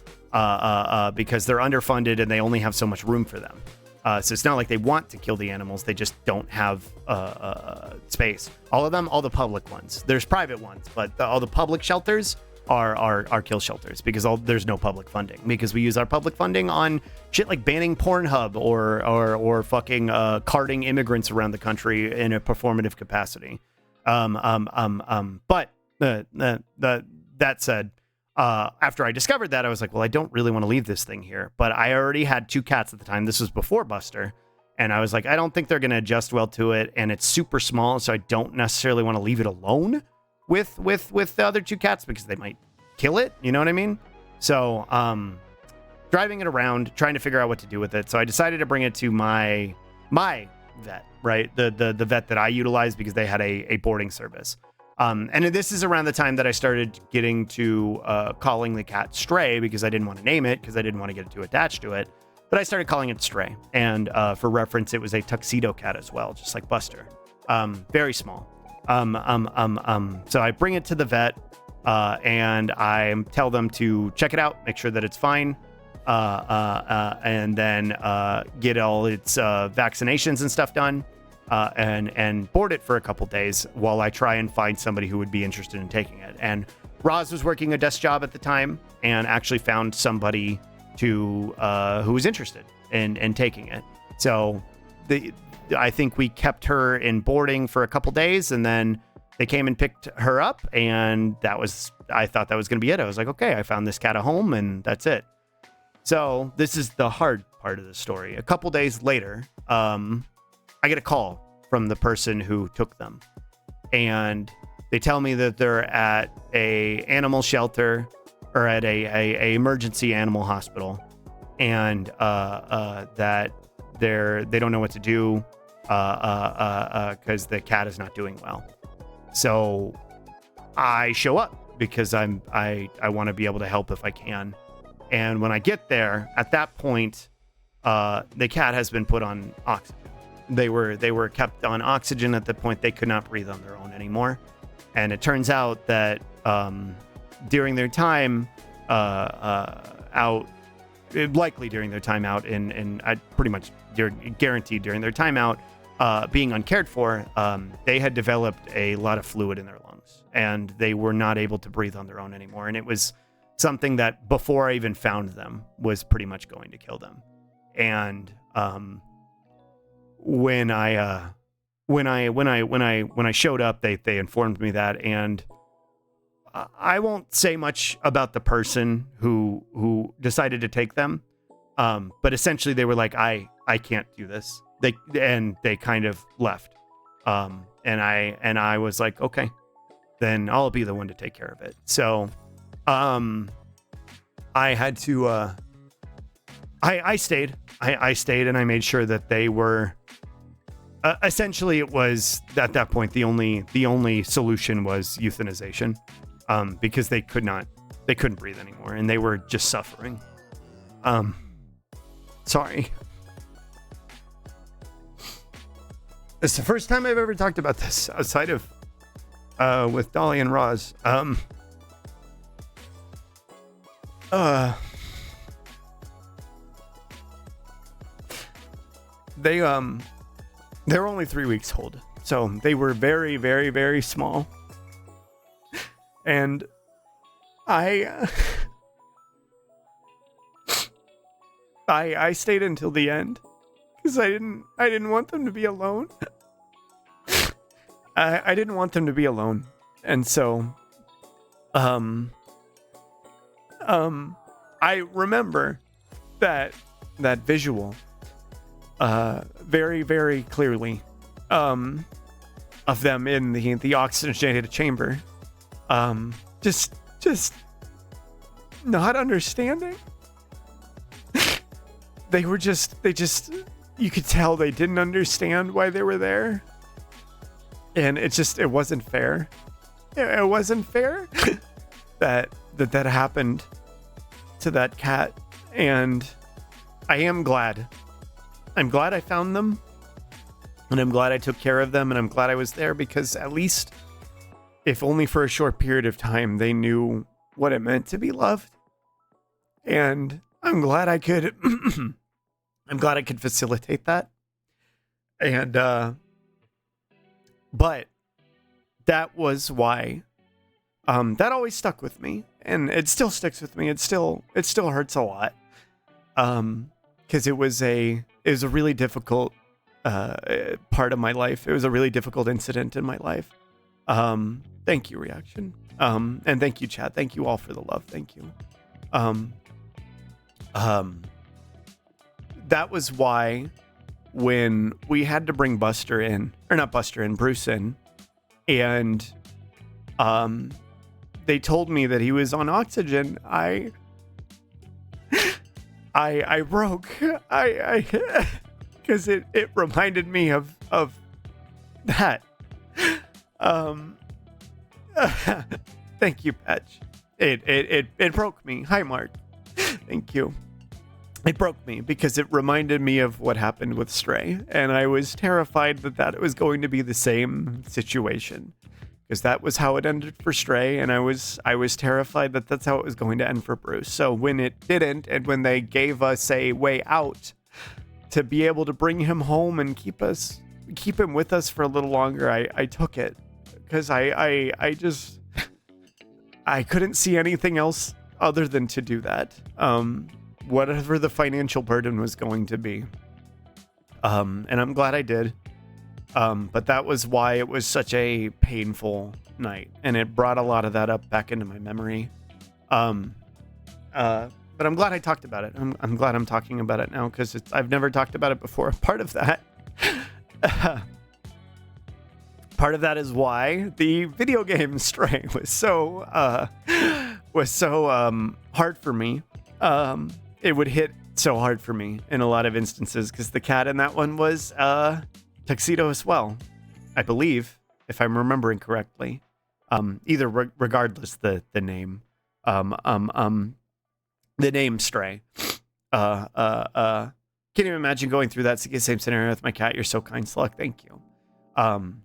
because they're underfunded and they only have so much room for them. So it's not like they want to kill the animals; they just don't have space. All of them, all the public ones. There's private ones, but all the public shelters are kill shelters because there's no public funding, because we use our public funding on shit like banning Pornhub or fucking carting immigrants around the country in a performative capacity. But That said, after I discovered that, I was like, well, I don't really want to leave this thing here. But I already had 2 cats at the time. This was before Buster. And I was like, I don't think they're going to adjust well to it. And it's super small, so I don't necessarily want to leave it alone with the other 2 cats because they might kill it. You know what I mean? So driving it around, trying to figure out what to do with it. So I decided to bring it to my vet, right? The vet that I utilized because they had a boarding service. And this is around the time that I started getting to calling the cat Stray because I didn't want to name it because I didn't want to get too attached to it. But I started calling it Stray. And for reference, it was a tuxedo cat as well, just like Buster. Very small. So I bring it to the vet and I tell them to check it out, make sure that it's fine. And then get all its vaccinations and stuff done. And board it for a couple days while I try and find somebody who would be interested in taking it. And Roz was working a desk job at the time and actually found somebody who was interested in taking it. So I think we kept her in boarding for a couple days, and then they came and picked her up, and I thought that was going to be it. I was like, okay, I found this cat a home, and that's it. So this is the hard part of the story. A couple days later, I get a call from the person who took them, and they tell me that they're at a animal shelter or at a emergency animal hospital, and that they don't know what to do because the cat is not doing well. So I show up because I want to be able to help if I can. And when I get there, at that point, the cat has been put on oxygen. They were kept on oxygen at the point they could not breathe on their own anymore. And it turns out that during their time out, likely during their time out, and I pretty much guaranteed during their time out, being uncared for, they had developed a lot of fluid in their lungs, and they were not able to breathe on their own anymore. And it was something that before I even found them was pretty much going to kill them. And when I showed up, they informed me that, and I won't say much about the person who decided to take them, but essentially they were like, I can't do this. They kind of left, and I was like, okay, then I'll be the one to take care of it. So I had to I stayed and I made sure that they were essentially, it was at that point the only solution was euthanization, because they couldn't breathe anymore and they were just suffering. Sorry. It's the first time I've ever talked about this outside of with Dolly and Roz. They're only 3 weeks old, so they were very, very, very small. And I stayed until the end because I didn't want them to be alone. I didn't want them to be alone, and so I remember that visual very, very clearly of them in the oxygenated chamber, just not understanding. They you could tell they didn't understand why they were there, and it wasn't fair. It wasn't fair that happened to that cat. And I am glad. I'm glad I found them, and I'm glad I took care of them, and I'm glad I was there, because at least, if only for a short period of time, they knew what it meant to be loved. And I'm glad I could facilitate that. And but that was why that always stuck with me, and it still sticks with me. It still hurts a lot, because it was a really difficult part of my life. It was a really difficult incident in my life, Thank you, Reaction. And thank you, chat. Thank you all for the love. Thank you. That was why when we had to bring Buster in, or not Buster in, Bruce in, and they told me that he was on oxygen, I broke. Because it reminded me of that. Thank you, Patch. It broke me. Hi, Mark. Thank you. It broke me because it reminded me of what happened with Stray, and I was terrified that it was going to be the same situation, because that was how it ended for Stray, and I was terrified that that's how it was going to end for Bruce. So when it didn't, and when they gave us a way out to be able to bring him home and keep him with us for a little longer, I took it, because I couldn't see anything else other than to do that. Whatever the financial burden was going to be. And I'm glad I did. But that was why it was such a painful night, and it brought a lot of that up back into my memory. But I'm glad I talked about it. I'm glad I'm talking about it now, because I've never talked about it before. Part of that is why the video game Stray was so hard for me. It would hit so hard for me in a lot of instances, because the cat in that one was Tuxedo as well, I believe, if I'm remembering correctly. Regardless the name, the name Stray. Can't even imagine going through that same scenario with my cat. You're so kind, Sluck. Thank you. And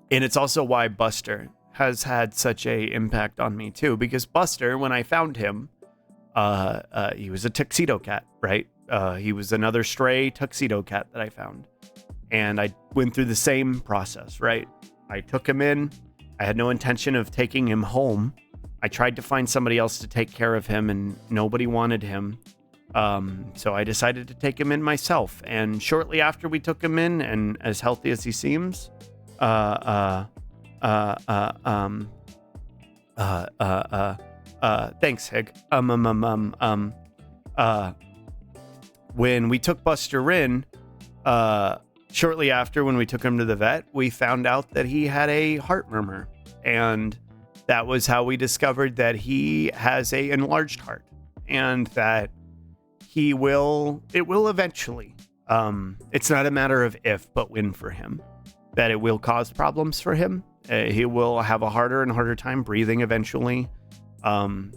it's also why Buster has had such a impact on me too, because Buster, when I found him, he was a tuxedo cat, right? He was another stray tuxedo cat that I found. And I went through the same process, right? I took him in. I had no intention of taking him home. I tried to find somebody else to take care of him, and nobody wanted him. So I decided to take him in myself. And shortly after we took him in, and as healthy as he seems, thanks, Hig. When we took Buster in, shortly after, when we took him to the vet, we found out that he had a heart murmur, and that was how we discovered that he has a enlarged heart, and that it will eventually, it's not a matter of if, but when for him, that it will cause problems for him. He will have a harder and harder time breathing eventually. Congenital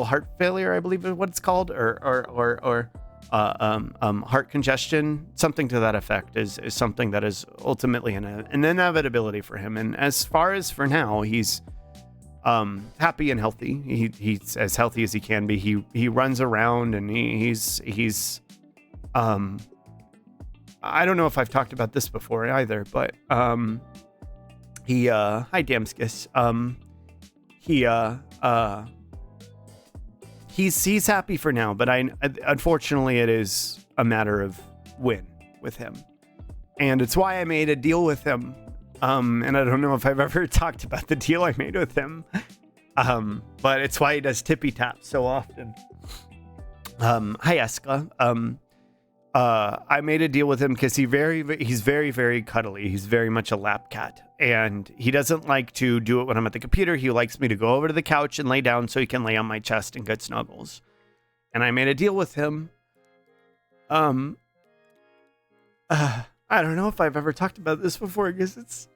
heart failure, I believe is what it's called, or heart congestion, something to that effect, is something that is ultimately an inevitability for him. And as far as for now, he's happy and healthy. He's as healthy as he can be. He runs around, and he's I don't know if I've talked about this before either, but hi Damskis. He's happy for now, but unfortunately it is a matter of when with him. And it's why I made a deal with him. And I don't know if I've ever talked about the deal I made with him. But it's why he does tippy taps so often. Hi Eska. I made a deal with him because he's very, very cuddly. He's very much a lap cat, and he doesn't like to do it when I'm at the computer. He likes me to go over to the couch and lay down so he can lay on my chest and get snuggles. And I made a deal with him. I don't know if I've ever talked about this before, because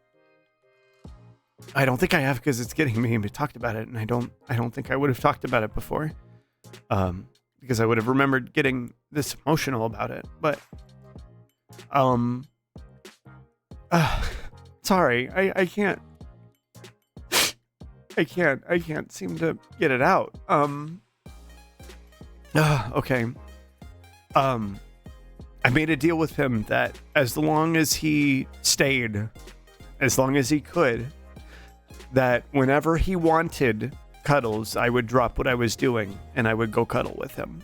I don't think I have, because it's getting me talked about it, and I don't think I would have talked about it before. Because I would have remembered getting this emotional about it, but sorry, I can't seem to get it out. Okay. I made a deal with him that as long as he stayed, as long as he could, that whenever he wanted cuddles, I would drop what I was doing and I would go cuddle with him.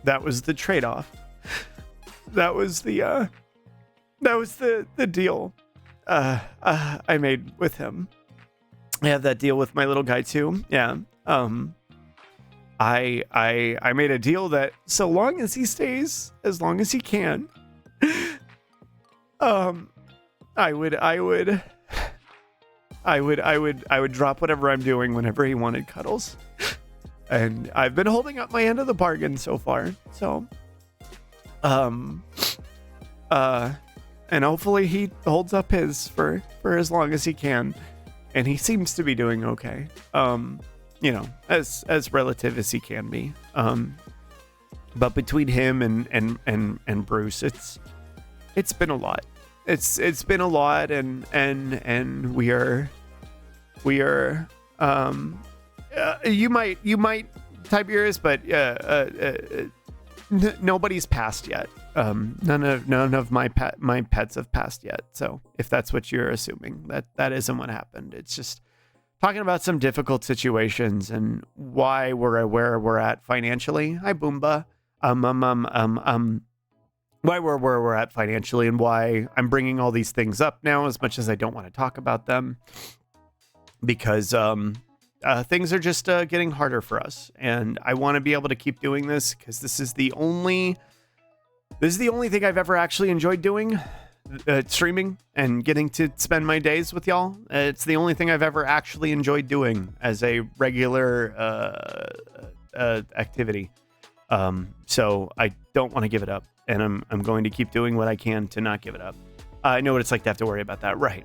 That was the trade-off. That was the that was the deal I made with him. I have that deal with my little guy too. Yeah. I made a deal that so long as he stays as long as he can, I would drop whatever I'm doing whenever he wanted cuddles. And I've been holding up my end of the bargain so far. So and hopefully he holds up his for as long as he can. And he seems to be doing okay. You know, as relative as he can be. But between him and Bruce, it's been a lot. It's been a lot, and we are you might Tiberius, but nobody's passed yet. None of my pets have passed yet. So if that's what you're assuming, that isn't what happened. It's just talking about some difficult situations and why we're where we're at financially. Hi, Boomba. Why we're where we're at financially and why I'm bringing all these things up now, as much as I don't want to talk about them, because things are just getting harder for us, and I want to be able to keep doing this because this is the only thing I've ever actually enjoyed doing. Streaming and getting to spend my days with y'all. It's the only thing I've ever actually enjoyed doing as a regular activity. So I don't want to give it up, and I'm going to keep doing what I can to not give it up. I know what it's like to have to worry about that, right?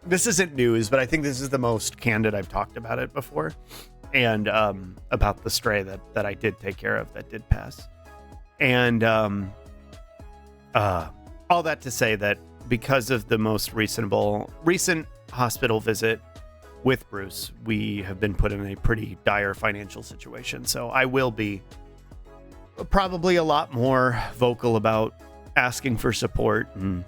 This isn't news, but I think this is the most candid I've talked about it before, and about the stray that I did take care of that did pass, and all that to say that because of the most recent hospital visit with Bruce, we have been put in a pretty dire financial situation. So I will be probably a lot more vocal about asking for support and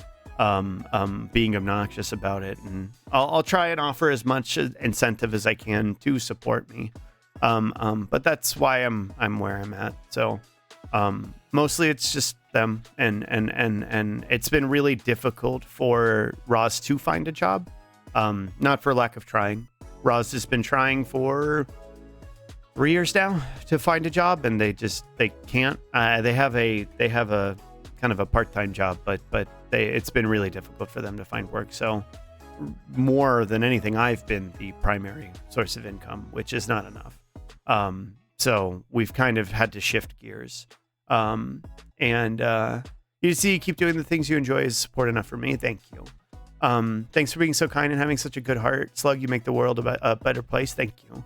being obnoxious about it. And I'll try and offer as much incentive as I can to support me. But that's why I'm where I'm at. So mostly it's just them, and it's been really difficult for Roz to find a job. Not for lack of trying. Roz has been trying for 3 years now to find a job, and they can't. They have a kind of a part-time job, but it's been really difficult for them to find work. So more than anything, I've been the primary source of income, which is not enough. So we've kind of had to shift gears. And you see, keep doing the things you enjoy is support enough for me. Thank you. Thanks for being so kind and having such a good heart. Slug, you make the world a better place. Thank you.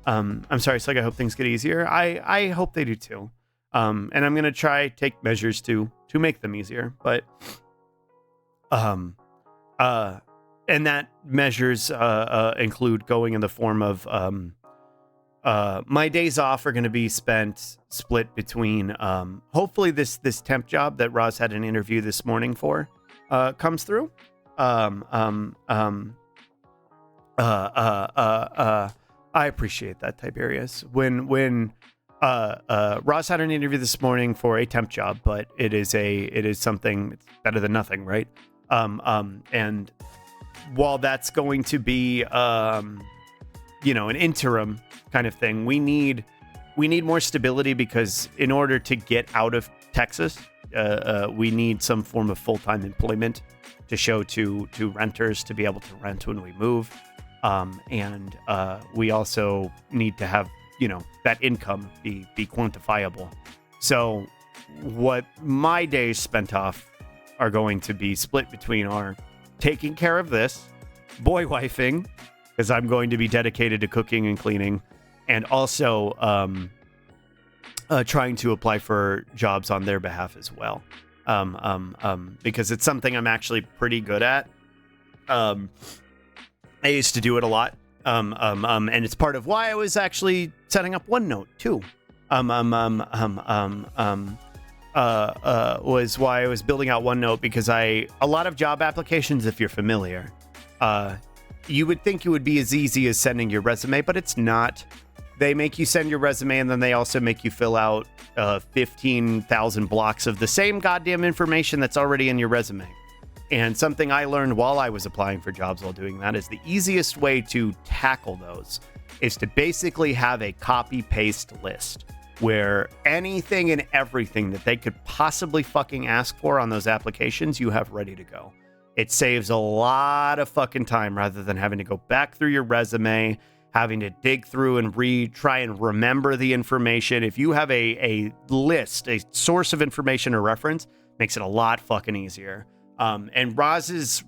I'm sorry, Slug, I hope things get easier. I hope they do too. And I'm going to try take measures to make them easier, but, and that measures, include going in the form of, my days off are going to be split between, hopefully this temp job that Roz had an interview this morning for, comes through. I appreciate that, Tiberius. When Roz had an interview this morning for a temp job, but it is something it's better than nothing, right? And while that's going to be, an interim kind of thing, we need more stability, because in order to get out of Texas, we need some form of full-time employment to show to renters to be able to rent when we move. And we also need to have, that income be quantifiable. So what my days spent off are going to be split between our taking care of this, boy wifing, because I'm going to be dedicated to cooking and cleaning, and also trying to apply for jobs on their behalf as well. Because it's something I'm actually pretty good at. I used to do it a lot. And it's part of why I was actually setting up OneNote too. Was why I was building out OneNote, because a lot of job applications, if you're familiar, you would think it would be as easy as sending your resume, but it's not. they make you send your resume, and then they also make you fill out 15,000 blocks of the same goddamn information that's already in your resume. And something I learned while I was applying for jobs while doing that is the easiest way to tackle those is to basically have a copy-paste list where anything and everything that they could possibly fucking ask for on those applications, you have ready to go. It saves a lot of fucking time rather than having to go back through your resume, having to dig through and try and remember the information. If you have a list, a source of information or reference, makes it a lot fucking easier. And Roz's,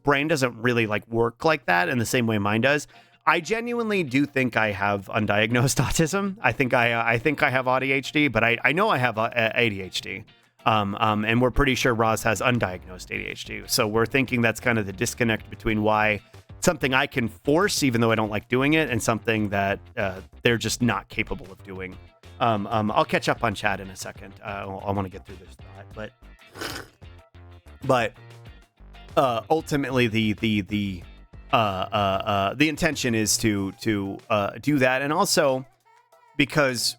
brain doesn't really like work like that in the same way mine does. I genuinely do think I have undiagnosed autism. I think I have ADHD, but I know I have ADHD. And we're pretty sure Roz has undiagnosed ADHD. So we're thinking that's kind of the disconnect between why something I can force, even though I don't like doing it, and something that they're just not capable of doing. I'll catch up on chat in a second. I want to get through this thought, but ultimately the intention is to do that. And also because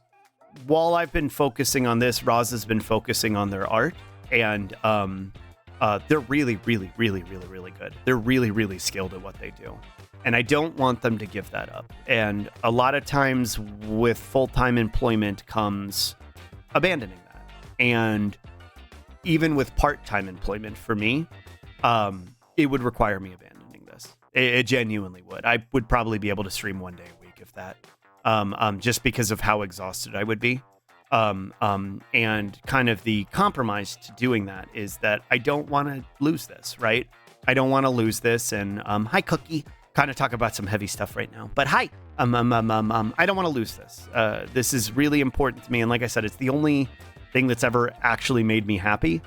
while I've been focusing on this, Roz has been focusing on their art, and they're really, really, really, really, really good. They're really, really skilled at what they do. And I don't want them to give that up. And a lot of times with full-time employment comes abandoning that. And even with part-time employment for me, it would require me abandoning this. It genuinely would. I would probably be able to stream one day a week, if that. Just because of how exhausted I would be. And kind of the compromise to doing that is that I don't want to lose this, right? I don't want to lose this. And hi, Cookie. Kind of talk about some heavy stuff right now, but hi. I don't want to lose this. This is really important to me, and like I said, it's the only thing that's ever actually made me happy.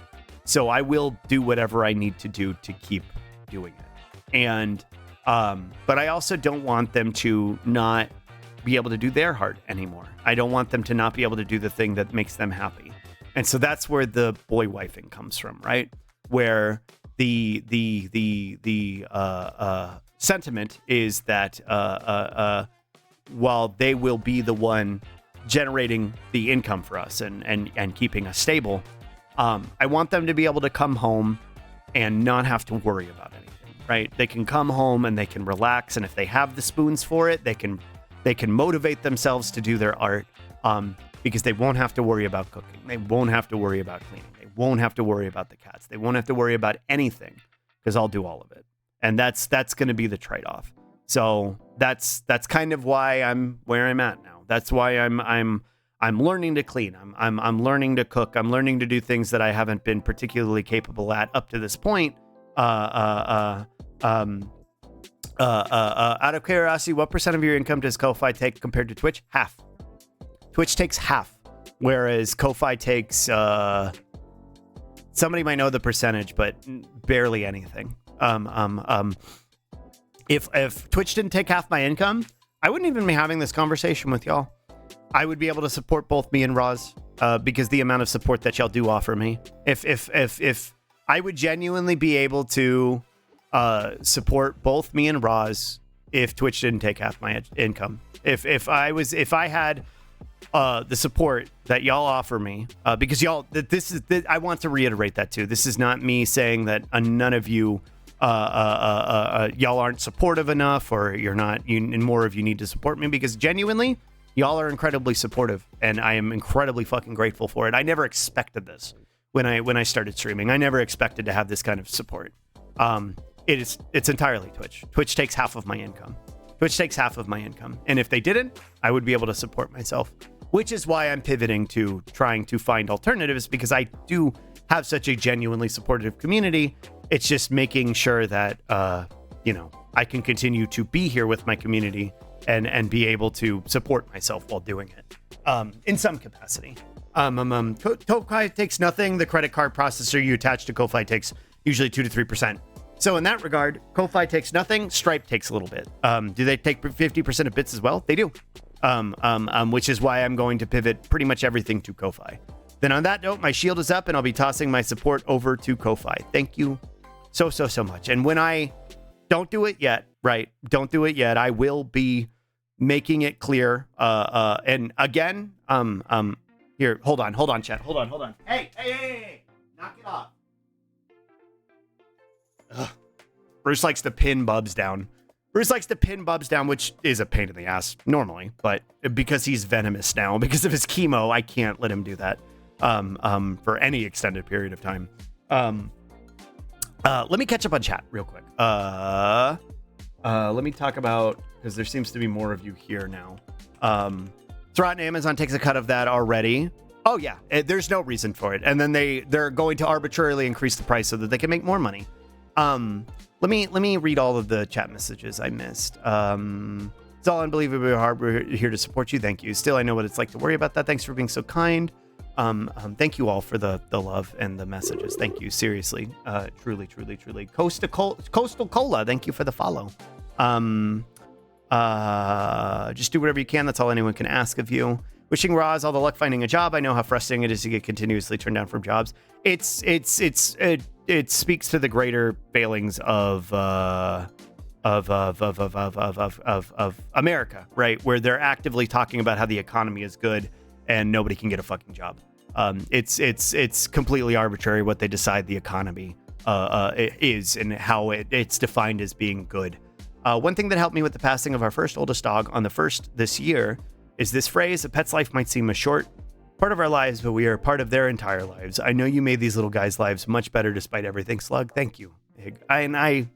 So I will do whatever I need to do to keep doing it. And but I also don't want them to not be able to do their heart anymore. I don't want them to not be able to do the thing that makes them happy. And so that's where the boy wifing comes from, right? Where the sentiment is that while they will be the one generating the income for us and keeping us stable, I want them to be able to come home and not have to worry about anything, right? They can come home and they can relax, and if they have the spoons for it, they can motivate themselves to do their art, because they won't have to worry about cooking. They won't have to worry about cleaning. They won't have to worry about the cats. They won't have to worry about anything, because I'll do all of it. And that's going to be the trade-off. So that's kind of why I'm where I'm at now. That's why I'm learning to clean. I'm learning to cook. I'm learning to do things that I haven't been particularly capable at up to this point. Out of curiosity, what % of your income does Ko-Fi take compared to Twitch? Half. Twitch takes half, whereas Ko-Fi takes, somebody might know the percentage, but barely anything. If Twitch didn't take half my income, I wouldn't even be having this conversation with y'all. I would be able to support both me and Roz, because the amount of support that y'all do offer me. If I would genuinely be able to support both me and Roz if Twitch didn't take half my income. If I had the support that y'all offer me, because y'all, I want to reiterate that too. This is not me saying that none of you, y'all aren't supportive enough, or and more of you need to support me, because genuinely, y'all are incredibly supportive, and I am incredibly fucking grateful for it. I never expected this when I started streaming. I never expected to have this kind of support. It's entirely Twitch. Twitch takes half of my income. And if they didn't, I would be able to support myself, which is why I'm pivoting to trying to find alternatives, because I do have such a genuinely supportive community. It's just making sure that, I can continue to be here with my community and be able to support myself while doing it, in some capacity. Ko-Fi takes nothing. The credit card processor you attach to Ko-Fi takes usually 2 to 3%. So in that regard, Ko-Fi takes nothing. Stripe takes a little bit. Do they take 50% of bits as well? They do. Which is why I'm going to pivot pretty much everything to Ko-Fi. Then on that note, my shield is up, and I'll be tossing my support over to Ko-Fi. Thank you so much. And when I don't do it yet, right? Don't do it yet. I will be making it clear. And again, here, hold on, chat. Hold on. Hey, knock it off. Ugh. Bruce likes to pin Bubs down. Which is a pain in the ass normally, but because he's venomous now, because of his chemo, I can't let him do that for any extended period of time. Let me catch up on chat real quick. Let me talk about, because there seems to be more of you here now. Throughout Amazon takes a cut of that already. Oh yeah, there's no reason for it. And then they're going to arbitrarily increase the price so that they can make more money. Let me read all of the chat messages I missed. It's all unbelievably hard. We're here to support you. Thank you. Still, I know what it's like to worry about that. Thanks for being so kind. Thank you all for the love and the messages. Thank you. Seriously. Truly. Coastal Cola. Thank you for the follow. Just do whatever you can. That's all anyone can ask of you. Wishing Roz all the luck finding a job. I know how frustrating it is to get continuously turned down from jobs. It speaks to the greater failings of America, right? Where they're actively talking about how the economy is good and nobody can get a fucking job. It's completely arbitrary what they decide the economy is and how it's defined as being good. One thing that helped me with the passing of our first oldest dog on the 1st this year is this phrase: a pet's life might seem a short part of our lives, but we are part of their entire lives. I know you made these little guys' lives much better despite everything, Slug. Thank you. I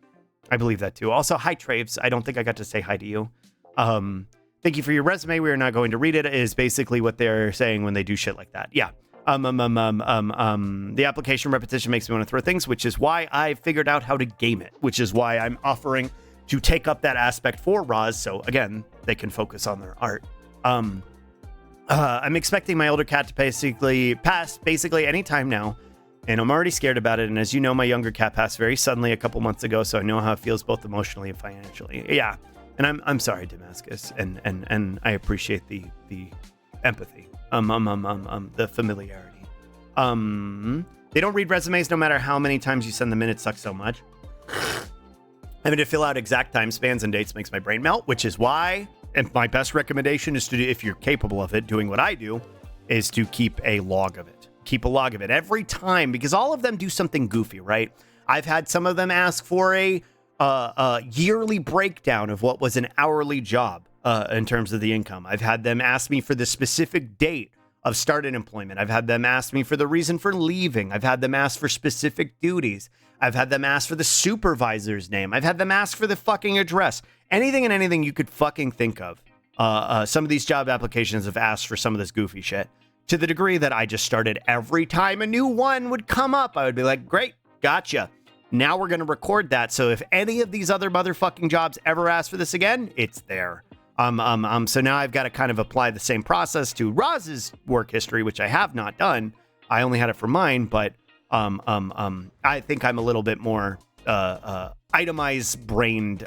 believe that too. Also, hi, Traves. I don't think I got to say hi to you. Thank you for your resume. We are not going to read it, is basically what they're saying when they do shit like that. Yeah. The application repetition makes me want to throw things, which is why I figured out how to game it, which is why I'm offering to take up that aspect for Roz. So again, they can focus on their art. I'm expecting my older cat to pass basically any time now, and I'm already scared about it. And as you know, my younger cat passed very suddenly a couple months ago, so I know how it feels both emotionally and financially. Yeah, and I'm sorry, Damascus, and I appreciate the empathy, the familiarity. They don't read resumes no matter how many times you send them in. It sucks so much. Having to fill out exact time spans and dates makes my brain melt, which is why. And my best recommendation is to do, if you're capable of it, doing what I do, is to keep a log of it. Keep a log of it every time, because all of them do something goofy, right? I've had some of them ask for a yearly breakdown of what was an hourly job in terms of the income. I've had them ask me for the specific date of start in employment. I've had them ask me for the reason for leaving. I've had them ask for specific duties. I've had them ask for the supervisor's name. I've had them ask for the fucking address. Anything and anything you could fucking think of. Some of these job applications have asked for some of this goofy shit, to the degree that I just started every time a new one would come up, I would be like, great, gotcha. Now we're going to record that. So if any of these other motherfucking jobs ever ask for this again, it's there. So now I've got to kind of apply the same process to Roz's work history, which I have not done. I only had it for mine, but I think I'm a little bit more itemized brained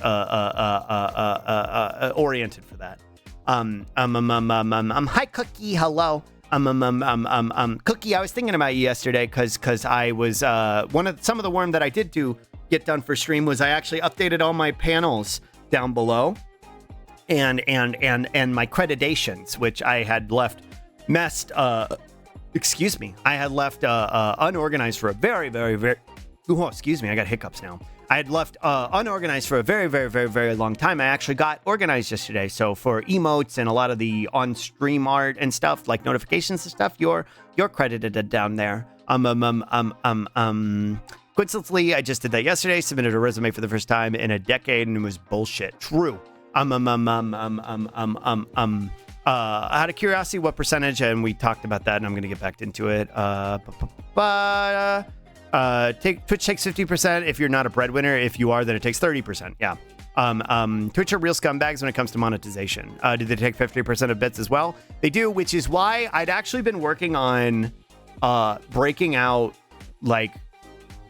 oriented for that. Hi Cookie, hello. Cookie, I was thinking about you yesterday because I was some of the worm that I did get done for stream was I actually updated all my panels down below and my accreditations, which I had left messed excuse me, I had left unorganized for a very, very, very... Oh, excuse me, I got hiccups now. I had left unorganized for a very, very, very, very long time. I actually got organized yesterday. So for emotes and a lot of the on-stream art and stuff, like notifications and stuff, you're credited down there. Coincidentally, I just did that yesterday. Submitted a resume for the first time in a decade, and it was bullshit. True. Out of curiosity, what percentage? And we talked about that, and I'm going to get back into it. Twitch takes 50% if you're not a breadwinner. If you are, then it takes 30%. Yeah. Twitch are real scumbags when it comes to monetization. Do they take 50% of bits as well? They do, which is why I'd actually been working on breaking out like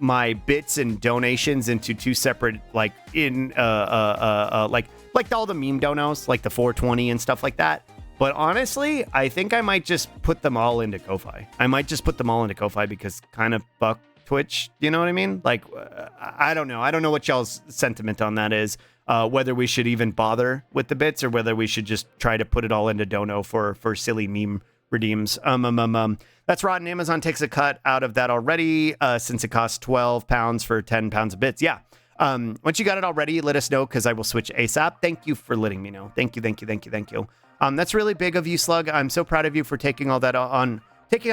my bits and donations into two separate, like in like all the meme donos, like the 420 and stuff like that. But honestly, I think I might just put them all into Ko-Fi. Because kind of fuck Twitch. You know what I mean? Like, I don't know. I don't know what y'all's sentiment on that is. whether we should even bother with the bits or whether we should just try to put it all into Dono for silly meme redeems. That's rotten. Amazon takes a cut out of that already, since it costs £12 for 10 pounds of bits. Yeah. Once you got it already, let us know because I will switch ASAP. Thank you for letting me know. Thank you. That's really big of you, Slug. I'm so proud of you for taking on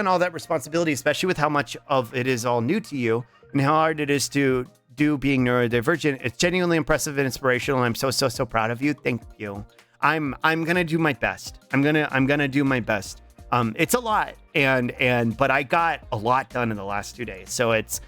all that responsibility, especially with how much of it is all new to you and how hard it is to do being neurodivergent. It's genuinely impressive and inspirational. I'm so proud of you. Thank you. I'm gonna do my best. I'm gonna do my best. It's a lot, but I got a lot done in the last 2 days, so it's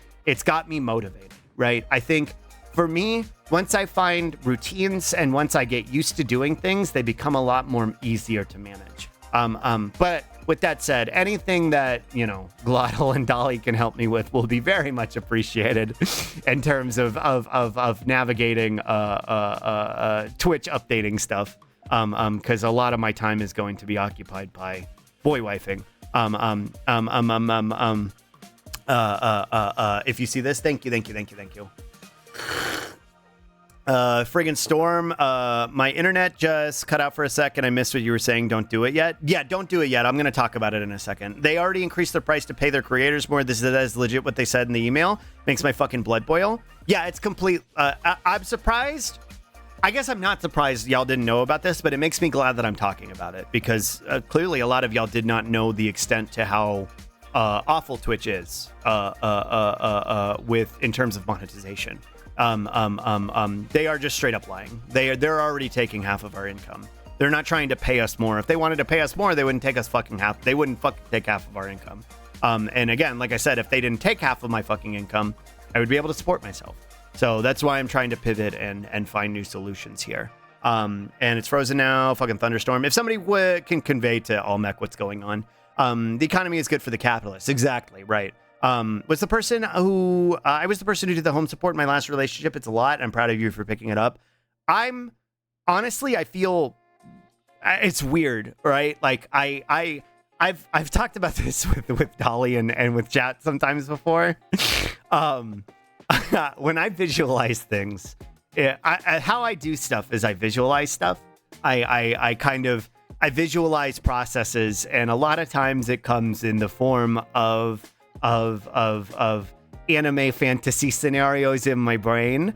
got me motivated, right? I think for me, once I find routines and once I get used to doing things, they become a lot more easier to manage. But with that said, anything that, Glottal and Dolly can help me with will be very much appreciated in terms of navigating Twitch updating stuff. Because a lot of my time is going to be occupied by boy wifing. If you see this, thank you. Friggin' Storm, my internet just cut out for a second. I missed what you were saying. Don't do it yet. Yeah, don't do it yet. I'm going to talk about it in a second. They already increased their price to pay their creators more. This is legit what they said in the email. Makes my fucking blood boil. Yeah, it's complete. I'm surprised. I guess I'm not surprised y'all didn't know about this, but it makes me glad that I'm talking about it because clearly a lot of y'all did not know the extent to how awful Twitch is in terms of monetization. They are just straight up lying. They're already taking half of our income. They're not trying to pay us more. If they wanted to pay us more, they wouldn't take us fucking half. They wouldn't fucking take half of our income. And again, like I said, if they didn't take half of my fucking income, I would be able to support myself. So that's why I'm trying to pivot and find new solutions here. And it's frozen now. Fucking thunderstorm. If somebody can convey to Almec what's going on, the economy is good for the capitalists. Exactly right. I was the person who did the home support in my last relationship. It's a lot. I'm proud of you for picking it up. I feel it's weird, right? Like I've talked about this with Dolly and with chat sometimes before. When I visualize things, how I do stuff is I visualize stuff. I visualize processes, and a lot of times it comes in the form of anime fantasy scenarios in my brain.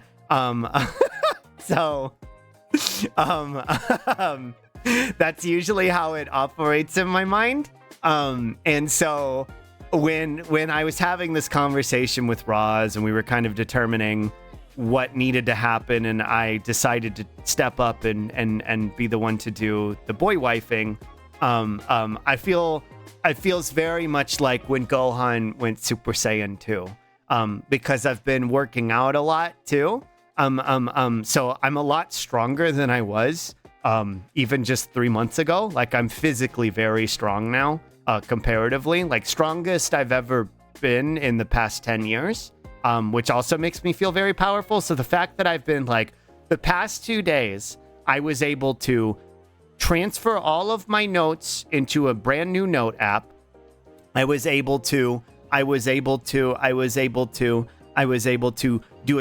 That's usually how it operates in my mind. And so when I was having this conversation with Roz and we were kind of determining what needed to happen, and I decided to step up and be the one to do the boy wifing, I feels very much like when Gohan went Super Saiyan 2, because I've been working out a lot too. So I'm a lot stronger than I was even just 3 months ago. Like I'm physically very strong now, comparatively, like strongest I've ever been in the past 10 years, which also makes me feel very powerful. So the fact that I've been like the past 2 days, I was able to transfer all of my notes into a brand new note app. I was able to do a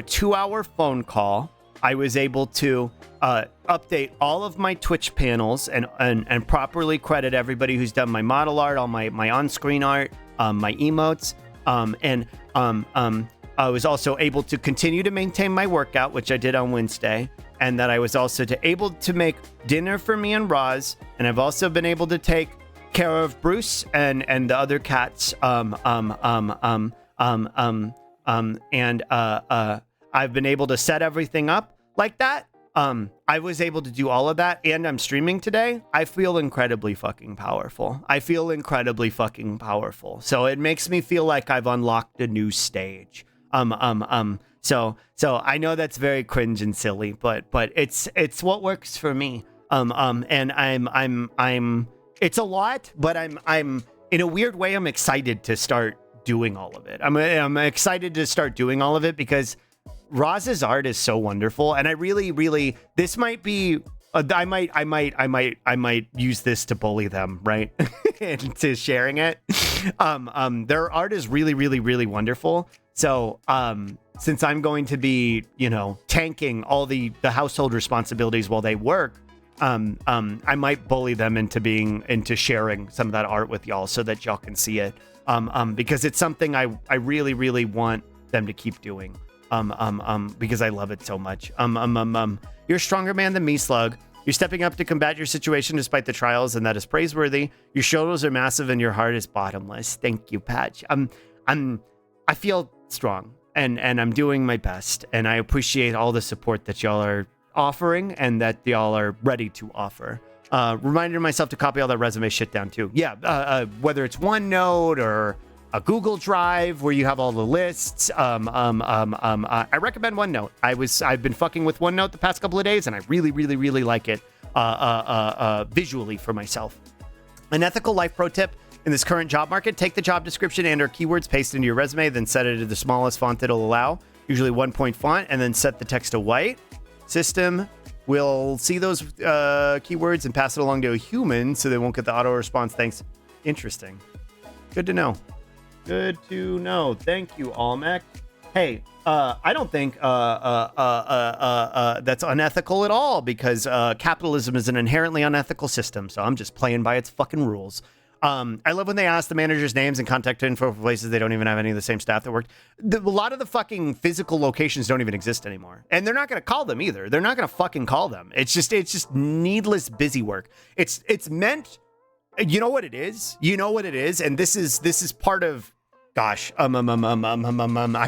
2-hour phone call. I was able to update all of my Twitch panels and properly credit everybody who's done my model art, all my on-screen art, my emotes, and I was also able to continue to maintain my workout, which I did on Wednesday, and that I was also able to make dinner for me and Roz, and I've also been able to take care of Bruce and the other cats, and I've been able to set everything up like that. I was able to do all of that, and I'm streaming today. I feel incredibly fucking powerful. So it makes me feel like I've unlocked a new stage. So I know that's very cringe and silly, but it's what works for me. And I'm it's a lot, but I'm in a weird way, I'm excited to start doing all of it. I'm excited to start doing all of it because Roz's art is so wonderful, and I really this might be I might use this to bully them, right? Into sharing it. Their art is really, really, really wonderful. So, since I'm going to be, tanking all the household responsibilities while they work, I might bully them into sharing some of that art with y'all so that y'all can see it. Because it's something I really, really want them to keep doing. Because I love it so much. You're a stronger man than me, Slug. You're stepping up to combat your situation despite the trials, and that is praiseworthy. Your shoulders are massive and your heart is bottomless. Thank you, Patch. I feel strong and I'm doing my best, and I appreciate all the support that y'all are offering and that y'all are ready to offer. Reminded myself to copy all that resume shit down too. Yeah, whether it's OneNote or a Google Drive where you have all the lists. I recommend OneNote. I've been fucking with OneNote the past couple of days, and I really, really, really like it visually for myself. An ethical life pro tip in this current job market: take the job description and or keywords, paste into your resume, then set it to the smallest font it'll allow, usually 1-point font, and then set the text to white. System will see those keywords and pass it along to a human so they won't get the auto response. Thanks. Interesting. Good to know. Good to know. Thank you, Almec. Hey, I don't think that's unethical at all, because capitalism is an inherently unethical system. So I'm just playing by its fucking rules. I love when they ask the managers' names and contact info for places they don't even have any of the same staff that worked. A lot of the fucking physical locations don't even exist anymore, and they're not going to call them either. They're not going to fucking call them. It's just needless busy work. It's meant. You know what it is. And this is part of. Gosh, I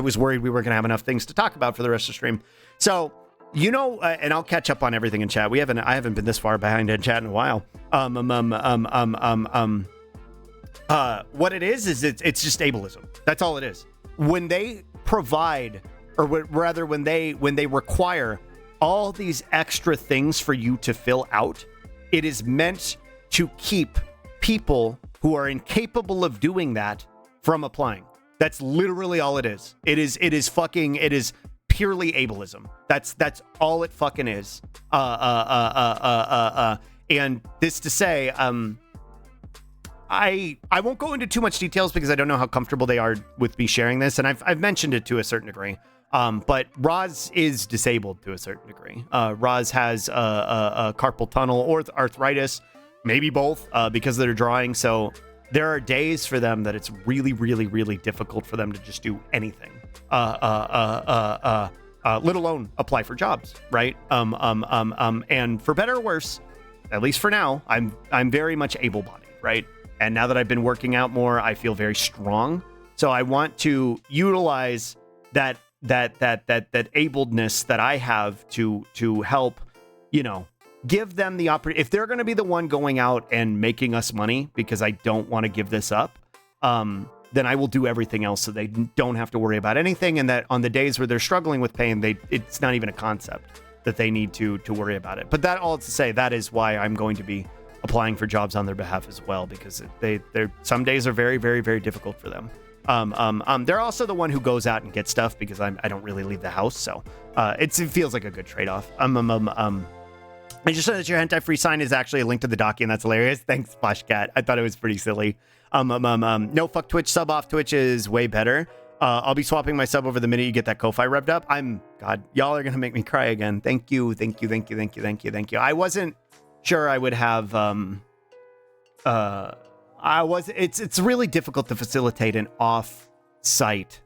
was worried we weren't going to have enough things to talk about for the rest of the stream. So, and I'll catch up on everything in chat. I haven't been this far behind in chat in a while. What it is it's just ableism. That's all it is. When they provide, or rather when they require all these extra things for you to fill out, it is meant to keep people who are incapable of doing that from applying. That's literally all it is. It is purely ableism. That's all it fucking is. And this to say, I won't go into too much details because I don't know how comfortable they are with me sharing this, and I've mentioned it to a certain degree. But Roz is disabled to a certain degree. Roz has a carpal tunnel or arthritis, maybe both, because of their drawing. So there are days for them that it's really, really, really difficult for them to just do anything, let alone apply for jobs, right? And for better or worse, at least for now, I'm very much able-bodied, right? And now that I've been working out more, I feel very strong. So I want to utilize that ableness that I have to help, give them the opportunity. If they're going to be the one going out and making us money, because I don't want to give this up, then I will do everything else so they don't have to worry about anything. And that on the days where they're struggling with pain, it's not even a concept that they need to worry about it. But that all to say, that is why I'm going to be applying for jobs on their behalf as well, because they're some days are very, very, very difficult for them. They're also the one who goes out and gets stuff because I don't really leave the house. So it feels like a good trade-off. I just said that your hentai-free sign is actually a link to the docu, and that's hilarious. Thanks, Flashcat. I thought it was pretty silly. No fuck Twitch, sub off Twitch is way better. I'll be swapping my sub over the minute you get that Ko-Fi revved up. God, y'all are gonna make me cry again. Thank you. I wasn't sure I would have. It's really difficult to facilitate an off-site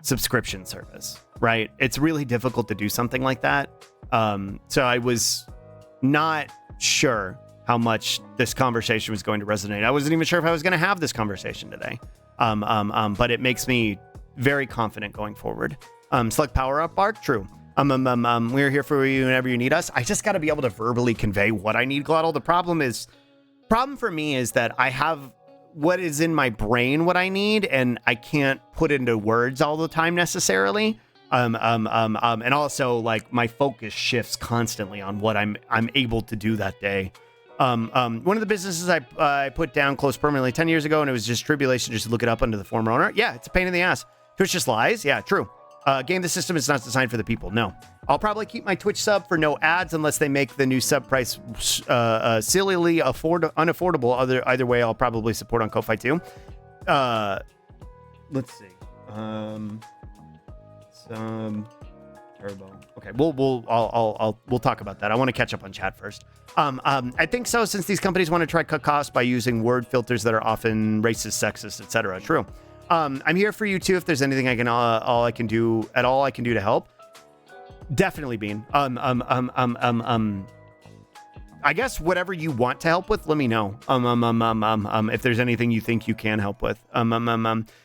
subscription service, right? It's really difficult to do something like that. So I was not sure how much this conversation was going to resonate. I wasn't even sure if I was going to have this conversation today. But it makes me very confident going forward. Select power up, Bark. True. We're here for you whenever you need us. I just got to be able to verbally convey what I need, Glottal. The problem for me is that I have what is in my brain, what I need, and I can't put into words all the time necessarily. And also like my focus shifts constantly on what I'm able to do that day. One of the businesses I put down closed permanently 10 years ago, and it was just tribulation just to look it up under the former owner. Yeah, it's a pain in the ass. Twitch just lies. Yeah, true. Game the system is not designed for the people. No. I'll probably keep my Twitch sub for no ads unless they make the new sub price sillily unaffordable. Either way, I'll probably support on Ko-Fi too. let's see. Some turbo. Okay, we'll talk about that. I want to catch up on chat first. I think so, since these companies want to try cut costs by using word filters that are often racist, sexist, etc. True. I'm here for you too. If there's anything I can do to help. Definitely, Bean. I guess whatever you want to help with, let me know. If there's anything you think you can help with.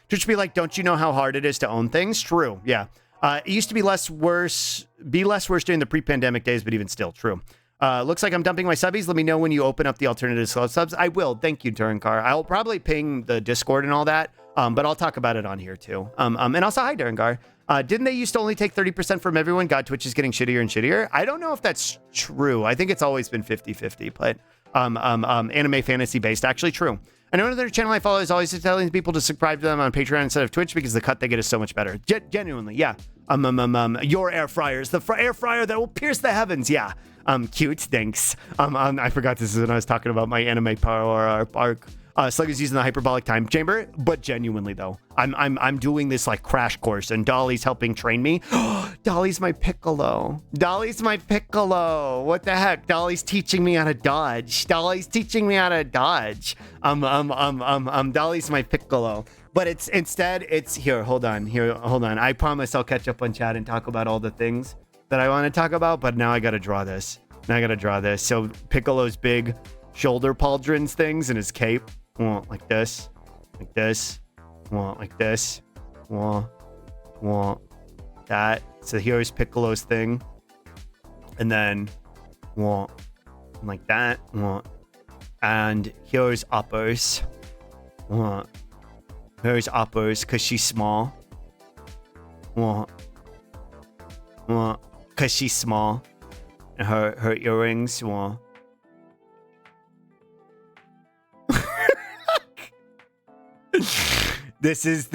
Just be like, don't you know how hard it is to own things? True. Yeah. It used to be less worse during the pre-pandemic days, but even still, true. Looks like I'm dumping my subbies. Let me know when you open up the alternative subs. I will. Thank you, Durincar. I'll probably ping the Discord and all that, but I'll talk about it on here too. And also, hi, Durincar. Didn't they used to only take 30% from everyone? God, Twitch is getting shittier and shittier. I don't know if that's true. I think it's always been 50-50, but anime fantasy based, actually true. I know another channel I follow is always telling people to subscribe to them on Patreon instead of Twitch because the cut they get is so much better. Genuinely, yeah. Your air fryers, the air fryer that will pierce the heavens, yeah. Cute, thanks. I forgot this is when I was talking about my anime power arc. Slug is using the hyperbolic time chamber, but genuinely though, I'm doing this like crash course, and Dolly's helping train me. Dolly's my Piccolo. Dolly's my Piccolo. What the heck? Dolly's teaching me how to dodge. Dolly's teaching me how to dodge. Dolly's my Piccolo. But it's here. Hold on. I promise I'll catch up on chat and talk about all the things that I want to talk about. But now I gotta draw this. So Piccolo's big shoulder pauldrons things and his cape. Like this, like this, like this, that. So here's Piccolo's thing, and then like that, and here's uppers. Here's uppers because she's small. Because she's small, and her earrings. This is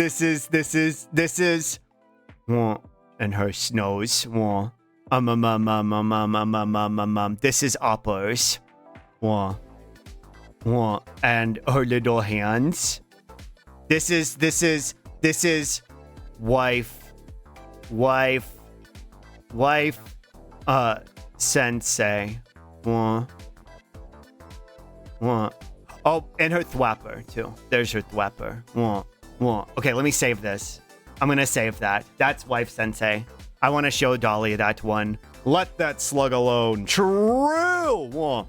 and her nose. This is uppers. And her little hands. This is wife sensei. Oh, and her thwapper too. There's her thwapper. Okay, let me save this. I'm gonna save that. That's wife sensei. I want to show Dolly that one. Let that slug alone. True.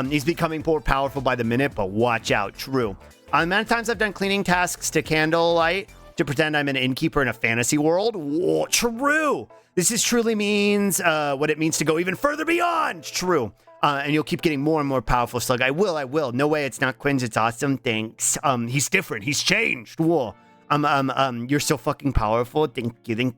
He's becoming more powerful by the minute, but watch out. True. The amount of times I've done cleaning tasks to candlelight to pretend I'm an innkeeper in a fantasy world. Whoa, true. This is truly means what it means to go even further beyond. True. And you'll keep getting more and more powerful, Slug. I will. No way, it's not Quinns. It's awesome. Thanks. He's different. He's changed. Whoa. You're so fucking powerful. Thank you.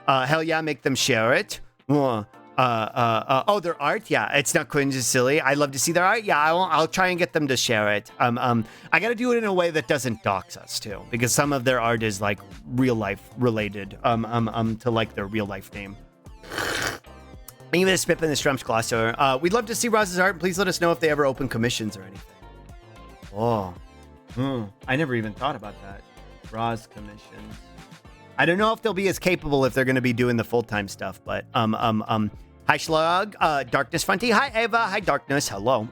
Hell yeah, make them share it. Whoa. Their art? Yeah, it's not cringe, it's silly. I love to see their art. Yeah, I'll try and get them to share it. I gotta do it in a way that doesn't dox us too, because some of their art is like real life related, to like their real life name. Even a spit in the Strumps Glosser. We'd love to see Roz's art. Please let us know if they ever open commissions or anything. I never even thought about that. Roz commissions. I don't know if they'll be as capable if they're going to be doing the full-time stuff, but hi Slug, Darkness Fronty. Hi Ava. Hi Darkness. Hello.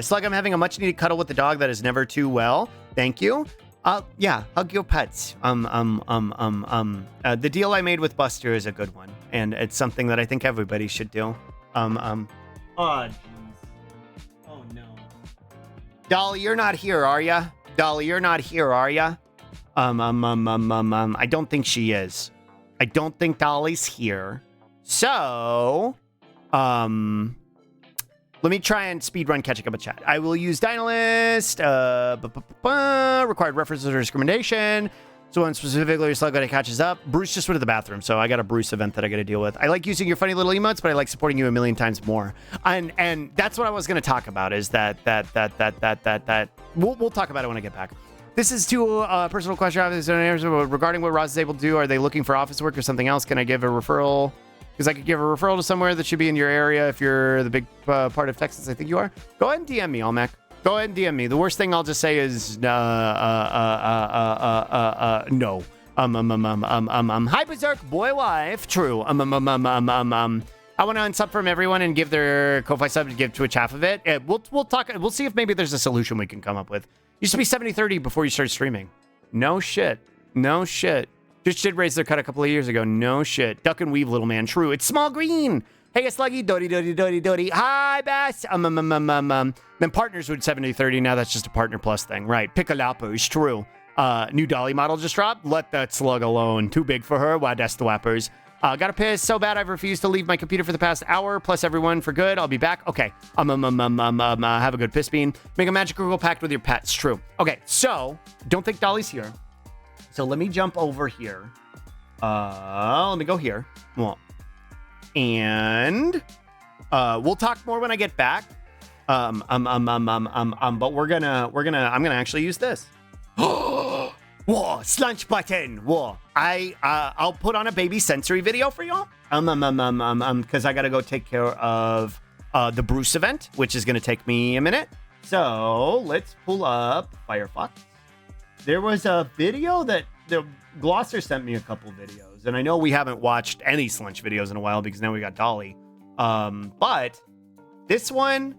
Slug, I'm having a much-needed cuddle with the dog that is never too well. Thank you. Yeah, hug your pets. The deal I made with Buster is a good one, and it's something that I think everybody should do. Oh, jeez. Oh, no. Dolly, you're not here, are ya? I don't think she is. I don't think Dolly's here. So, let me try and speedrun catching up a chat. I will use Dynalist, required references or discrimination. So one specifically, Slug that catches up. Bruce just went to the bathroom, so I got a Bruce event that I got to deal with. I like using your funny little emotes, but I like supporting you a million times more. And that's what I was going to talk about. Is that we'll talk about it when I get back. This is to a personal question regarding what Roz is able to do. Are they looking for office work or something else? Can I give a referral because I could give a referral to somewhere that should be in your area if you're the big part of Texas I think you are. Go ahead and DM me, Almac. Go ahead and DM me. The worst thing I'll just say is no. Hi, Berserk, boy, wife. True. I want to unsub from everyone and give their Ko-Fi sub to give Twitch half of it. We'll talk. We'll see if maybe there's a solution we can come up with. Used to be 70-30 before you started streaming. No shit. No shit. Just did raise their cut a couple of years ago. No shit. Duck and weave, little man. True. It's small green. Hey, it's Sluggy. Doty. Hi, Bass. Then partners would 70-30. Now that's just a partner plus thing. Right. Piccolapo is true. New Dolly model just dropped. Let that slug alone. Too big for her. Why that's the whappers. Got a piss so bad I've refused to leave my computer for the past hour, plus everyone for good. I'll be back. Okay. Have a good piss bean. Make a magic Google pact with your pets. True. Okay, so don't think Dolly's here. So let me jump over here. Let me go here. Well, and we'll talk more when I get back. But I'm gonna actually use this. Whoa, slunch button. Whoa. I'll put on a baby sensory video for y'all. Because I gotta go take care of the Bruce event, which is gonna take me a minute. So let's pull up Firefox. There was a video that the Glosser sent me a couple videos, and I know we haven't watched any slunch videos in a while because now we got Dolly. But this one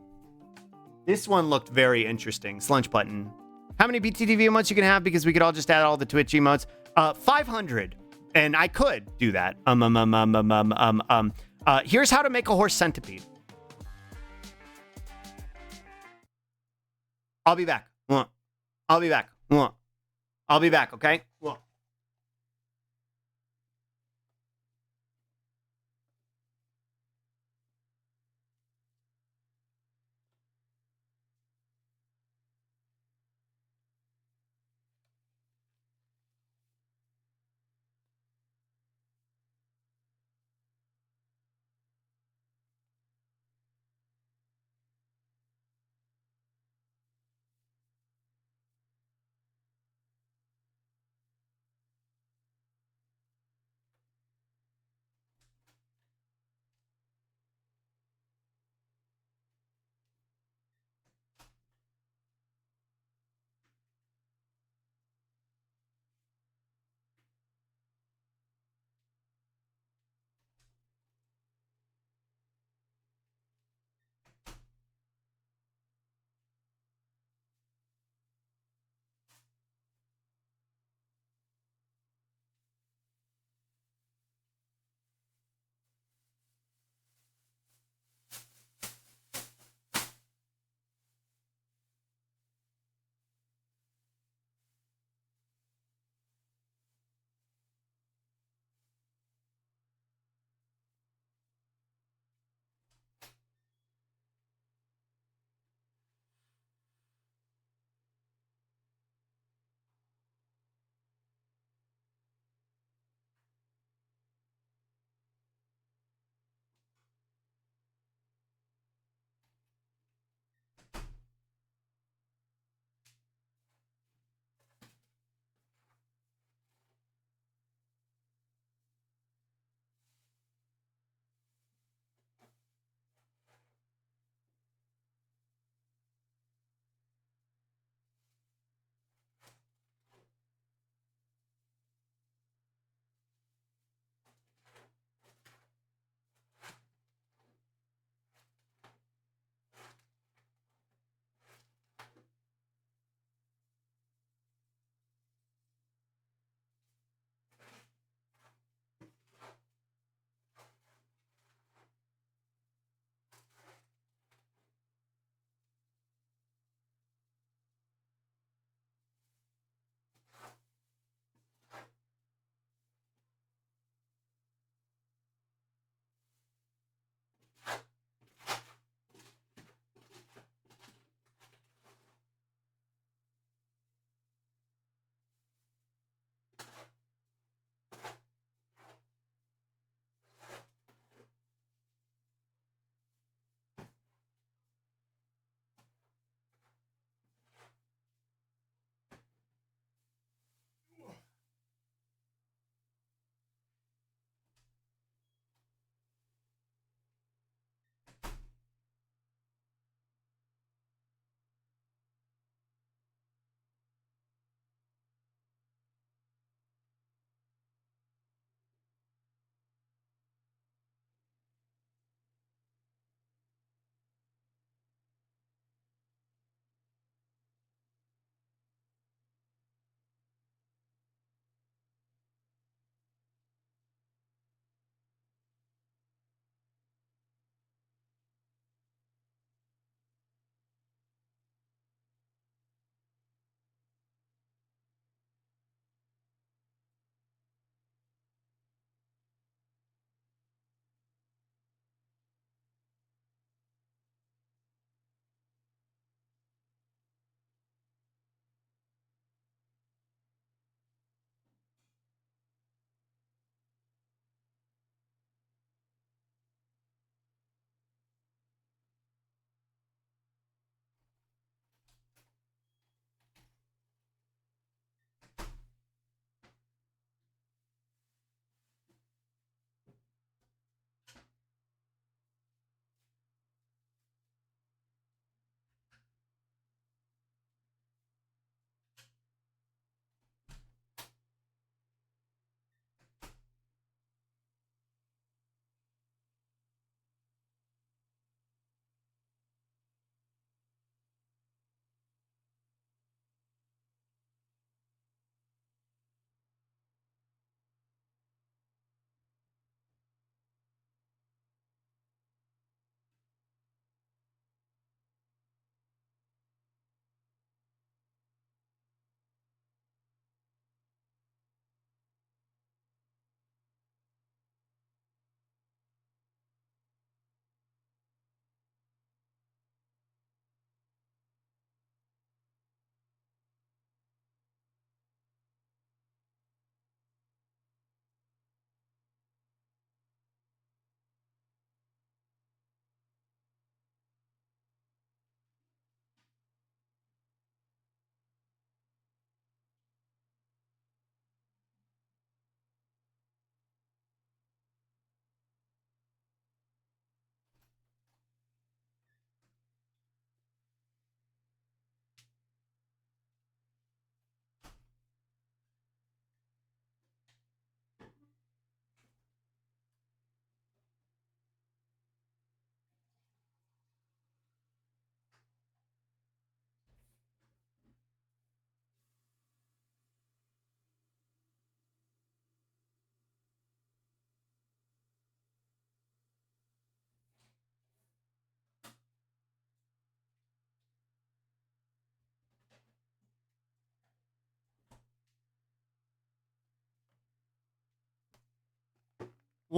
looked very interesting. Slunch button. How many BTTV emotes you can have? Because we could all just add all the Twitch emotes. 500. And I could do that. Here's how to make a horse centipede. I'll be back. I'll be back. I'll be back, okay?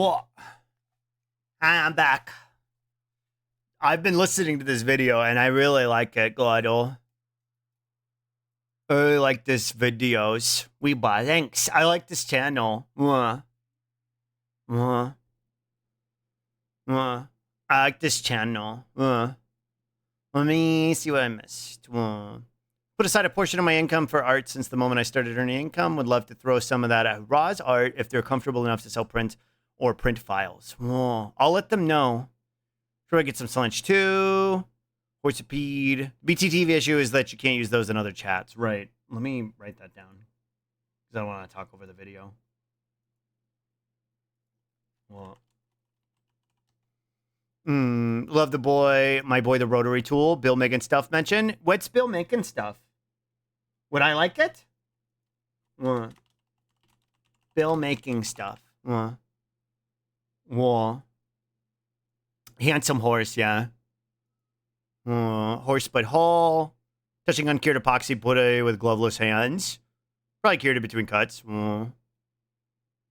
What? I'm back. I've been listening to this video and I really like it, Glado. I really like this videos. Thanks. I like this channel. I like this channel. Let me see what I missed. Put aside a portion of my income for art since the moment I started earning income. Would love to throw some of that at Raw's art if they're comfortable enough to sell print or print files. I'll let them know. Try to get some lunch too. Horsepede. BTTV issue is that you can't use those in other chats. Right. Let me write that down. Because I don't want to talk over the video. Love the boy. My boy, the rotary tool. Bill making stuff mention. What's Bill making stuff? Would I like it? Bill making stuff. Handsome horse, yeah. Horse but whole. Touching uncured epoxy putty with gloveless hands. Probably cured it between cuts. The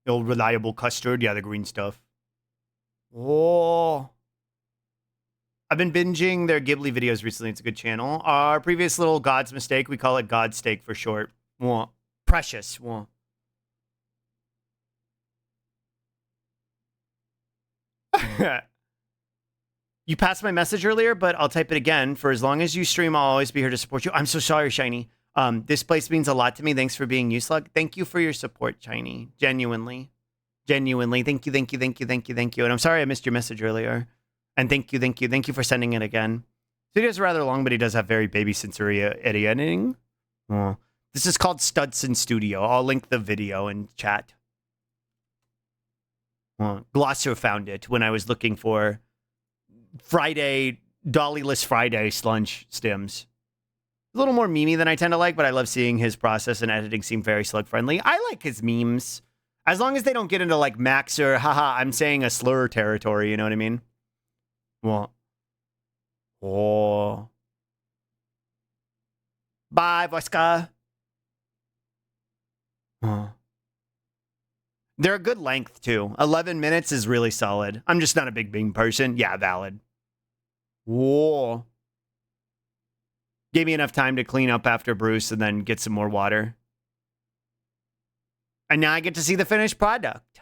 old reliable custard. Yeah, the green stuff. I've been binging their Ghibli videos recently. It's a good channel. Our previous little God's mistake, we call it God steak for short. Precious. You passed my message earlier, but I'll type it again. For as long as you stream, I'll always be here to support you. I'm so sorry, Shiny. This place means a lot to me. Thanks for being you, Slug. Thank you for your support, Shiny. Genuinely. Thank you. And I'm sorry I missed your message earlier. And thank you for sending it again. The videos are rather long, but he does have very baby sensory editing. This is called Studson Studio. I'll link the video in chat. Glosser found it when I was looking for Dollyless Friday slunch stims. A little more memey than I tend to like, but I love seeing his process and editing seem very slug friendly. I like his memes. As long as they don't get into like Max or haha, I'm saying a slur territory, you know what I mean? Bye, Voska. They're a good length, too. 11 minutes is really solid. I'm just not a big Bing person. Yeah, valid. Gave me enough time to clean up after Bruce and then get some more water. And now I get to see the finished product.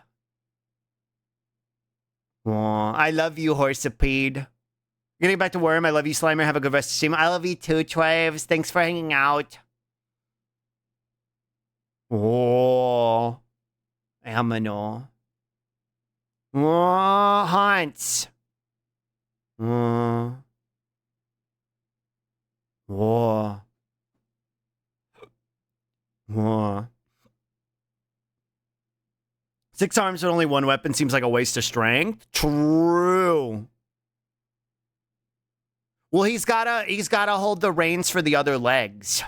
I love you, Horsepede. Getting back to Worm. I love you, Slimer. Have a good rest of the stream. I love you too, Traves. Thanks for hanging out. Amino. Hans. 6 arms with only 1 weapon seems like a waste of strength. True. Well, he's gotta hold the reins for the other legs.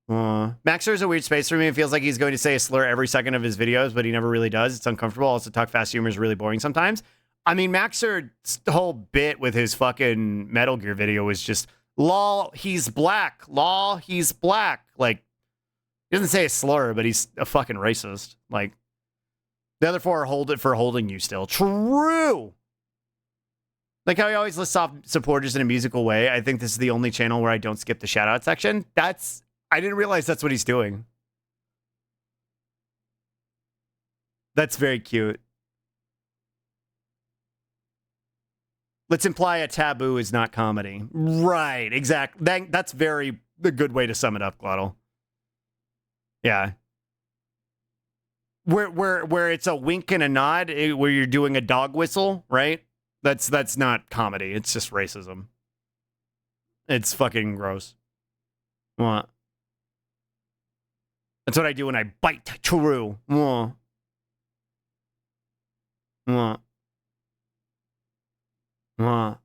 Maxer is a weird space for me. It feels like he's going to say a slur every second of his videos, but he never really does. It's uncomfortable. Also, talk fast humor is really boring sometimes. I mean, Maxer's whole bit with his fucking Metal Gear video was just, lol, he's black. Lol, he's black. Like, he doesn't say a slur, but he's a fucking racist. Like, the other 4 hold it for holding you still. True. Like how he always lists off supporters in a musical way. I think this is the only channel where I don't skip the shout out section. I didn't realize that's what he's doing. That's very cute. Let's imply a taboo is not comedy. Right, exactly. That's very a good way to sum it up, Glottal. Yeah. Where it's a wink and a nod, where you're doing a dog whistle, right? That's not comedy. It's just racism. It's fucking gross. What? That's what I do when I bite. True. What? What? What?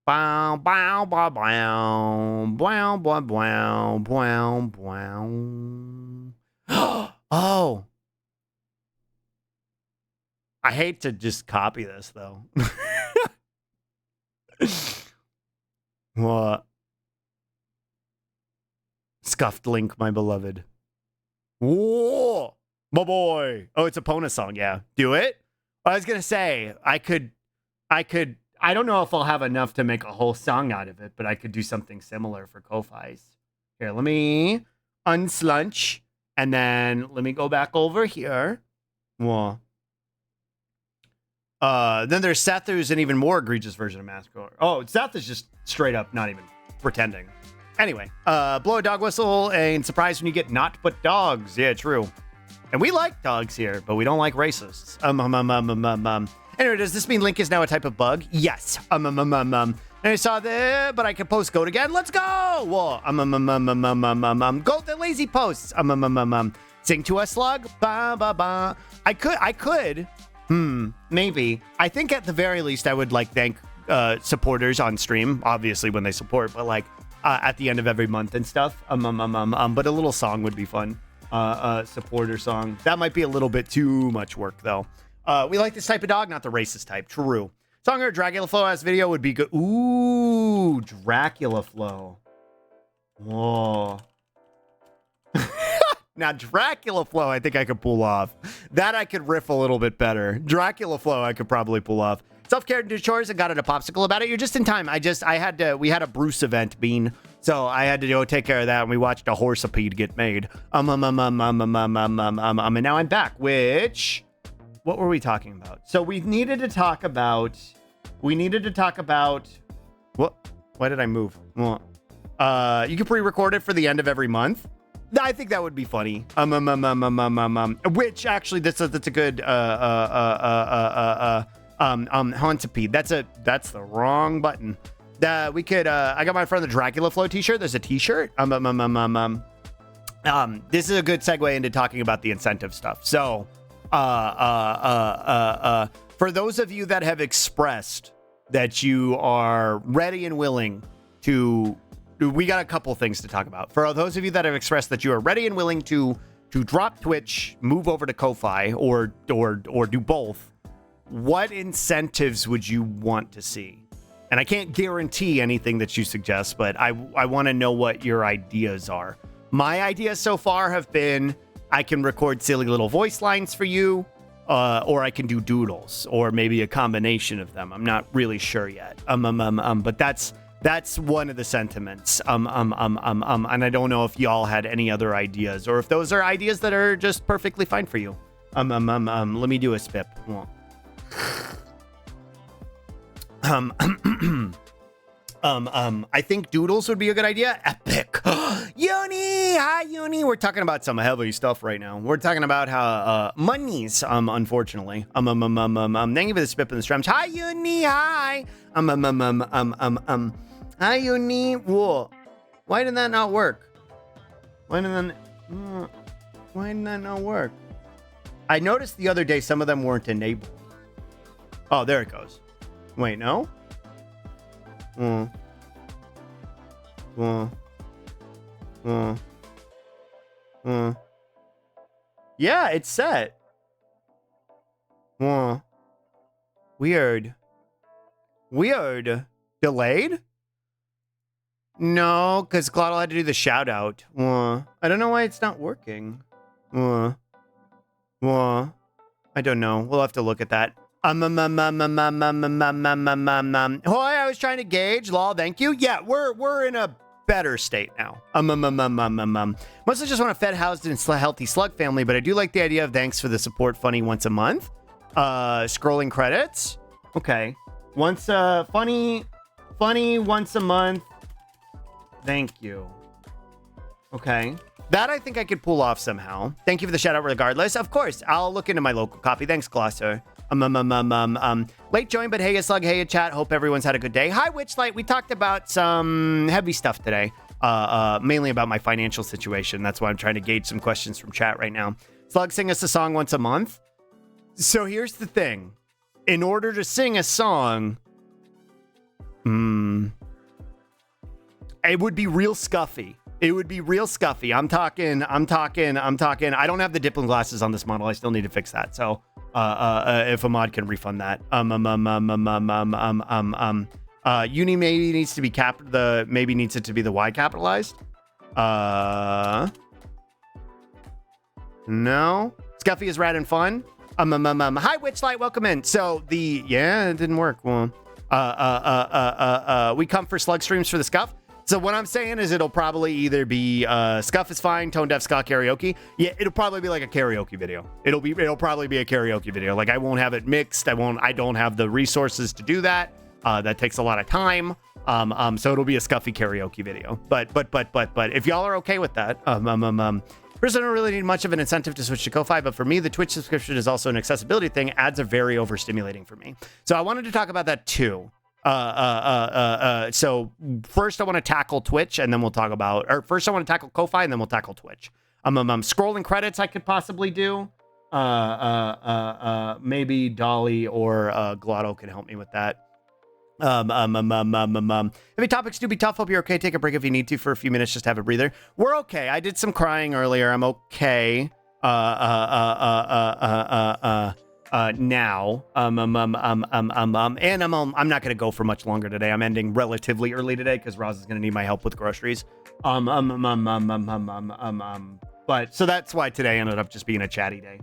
Bow, bow, bow, bow, bow, bow, bow, bow, bow. Oh. I hate to just copy this, though. What? Scuffed Link, my beloved. Whoa, my boy. Oh, it's a Pona song. Yeah, do it. I was gonna say I could. I don't know if I'll have enough to make a whole song out of it, but I could do something similar for Ko-Fi's. Here, let me unslunch, and then let me go back over here. Whoa. Then there's Seth, who's an even more egregious version of Massacre. Oh, Seth is just straight up not even pretending. Anyway, blow a dog whistle and surprise when you get naught but dogs. Yeah, true. And we like dogs here, but we don't like racists. Anyway, does this mean Link is now a type of bug? Yes. And I saw that, but I can post goat again. Let's go. Whoa. Goat the lazy posts. Sing to a slug. Ba ba ba. I could. Maybe. I think at the very least I would like thank supporters on stream, obviously when they support, but like at the end of every month and stuff. But a little song would be fun. Supporter song. That might be a little bit too much work though. We like this type of dog, not the racist type. True. Song or Dracula Flow as video would be good. Ooh, Dracula Flow. Whoa. Now, Dracula Flow, I think I could pull off. That I could riff a little bit better. Dracula Flow, I could probably pull off. Self-care and do chores and got it a popsicle about it. You're just in time. We had a Bruce event, Bean. So I had to go take care of that, and we watched a horseapede get made. And now I'm back, which... What were we talking about? So we needed to talk about... What? Why did I move? Well, you can pre-record it for the end of every month. I think that would be funny. Which actually, that's a good hauntipede. That's the wrong button. We could. I got my friend the Dracula Flow T-shirt. There's a T-shirt. This is a good segue into talking about the incentive stuff. So, for those of you that have expressed that you are ready and willing to. We got a couple things to talk about. For those of you that have expressed that you are ready and willing to drop Twitch, move over to Ko-Fi, or do both, what incentives would you want to see? And I can't guarantee anything that you suggest, but I want to know what your ideas are. My ideas so far have been I can record silly little voice lines for you, or I can do doodles, or maybe a combination of them. I'm not really sure yet. But that's one of the sentiments. And I don't know if y'all had any other ideas, or if those are ideas that are just perfectly fine for you. Let me do a spip. I think doodles would be a good idea. Epic. Uni! Hi, Uni! We're talking about some heavy stuff right now. We're talking about how monies, unfortunately. Thank you for the spip and the streams. Hi, Uni! Hi! Hi, Uni. Whoa. Why did that not work? Why did that not work? I noticed the other day some of them weren't enabled. Oh, there it goes. Wait, no? Yeah, it's set. Weird. Delayed? No, because Claudio had to do the shout out. I don't know why it's not working. I don't know. We'll have to look at that. I was trying to gauge. Lol, thank you. Yeah, we're in a better state now. Mostly just want a fed, housed, and healthy slug family, but I do like the idea of thanks for the support funny once a month. Scrolling credits. Okay. Once funny once a month. Thank you. Okay. That I think I could pull off somehow. Thank you for the shout out regardless. Of course, I'll look into my local copy. Thanks, Glosser. Late join, but hey, slug, hey, chat. Hope everyone's had a good day. Hi, Witchlight. We talked about some heavy stuff today. Mainly about my financial situation. That's why I'm trying to gauge some questions from chat right now. Slug, sing us a song once a month. So here's the thing. In order to sing a song, it would be real scuffy. I'm talking. I don't have the Diplom glasses on this model. I still need to fix that. So, if a mod can refund that. Uni maybe needs to be maybe needs it to be the Y capitalized. No. Scuffy is rad and fun. Hi, Witchlight, welcome in. So it didn't work. Well, we come for slug streams for the Scuff. So what I'm saying is it'll probably either be Scuff is fine, Tone Deaf Ska karaoke. Yeah, it'll probably be like a karaoke video. It'll probably be a karaoke video. Like I won't have it mixed. I don't have the resources to do that. That takes a lot of time. So it'll be a Scuffy karaoke video. But if y'all are okay with that, first, I don't really need much of an incentive to switch to Ko-Fi, but for me, the Twitch subscription is also an accessibility thing. Ads are very overstimulating for me. So I wanted to talk about that too. So first I want to tackle Twitch and then we'll talk about, or first I want to tackle Ko-Fi and then we'll tackle Twitch. Scrolling credits I could possibly do. Maybe Dolly or Glotto can help me with that. If topics do be tough, hope you're okay. Take a break if you need to for a few minutes, just have a breather. We're okay. I did some crying earlier. I'm okay. Now. And I'm not gonna go for much longer today. I'm ending relatively early today because Roz is gonna need my help with groceries. But so that's why today ended up just being a chatty day.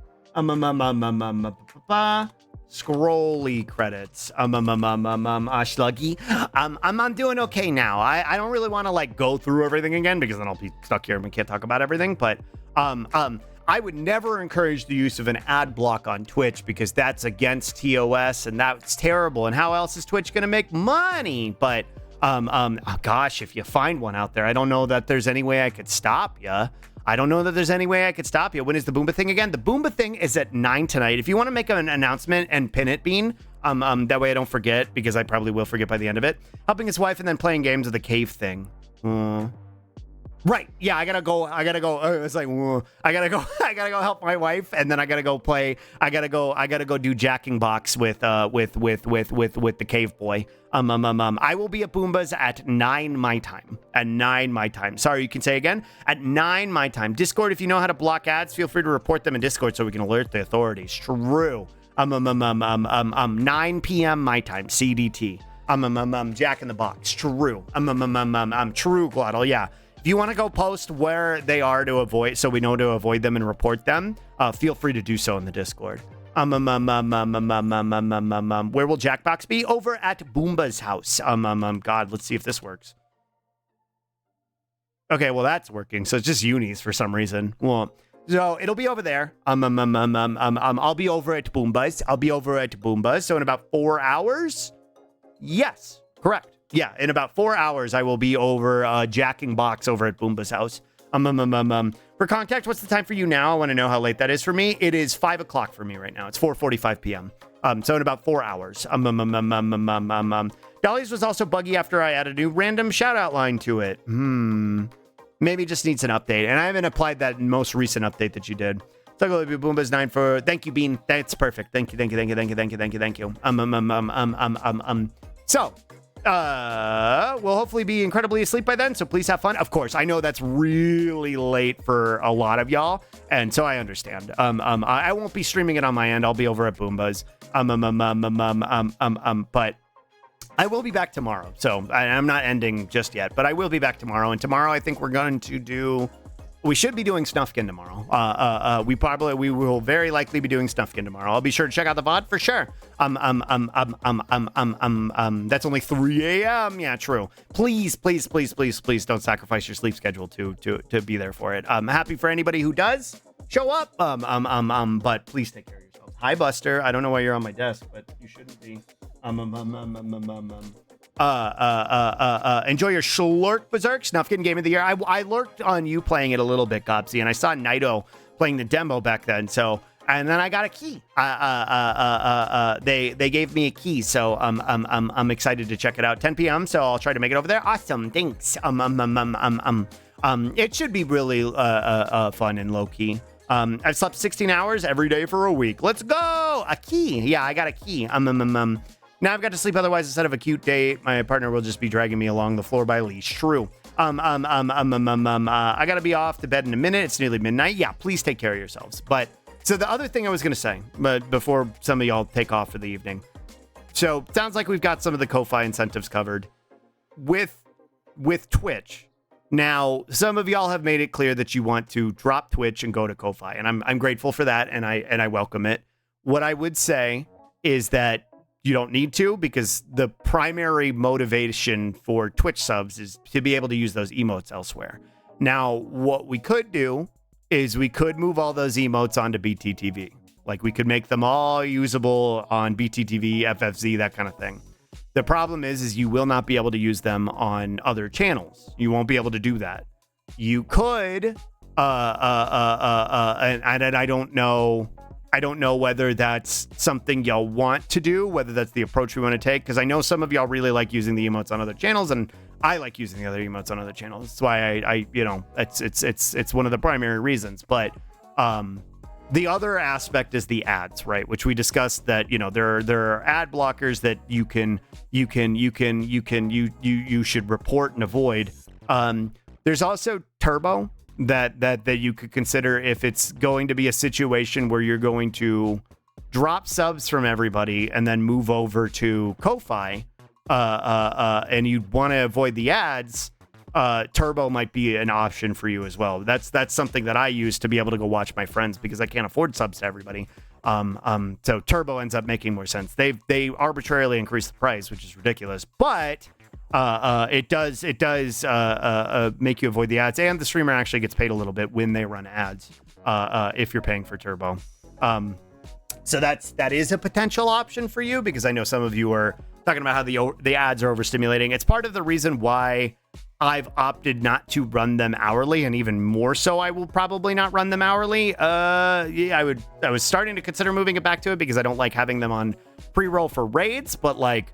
Scrolly credits. Sluggy. I'm doing okay now. I don't really want to like go through everything again because then I'll be stuck here and we can't talk about everything. But I would never encourage the use of an ad block on Twitch because that's against TOS and that's terrible. And how else is Twitch gonna make money? But gosh, if you find one out there, I don't know that there's any way I could stop you. When is the Boomba thing again? The Boomba thing is at 9 tonight. If you want to make an announcement and pin it, Bean, that way I don't forget, because I probably will forget by the end of it. Helping his wife and then playing games of the cave thing. Right. Yeah, I gotta go. It's like, I gotta go help my wife, and then I gotta go play. I gotta go do Jacking Box with the cave boy. I will be at Boomba's at 9 my time. Sorry, you can say again at 9 my time. Discord, if you know how to block ads, feel free to report them in Discord so we can alert the authorities. True. 9 p.m. my time. CDT. Jack in the Box. True. True, Glottal. Yeah. If you want to go post where they are to avoid, so we know to avoid them and report them, feel free to do so in the Discord. Where will Jackbox be? Over at Boomba's house. God, let's see if this works. Okay, well that's working. So it's just unis for some reason. Well, so it'll be over there. I'll be over at Boomba's. So in about 4 hours. Yes, correct. Yeah, in about 4 hours, I will be over Jacking Box over at Boomba's house. For contact, what's the time for you now? I want to know how late that is for me. It is 5 o'clock for me right now. It's 4:45 p.m. So in about 4 hours. Dolly's was also buggy after I added a new random shout-out line to it. Maybe just needs an update. And I haven't applied that most recent update that you did. Boomba's 9 for... Thank you, Bean. That's perfect. Thank you. So... we'll hopefully be incredibly asleep by then, so please have fun. Of course, I know that's really late for a lot of y'all, and so I understand. I won't be streaming it on my end. I'll be over at Boomba's. But I will be back tomorrow. So I'm not ending just yet, but I will be back tomorrow. And tomorrow, I think we're going to do... We should be doing Snufkin tomorrow. We will very likely be doing Snufkin tomorrow. I'll be sure to check out the VOD for sure. That's only 3 a.m. Yeah, true. Please don't sacrifice your sleep schedule to be there for it. I'm happy for anybody who does show up. But please take care of yourselves. Hi, Buster. I don't know why you're on my desk, but you shouldn't be. Enjoy your Schlurk Berserk Snufkin Game of the Year. I lurked on you playing it a little bit, Gopsy, and I saw Naito playing the demo back then. So, and then I got a key. They gave me a key, so I'm excited to check it out. 10 p.m. So I'll try to make it over there. Awesome, thanks. It should be really fun and low key. I've slept 16 hours every day for a week. Let's go. A key. Yeah, I got a key. Now I've got to sleep, otherwise instead of a cute date, my partner will just be dragging me along the floor by leash. True. I gotta be off to bed in a minute. It's nearly midnight. Yeah, please take care of yourselves. But so the other thing I was gonna say, but before some of y'all take off for the evening. So sounds like we've got some of the Ko-Fi incentives covered. With Twitch, Now, some of y'all have made it clear that you want to drop Twitch and go to Ko-Fi, and I'm grateful for that, and I welcome it. What I would say is that you don't need to, because the primary motivation for Twitch subs is to be able to use those emotes elsewhere. Now, what we could do is we could move all those emotes onto BTTV. Like, we could make them all usable on BTTV, FFZ, that kind of thing. The problem is you will not be able to use them on other channels. You won't be able to do that. You could, and I don't know whether that's something y'all want to do, whether that's the approach we want to take, because I know some of y'all really like using the emotes on other channels, and I like using the other emotes on other channels. That's why I it's one of the primary reasons. But the other aspect is the ads, right? Which we discussed that, there are ad blockers that you should report and avoid. There's also Turbo that you could consider if it's going to be a situation where you're going to drop subs from everybody and then move over to Ko-Fi, and you'd want to avoid the ads. Turbo might be an option for you as well. That's something that I use to be able to go watch my friends, because I can't afford subs to everybody. So Turbo ends up making more sense. They arbitrarily increase the price, which is ridiculous, but it does make you avoid the ads, and the streamer actually gets paid a little bit when they run ads, if you're paying for Turbo. So that is a potential option for you, because I know some of you are talking about how the ads are overstimulating. It's part of the reason why I've opted not to run them hourly, and even more so, I will probably not run them hourly. I was starting to consider moving it back to it, because I don't like having them on pre-roll for raids, but like,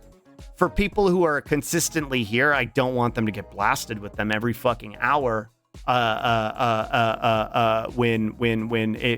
for people who are consistently here, I don't want them to get blasted with them every fucking hour.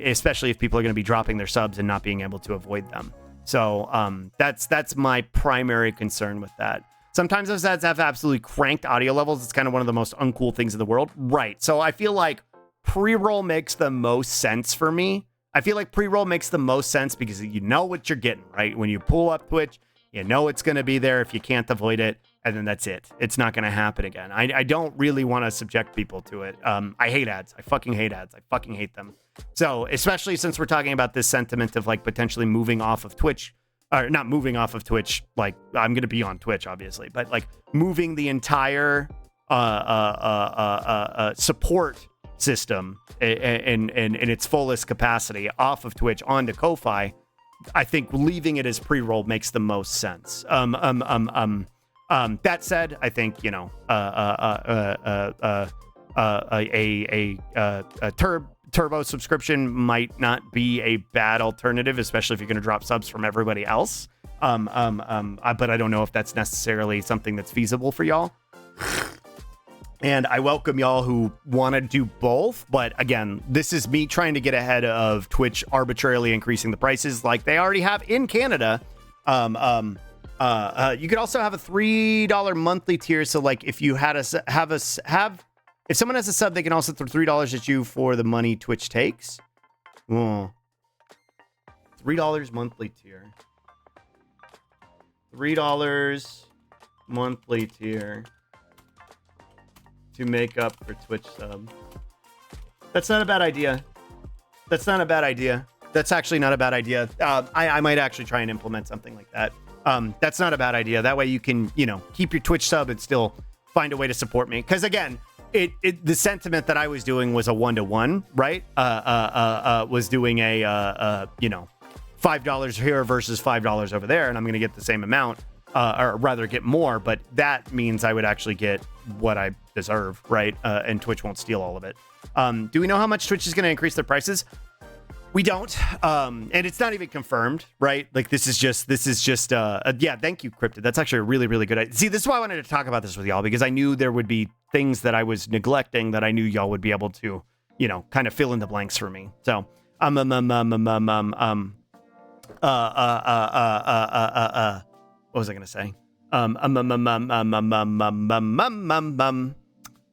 Especially if people are going to be dropping their subs and not being able to avoid them. So that's my primary concern with that. Sometimes those ads have absolutely cranked audio levels. It's kind of one of the most uncool things in the world. Right. So I feel like pre-roll makes the most sense for me. I feel like pre-roll makes the most sense because you know what you're getting, right? When you pull up Twitch, you know it's going to be there if you can't avoid it, and then that's it. It's not going to happen again. I don't really want to subject people to it. I hate ads. I fucking hate ads. I fucking hate them. So especially since we're talking about this sentiment of like potentially moving off of Twitch, or not moving off of Twitch, like I'm going to be on Twitch, obviously, but like moving the entire support system in its fullest capacity off of Twitch onto Ko-Fi, I think leaving it as pre-roll makes the most sense. That said, I think, a Turbo subscription might not be a bad alternative, especially if you're going to drop subs from everybody else. But I don't know if that's necessarily something that's feasible for y'all. And I welcome y'all who want to do both. But again, this is me trying to get ahead of Twitch arbitrarily increasing the prices like they already have in Canada. You could also have a $3 monthly tier. So like if you had if someone has a sub, they can also throw $3 at you for the money Twitch takes. $3 monthly tier. $3 monthly tier to make up for Twitch sub. That's not a bad idea. That's actually not a bad idea. I might actually try and implement something like that. That's not a bad idea. That way you can, keep your Twitch sub and still find a way to support me. Because again, the sentiment that I was doing was a 1-to-1, right? Was doing a $5 here versus $5 over there, and I'm going to get the same amount, or rather get more. But that means I would actually get what I deserve, right? And Twitch won't steal all of it. Do we know how much Twitch is going to increase their prices? We don't, and it's not even confirmed, right? Like this is just, yeah, thank you, Cryptid. That's actually a really, really good idea. See, this is why I wanted to talk about this with y'all, because I knew there would be things that I was neglecting that I knew y'all would be able to, kind of fill in the blanks for me. So, what was I going to say?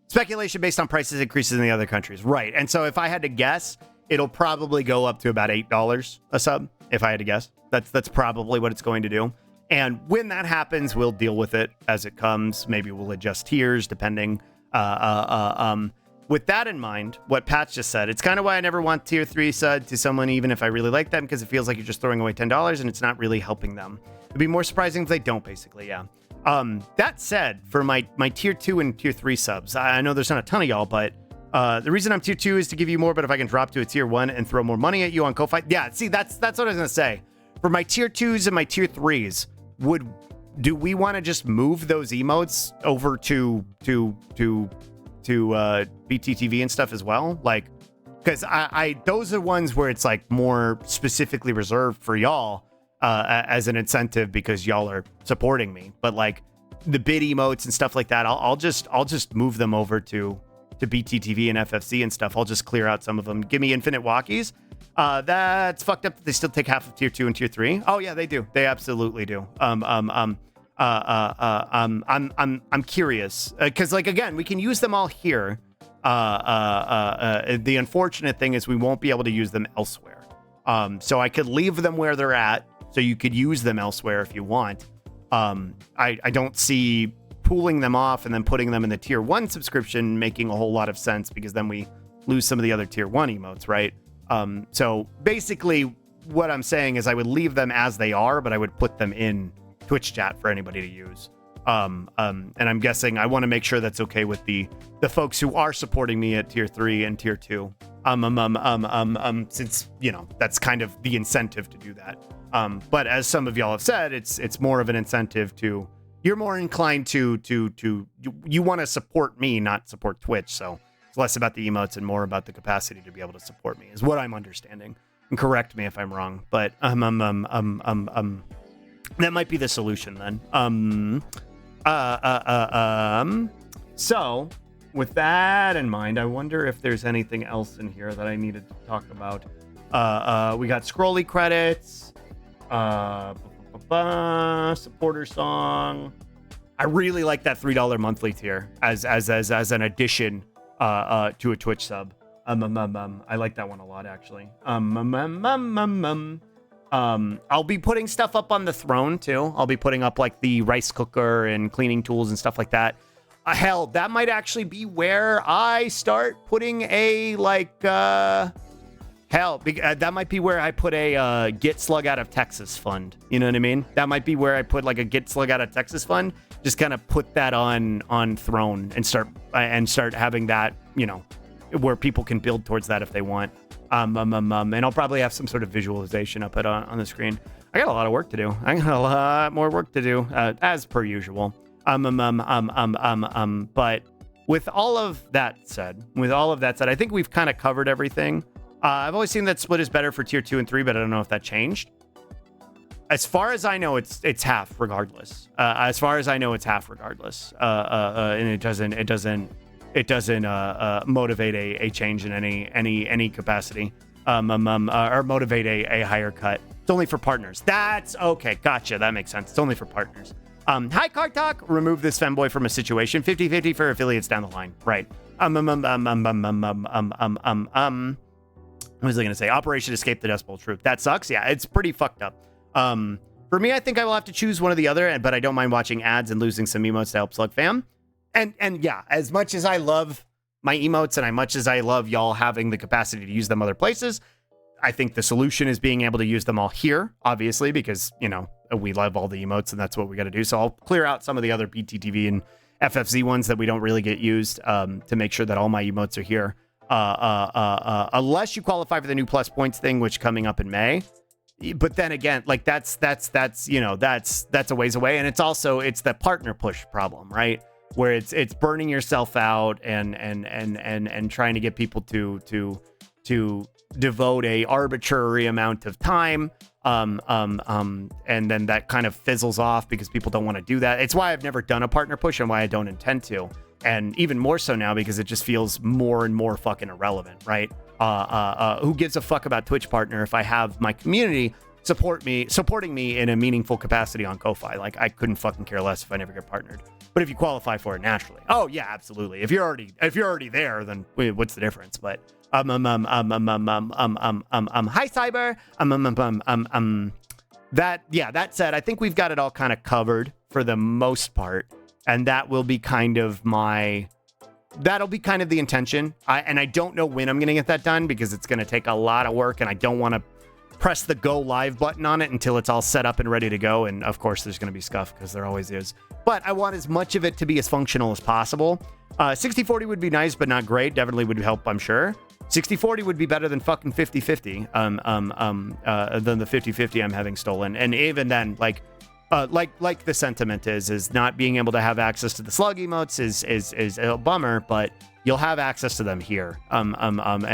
Speculation based on prices increases in the other countries. Right. And so if I had to guess, it'll probably go up to about $8 a sub. If I had to guess, that's probably what it's going to do. And when that happens, we'll deal with it as it comes. Maybe we'll adjust tiers depending. With that in mind, what Pat just said, it's kind of why I never want tier 3 sub to someone, even if I really like them, because it feels like you're just throwing away $10 and it's not really helping them. It'd be more surprising if they don't, basically, yeah. That said, for my tier 2 and tier 3 subs, I know there's not a ton of y'all, but the reason I'm tier 2 is to give you more, but if I can drop to a tier 1 and throw more money at you on Ko-Fi, yeah, see, that's what I was going to say. For my tier 2s and my tier 3s, do we want to just move those emotes over to BTTV and stuff as well? Like, because I those are ones where it's like more specifically reserved for y'all as an incentive because y'all are supporting me. But like the bid emotes and stuff like that, I'll just move them over to BTTV and FFC and stuff. I'll just clear out some of them. Give me infinite walkies. That's fucked up that they still take half of tier 2 and tier 3. Oh yeah, they do. They absolutely do. I'm curious because like again, we can use them all here. The unfortunate thing is we won't be able to use them elsewhere. So I could leave them where they're at, so you could use them elsewhere if you want. I don't see pooling them off and then putting them in the tier 1 subscription making a whole lot of sense, because then we lose some of the other tier 1 emotes, right? So basically what I'm saying is I would leave them as they are, but I would put them in Twitch chat for anybody to use. And I'm guessing I want to make sure that's okay with the folks who are supporting me at tier 3 and tier 2. Since, you know, that's kind of the incentive to do that. But as some of y'all have said, it's more of an incentive to, you're more inclined to you want to support me, not support Twitch. So it's less about the emotes and more about the capacity to be able to support me is what I'm understanding. And correct me if I'm wrong, but that might be the solution then. So with that in mind, I wonder if there's anything else in here that I needed to talk about. We got scrolly credits, supporter song. I really like that $3 monthly tier as an addition to a Twitch sub. I like that one a lot, actually. I'll be putting stuff up on the throne too. I'll be putting up like the rice cooker and cleaning tools and stuff like that. Hell, that might actually be where I start putting a that might be where I put a get slug out of Texas fund. You know what I mean? That might be where I put like a get slug out of Texas fund. Just kind of put that on throne and start having that, you know, where people can build towards that if they want. And I'll probably have some sort of visualization up on the screen. I got a lot of work to do. I got a lot more work to do, as per usual. But with all of that said, I think we've kind of covered everything. I've always seen that split is better for tier 2 and 3, but I don't know if that changed. As far as I know, it's half regardless. And it doesn't motivate a change in any capacity, or motivate a higher cut. It's only for partners. That's okay. Gotcha. That makes sense. It's only for partners. Hi, Card Talk. Remove this femboy from a situation. 50-50 for affiliates down the line. Right. What was I going to say? Operation Escape the Dust Bowl Troop. That sucks. Yeah, it's pretty fucked up. For me, I think I will have to choose one or the other, but I don't mind watching ads and losing some emotes to help Slug Fam. And yeah, as much as I love my emotes and as much as I love y'all having the capacity to use them other places, I think the solution is being able to use them all here, obviously, because, you know, we love all the emotes and that's what we got to do. So I'll clear out some of the other BTTV and FFZ ones that we don't really get used to make sure that all my emotes are here. Unless you qualify for the new plus points thing, which coming up in May. But then again, like that's you know, that's a ways away. And it's the partner push problem, right? Where it's burning yourself out and trying to get people to devote a arbitrary amount of time. And then that kind of fizzles off because people don't want to do that. It's why I've never done a partner push and why I don't intend to. And even more so now because it just feels more and more fucking irrelevant, right? Who gives a fuck about Twitch partner if I have my community supporting me in a meaningful capacity on Ko-Fi? Like, I couldn't fucking care less if I never get partnered. But if you qualify for it naturally, oh yeah, absolutely. If you're already there, then what's the difference? But hi Cyber. That said, I think we've got it all kind of covered for the most part, and that will be kind of my that'll be kind of the intention. And I don't know when I'm going to get that done because it's going to take a lot of work and I don't want to press the go live button on it until it's all set up and ready to go. And of course there's going to be scuff because there always is, but I want as much of it to be as functional as possible. 60/40 would be nice, but not great. Definitely would help, I'm sure. 60/40 would be better than fucking 50/50, than the 50/50 I'm having stolen. And even then, like the sentiment is not being able to have access to the slug emotes is a bummer, but you'll have access to them here. And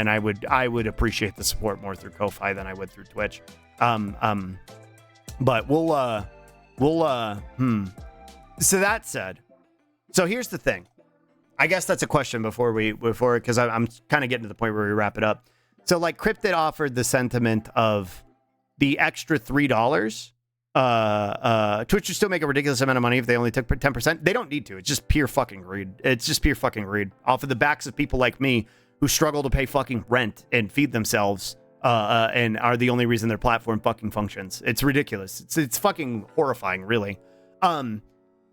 I would appreciate the support more through Ko-Fi than I would through Twitch. But we'll So that said, so here's the thing. I guess that's a question because I'm kind of getting to the point where we wrap it up. So like Cryptid offered the sentiment of the extra $3. Twitch would still make a ridiculous amount of money if they only took 10%. They don't need to. It's just pure fucking greed. It's just pure fucking greed off of the backs of people like me who struggle to pay fucking rent and feed themselves, and are the only reason their platform fucking functions. It's ridiculous. It's fucking horrifying, really.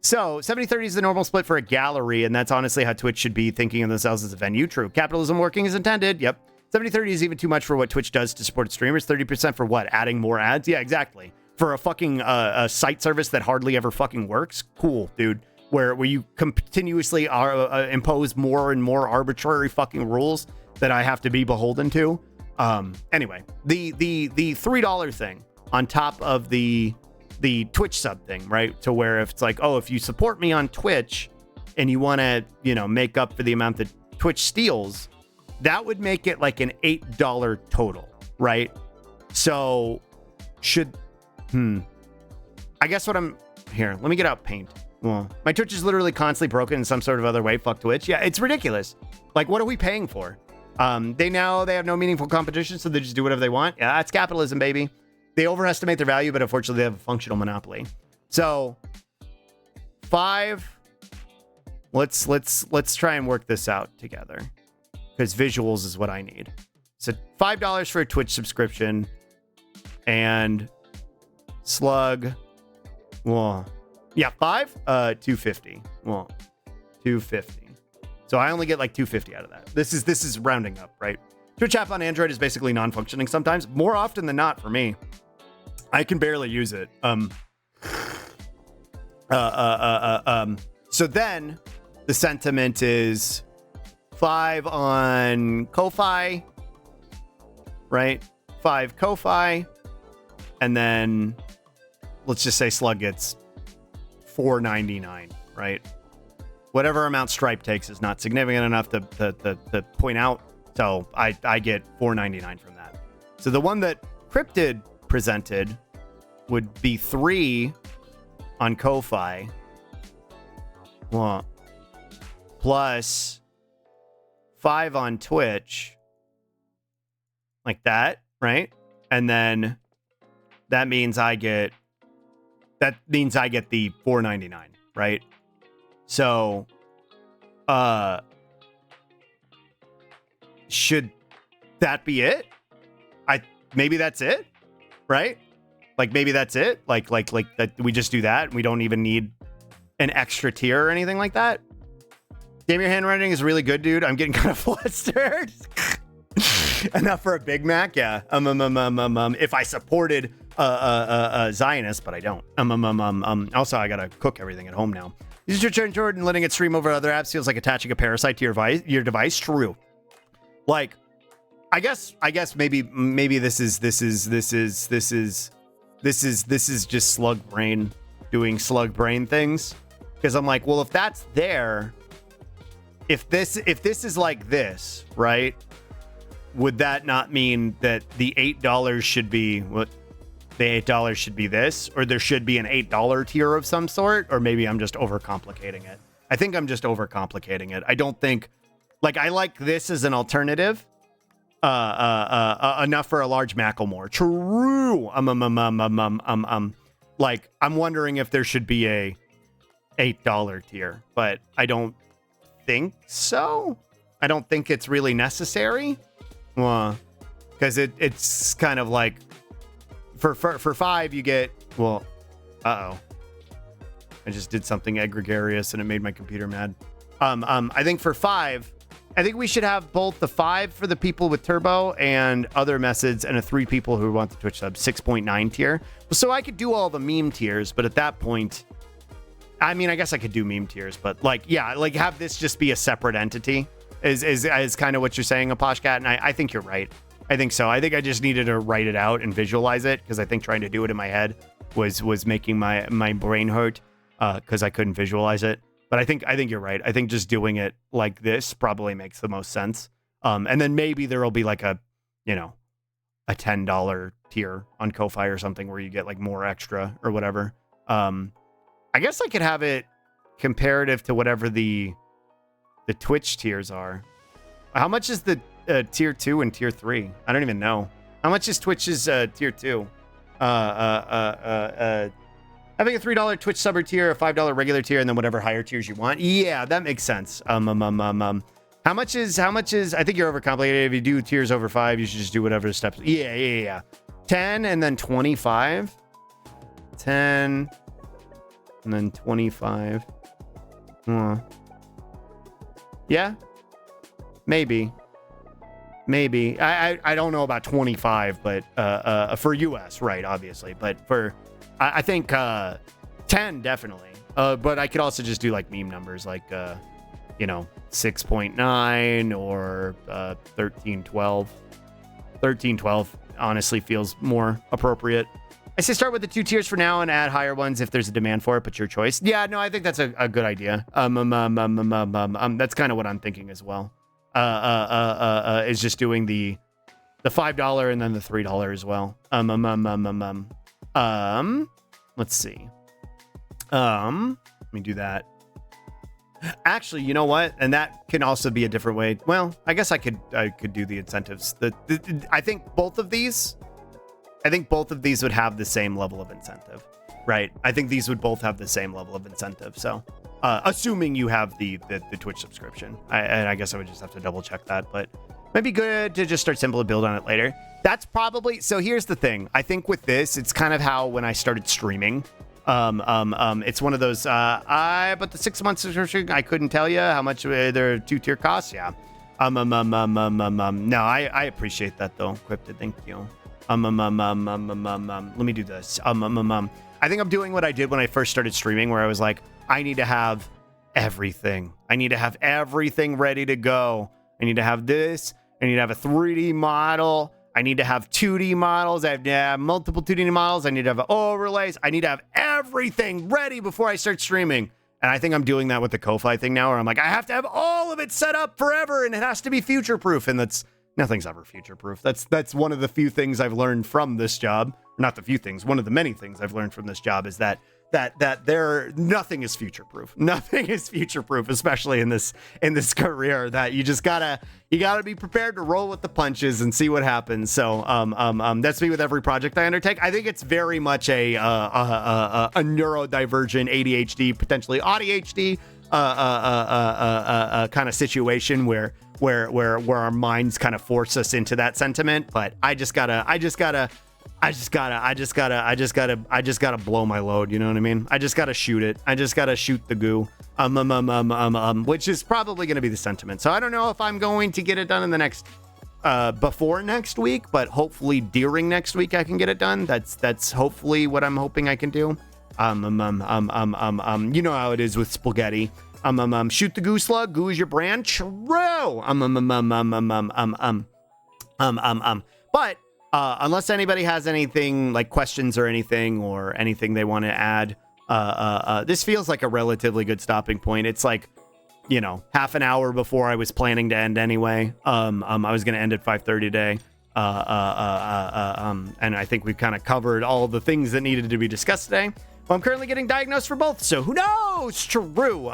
So 70/30 is the normal split for a gallery, and that's honestly how Twitch should be thinking of themselves as a venue. True. Capitalism working as intended. Yep. 70/30 is even too much for what Twitch does to support streamers. 30% for what? Adding more ads? Yeah, exactly. For a fucking a site service that hardly ever fucking works. Cool, dude. Where you continuously impose more and more arbitrary fucking rules that I have to be beholden to. Anyway, the $3 thing on top of the Twitch sub thing, right? To where if it's like, oh, if you support me on Twitch and you want to, make up for the amount that Twitch steals, that would make it like an $8 total, right? So I guess let me get out Paint. Well, my Twitch is literally constantly broken in some sort of other way. Fuck Twitch. Yeah, it's ridiculous. Like, what are we paying for? They have no meaningful competition, so they just do whatever they want. Yeah, that's capitalism, baby. They overestimate their value, but unfortunately they have a functional monopoly. So 5. Let's try and work this out together because visuals is what I need. So $5 for a Twitch subscription and slug. Well, yeah, 5. 250. Well, 250. So I only get like 250 out of that. This is rounding up, right? Twitch app on Android is basically non-functioning sometimes. More often than not for me. I can barely use it. So then the sentiment is 5 on Ko-Fi, right? 5 Ko-Fi, and then let's just say Slug gets $4.99, right? Whatever amount Stripe takes is not significant enough to point out, so I get $4.99 from that. So the one that Cryptid presented would be 3 on Ko-Fi, well, plus 5 on Twitch, like that, right? And then that means I get the $4.99, right? So, should that be it? Maybe that's it, right? Like maybe that's it. Like that we just do that. We don't even need an extra tier or anything like that. Damn, your handwriting is really good, dude. I'm getting kind of flustered. Enough for a Big Mac, yeah. If I supported a Zionist, but I don't. Also, I gotta cook everything at home now. Use your turn, Jordan. Letting it stream over other apps feels like attaching a parasite to your device. True. Like, I guess maybe this is just Slug Brain doing Slug Brain things. Because I'm like, well, if that's there, if this is like this, right? Would that not mean that the $8 should be what? The $8 should be this, or there should be an $8 tier of some sort, or maybe I'm just overcomplicating it. I think I'm just overcomplicating it. I don't think, like, I like this as an alternative. Enough for a large Macklemore. True. Like, I'm wondering if there should be a $8 tier, but I don't think so. I don't think it's really necessary. Well, because it's kind of like for 5 you get, well, I just did something egregious and it made my computer mad. I think for 5, I think we should have both the 5 for the people with turbo and other methods, and a 3 people who want the Twitch sub 6.9 tier. So I could do all the meme tiers, but at that point, I mean, I guess I could do meme tiers, but like, yeah, like have this just be a separate entity is kind of what you're saying, Aposhcat, and I think you're right. I think so. I think I just needed to write it out and visualize it, because I think trying to do it in my head was making my brain hurt, because I couldn't visualize it. But I think you're right. I think just doing it like this probably makes the most sense. And then maybe there will be like a $10 tier on Ko-Fi or something where you get like more extra or whatever. I guess I could have it comparative to whatever the Twitch tiers are. How much is the tier 2 and tier 3? I don't even know. How much is Twitch's tier 2? Having a $3 Twitch subber tier, a $5 regular tier, and then whatever higher tiers you want. Yeah, that makes sense. How much is, I think you're overcomplicated. If you do tiers over 5, you should just do whatever the steps. Yeah. 10 and then 25. 10 and then 25. Yeah. Maybe. I don't know about 25, but for US, right, obviously. But for I think 10 definitely. But I could also just do like meme numbers, like 6.9 or 1312. 1312 honestly feels more appropriate. I say start with the 2 tiers for now and add higher ones if there's a demand for it, but your choice. Yeah, no, I think that's a good idea. That's kind of what I'm thinking as well. Is just doing the $5 and then the $3 as well. Let's see. Let me do that. Actually, you know what? And that can also be a different way. Well, I guess I could do the incentives. I think both of these would have the same level of incentive, right? I think these would both have the same level of incentive. So, assuming you have the Twitch subscription, I guess I would just have to double check that, but maybe good to just start simple and build on it later. That's probably, so here's the thing. I think with this, it's kind of how when I started streaming, it's one of those, but the 6 months subscription, I couldn't tell you how much their 2-tier costs. Yeah. No, I appreciate that though. Cryptid, thank you. Let me do this. I think I'm doing what I did when I first started streaming, where I was like, I need to have everything. I need to have everything ready to go. I need to have this. I need to have a 3D model. I need to have 2D models. I have to have multiple 2D models. I need to have overlays. I need to have everything ready before I start streaming. And I think I'm doing that with the Ko-Fi thing now, where I'm like, I have to have all of it set up forever, and it has to be future-proof. And nothing's ever future-proof. That's one of the few things I've learned from this job. Not the few things. One of the many things I've learned from this job is that nothing is future-proof. Nothing is future-proof, especially in this career. That you gotta be prepared to roll with the punches and see what happens. So that's me with every project I undertake. I think it's very much a neurodivergent ADHD, potentially ADHD kind of situation where our minds kind of force us into that sentiment. But I just gotta blow my load. You know what I mean? I just gotta shoot it. I just gotta shoot the goo. Which is probably gonna be the sentiment. So I don't know if I'm going to get it done in the next, before next week, but hopefully during next week I can get it done. That's hopefully what I'm hoping I can do. You know how it is with spaghetti. Shoot the goo slug. Goo is your brand. True. But unless anybody has anything like questions or anything they want to add, this feels like a relatively good stopping point. It's like, half an hour before I was planning to end anyway. I was going to end at 5:30 today. And I think we've kind of covered all the things that needed to be discussed today. Well, I'm currently getting diagnosed for both, so who knows? True.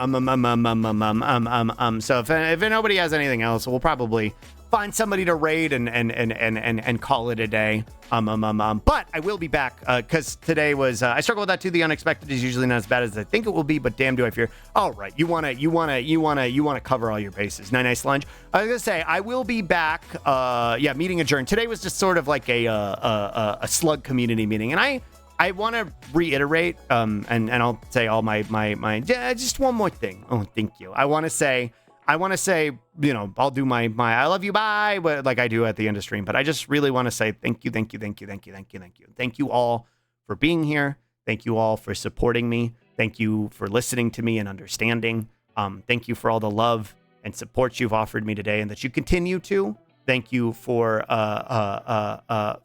So if nobody has anything else, we'll probably find somebody to raid and call it a day. But I will be back because today was I struggle with that too. The unexpected is usually not as bad as I think it will be, but damn, do I fear. All right, you wanna cover all your bases. Nice lunch. I was gonna say I will be back. Meeting adjourned. Today was just sort of like a slug community meeting, and I I want to reiterate, and I'll say all my just one more thing. Oh, thank you. I want to say, I'll do my I love you, bye, but like I do at the end of stream. But I just really want to say thank you. Thank you all for being here. Thank you all for supporting me. Thank you for listening to me and understanding. Thank you for all the love and support you've offered me today and that you continue to. Thank you for all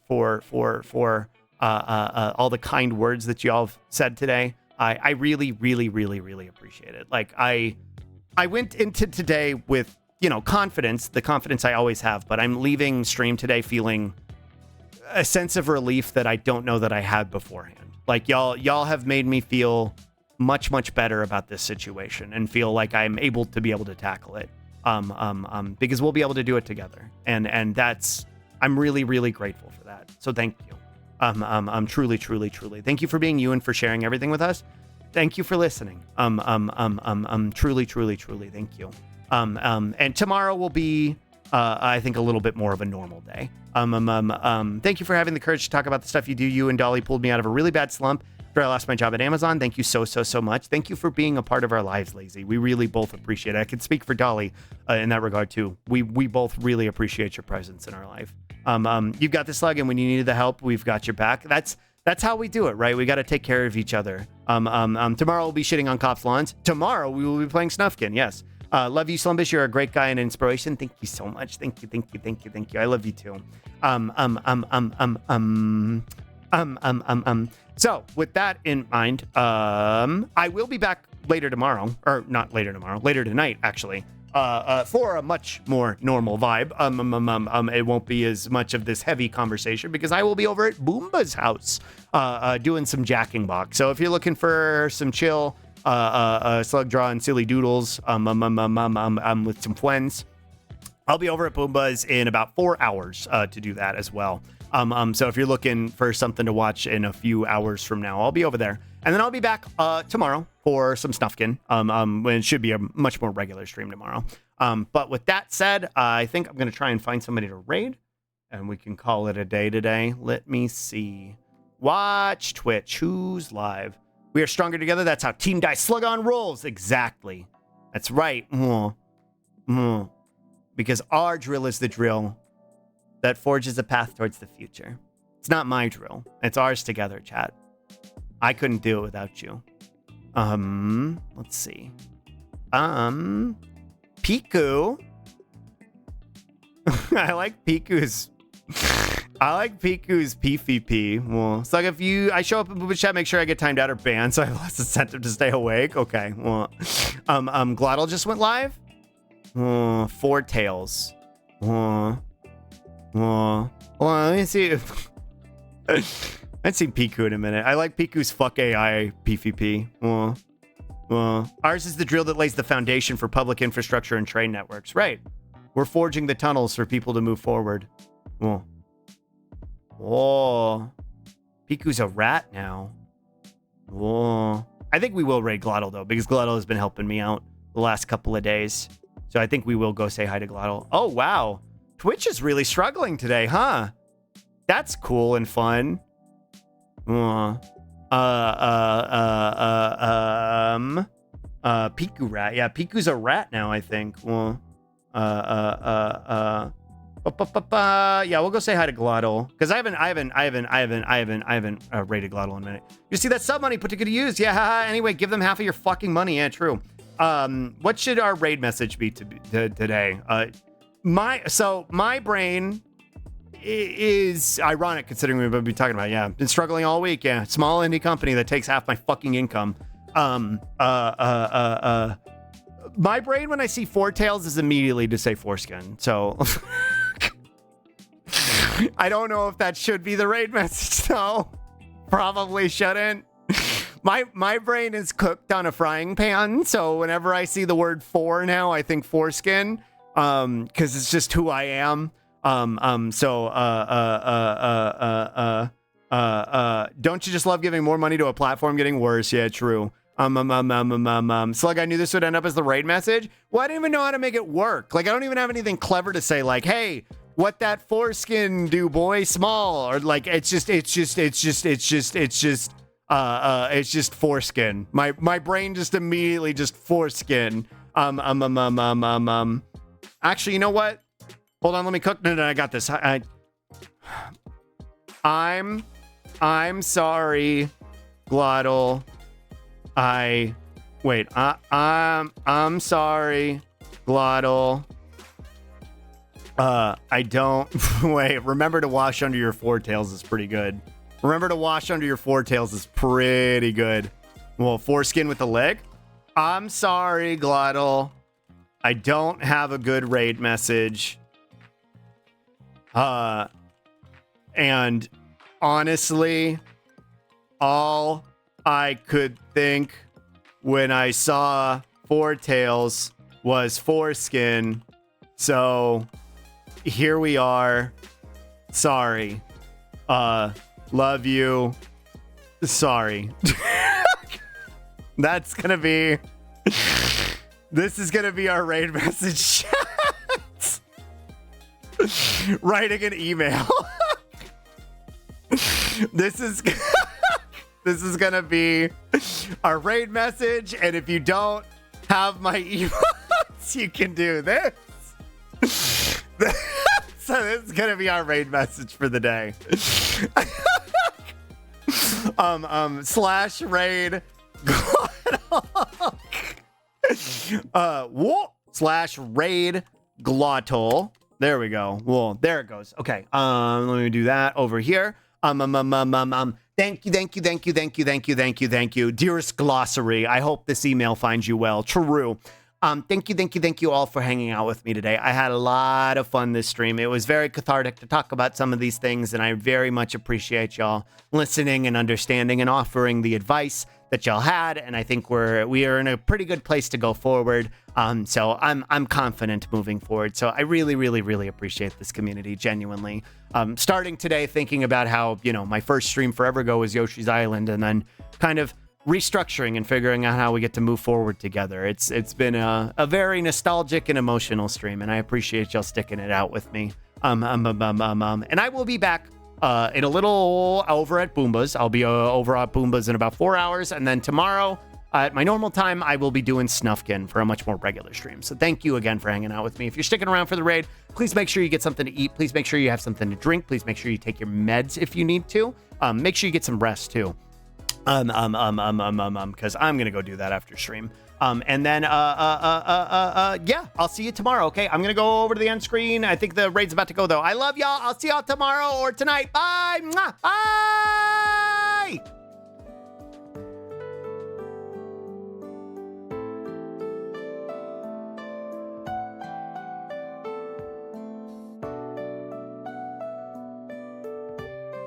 the kind words that y'all have said today. I really, really, really, really appreciate it. Like I went into today with, confidence, the confidence I always have, but I'm leaving stream today feeling a sense of relief that I don't know that I had beforehand. Like y'all have made me feel much, much better about this situation and feel like I'm able to tackle it. Because we'll be able to do it together. And that's, I'm really, really grateful for that. So thank you. Truly, truly, truly. Thank you for being you and for sharing everything with us. Thank you for listening. Truly, truly, truly. Thank you. And tomorrow will be, I think, a little bit more of a normal day. Thank you for having the courage to talk about the stuff you do. You and Dolly pulled me out of a really bad slump after I lost my job at Amazon. Thank you so much. Thank you for being a part of our lives, Lazy. We really both appreciate it. I can speak for Dolly in that regard too. We both really appreciate your presence in our life. You've got this, Slug, and when you needed the help, we've got your back. That's how we do it, right? We got to take care of each other. Tomorrow we'll be shitting on cops' lawns. Tomorrow we will be playing Snufkin. Yes. Love you, Slumbus. You're a great guy and an inspiration. Thank you so much. Thank you. I love you too. So with that in mind, I will be back later tomorrow, or not later tomorrow, later tonight, actually, for a much more normal vibe. It won't be as much of this heavy conversation because I will be over at Boomba's house, doing some jacking box. So if you're looking for some chill, slug draw and silly doodles, with some friends, I'll be over at Boomba's in about 4 hours, to do that as well. So if you're looking for something to watch in a few hours from now, I'll be over there. And then I'll be back tomorrow for some Snufkin. It should be a much more regular stream tomorrow. But with that said, I think I'm going to try and find somebody to raid. And we can call it a day today. Let me see. Watch Twitch. Who's live? We are stronger together. That's how Team Dice Slug On rolls. Exactly. That's right. Because our drill is the drill that forges a path towards the future. It's not my drill. It's ours together, chat. I couldn't do it without you. Let's see. Piku. I like Piku's PvP. Well, it's like if I show up in Booba Chat, make sure I get timed out or banned, so I have less incentive to stay awake. Okay. Well, Glottal just went live. Four Tails. Let me see. I haven't seen Piku in a minute. I like Piku's fuck AI PvP. Ours is the drill that lays the foundation for public infrastructure and train networks. Right. We're forging the tunnels for people to move forward. Piku's a rat now. I think we will raid Glottal, though, because Glottal has been helping me out the last couple of days. So I think we will go say hi to Glottal. Oh, wow. Twitch is really struggling today, huh? That's cool and fun. Piku rat. Yeah, Piku's a rat now, I think. Yeah, we'll go say hi to Glottal because I haven't rated Glottal in a minute. You see that sub money put to good use? Yeah. Anyway, give them half of your fucking money. Yeah, true. What should our raid message be today? My brain is ironic considering we've been talking about. Yeah, been struggling all week. Yeah, small indie company that takes half my fucking income. My brain when I see Four Tails is immediately to say foreskin. So I don't know if that should be the raid message though. Probably shouldn't. My brain is cooked on a frying pan, so whenever I see the word four now, I think foreskin, because it's just who I am. Don't you just love giving more money to a platform getting worse? Yeah, true. Slug, I knew this would end up as the raid message. Well, I didn't even know how to make it work. Like, I don't even have anything clever to say, like, hey, what that foreskin do, boy? Small, or like it's just foreskin. My brain just immediately just foreskin. Actually, you know what? Hold on, let me cook. No, I got this. I'm sorry, Glottal. I'm sorry, Glottal. I don't wait. Remember to wash under your foretails is pretty good. Remember to wash under your foretails is pretty good. Well, foreskin with the leg. I'm sorry, Glottal. I don't have a good raid message. And honestly, all I could think when I saw foretails was foreskin. So here we are. Sorry. Love you. Sorry. That's gonna be. This is gonna be our raid message. Writing an email. This is gonna be our raid message, and if you don't have my emotes, you can do this. So this is gonna be our raid message for the day. Slash raid. Slash raid Glottal. There we go. Well, there it goes. Okay. Let me do that over here. Thank you. Dearest Glossary, I hope this email finds you well. True. Thank you all for hanging out with me today. I had a lot of fun this stream. It was very cathartic to talk about some of these things, and I very much appreciate y'all listening and understanding and offering the advice that y'all had. And I think we are in a pretty good place to go forward. So I'm confident moving forward. So I really appreciate this community, genuinely. Starting today thinking about how, my first stream forever ago was Yoshi's Island, and then kind of restructuring and figuring out how we get to move forward together. It's been a very nostalgic and emotional stream, and I appreciate y'all sticking it out with me. And I will be back in a little over at Boomba's. I'll be over at Boomba's in about 4 hours, and then tomorrow at my normal time, I will be doing Snufkin for a much more regular stream. So thank you again for hanging out with me. If you're sticking around for the raid, please make sure you get something to eat. Please make sure you have something to drink. Please make sure you take your meds if you need to. Make sure you get some rest too. Because I'm gonna go do that after stream. And then yeah, I'll see you tomorrow. Okay, I'm gonna go over to the end screen. I think the raid's about to go though. I love y'all. I'll see y'all tomorrow or tonight. Bye. Mwah. Bye.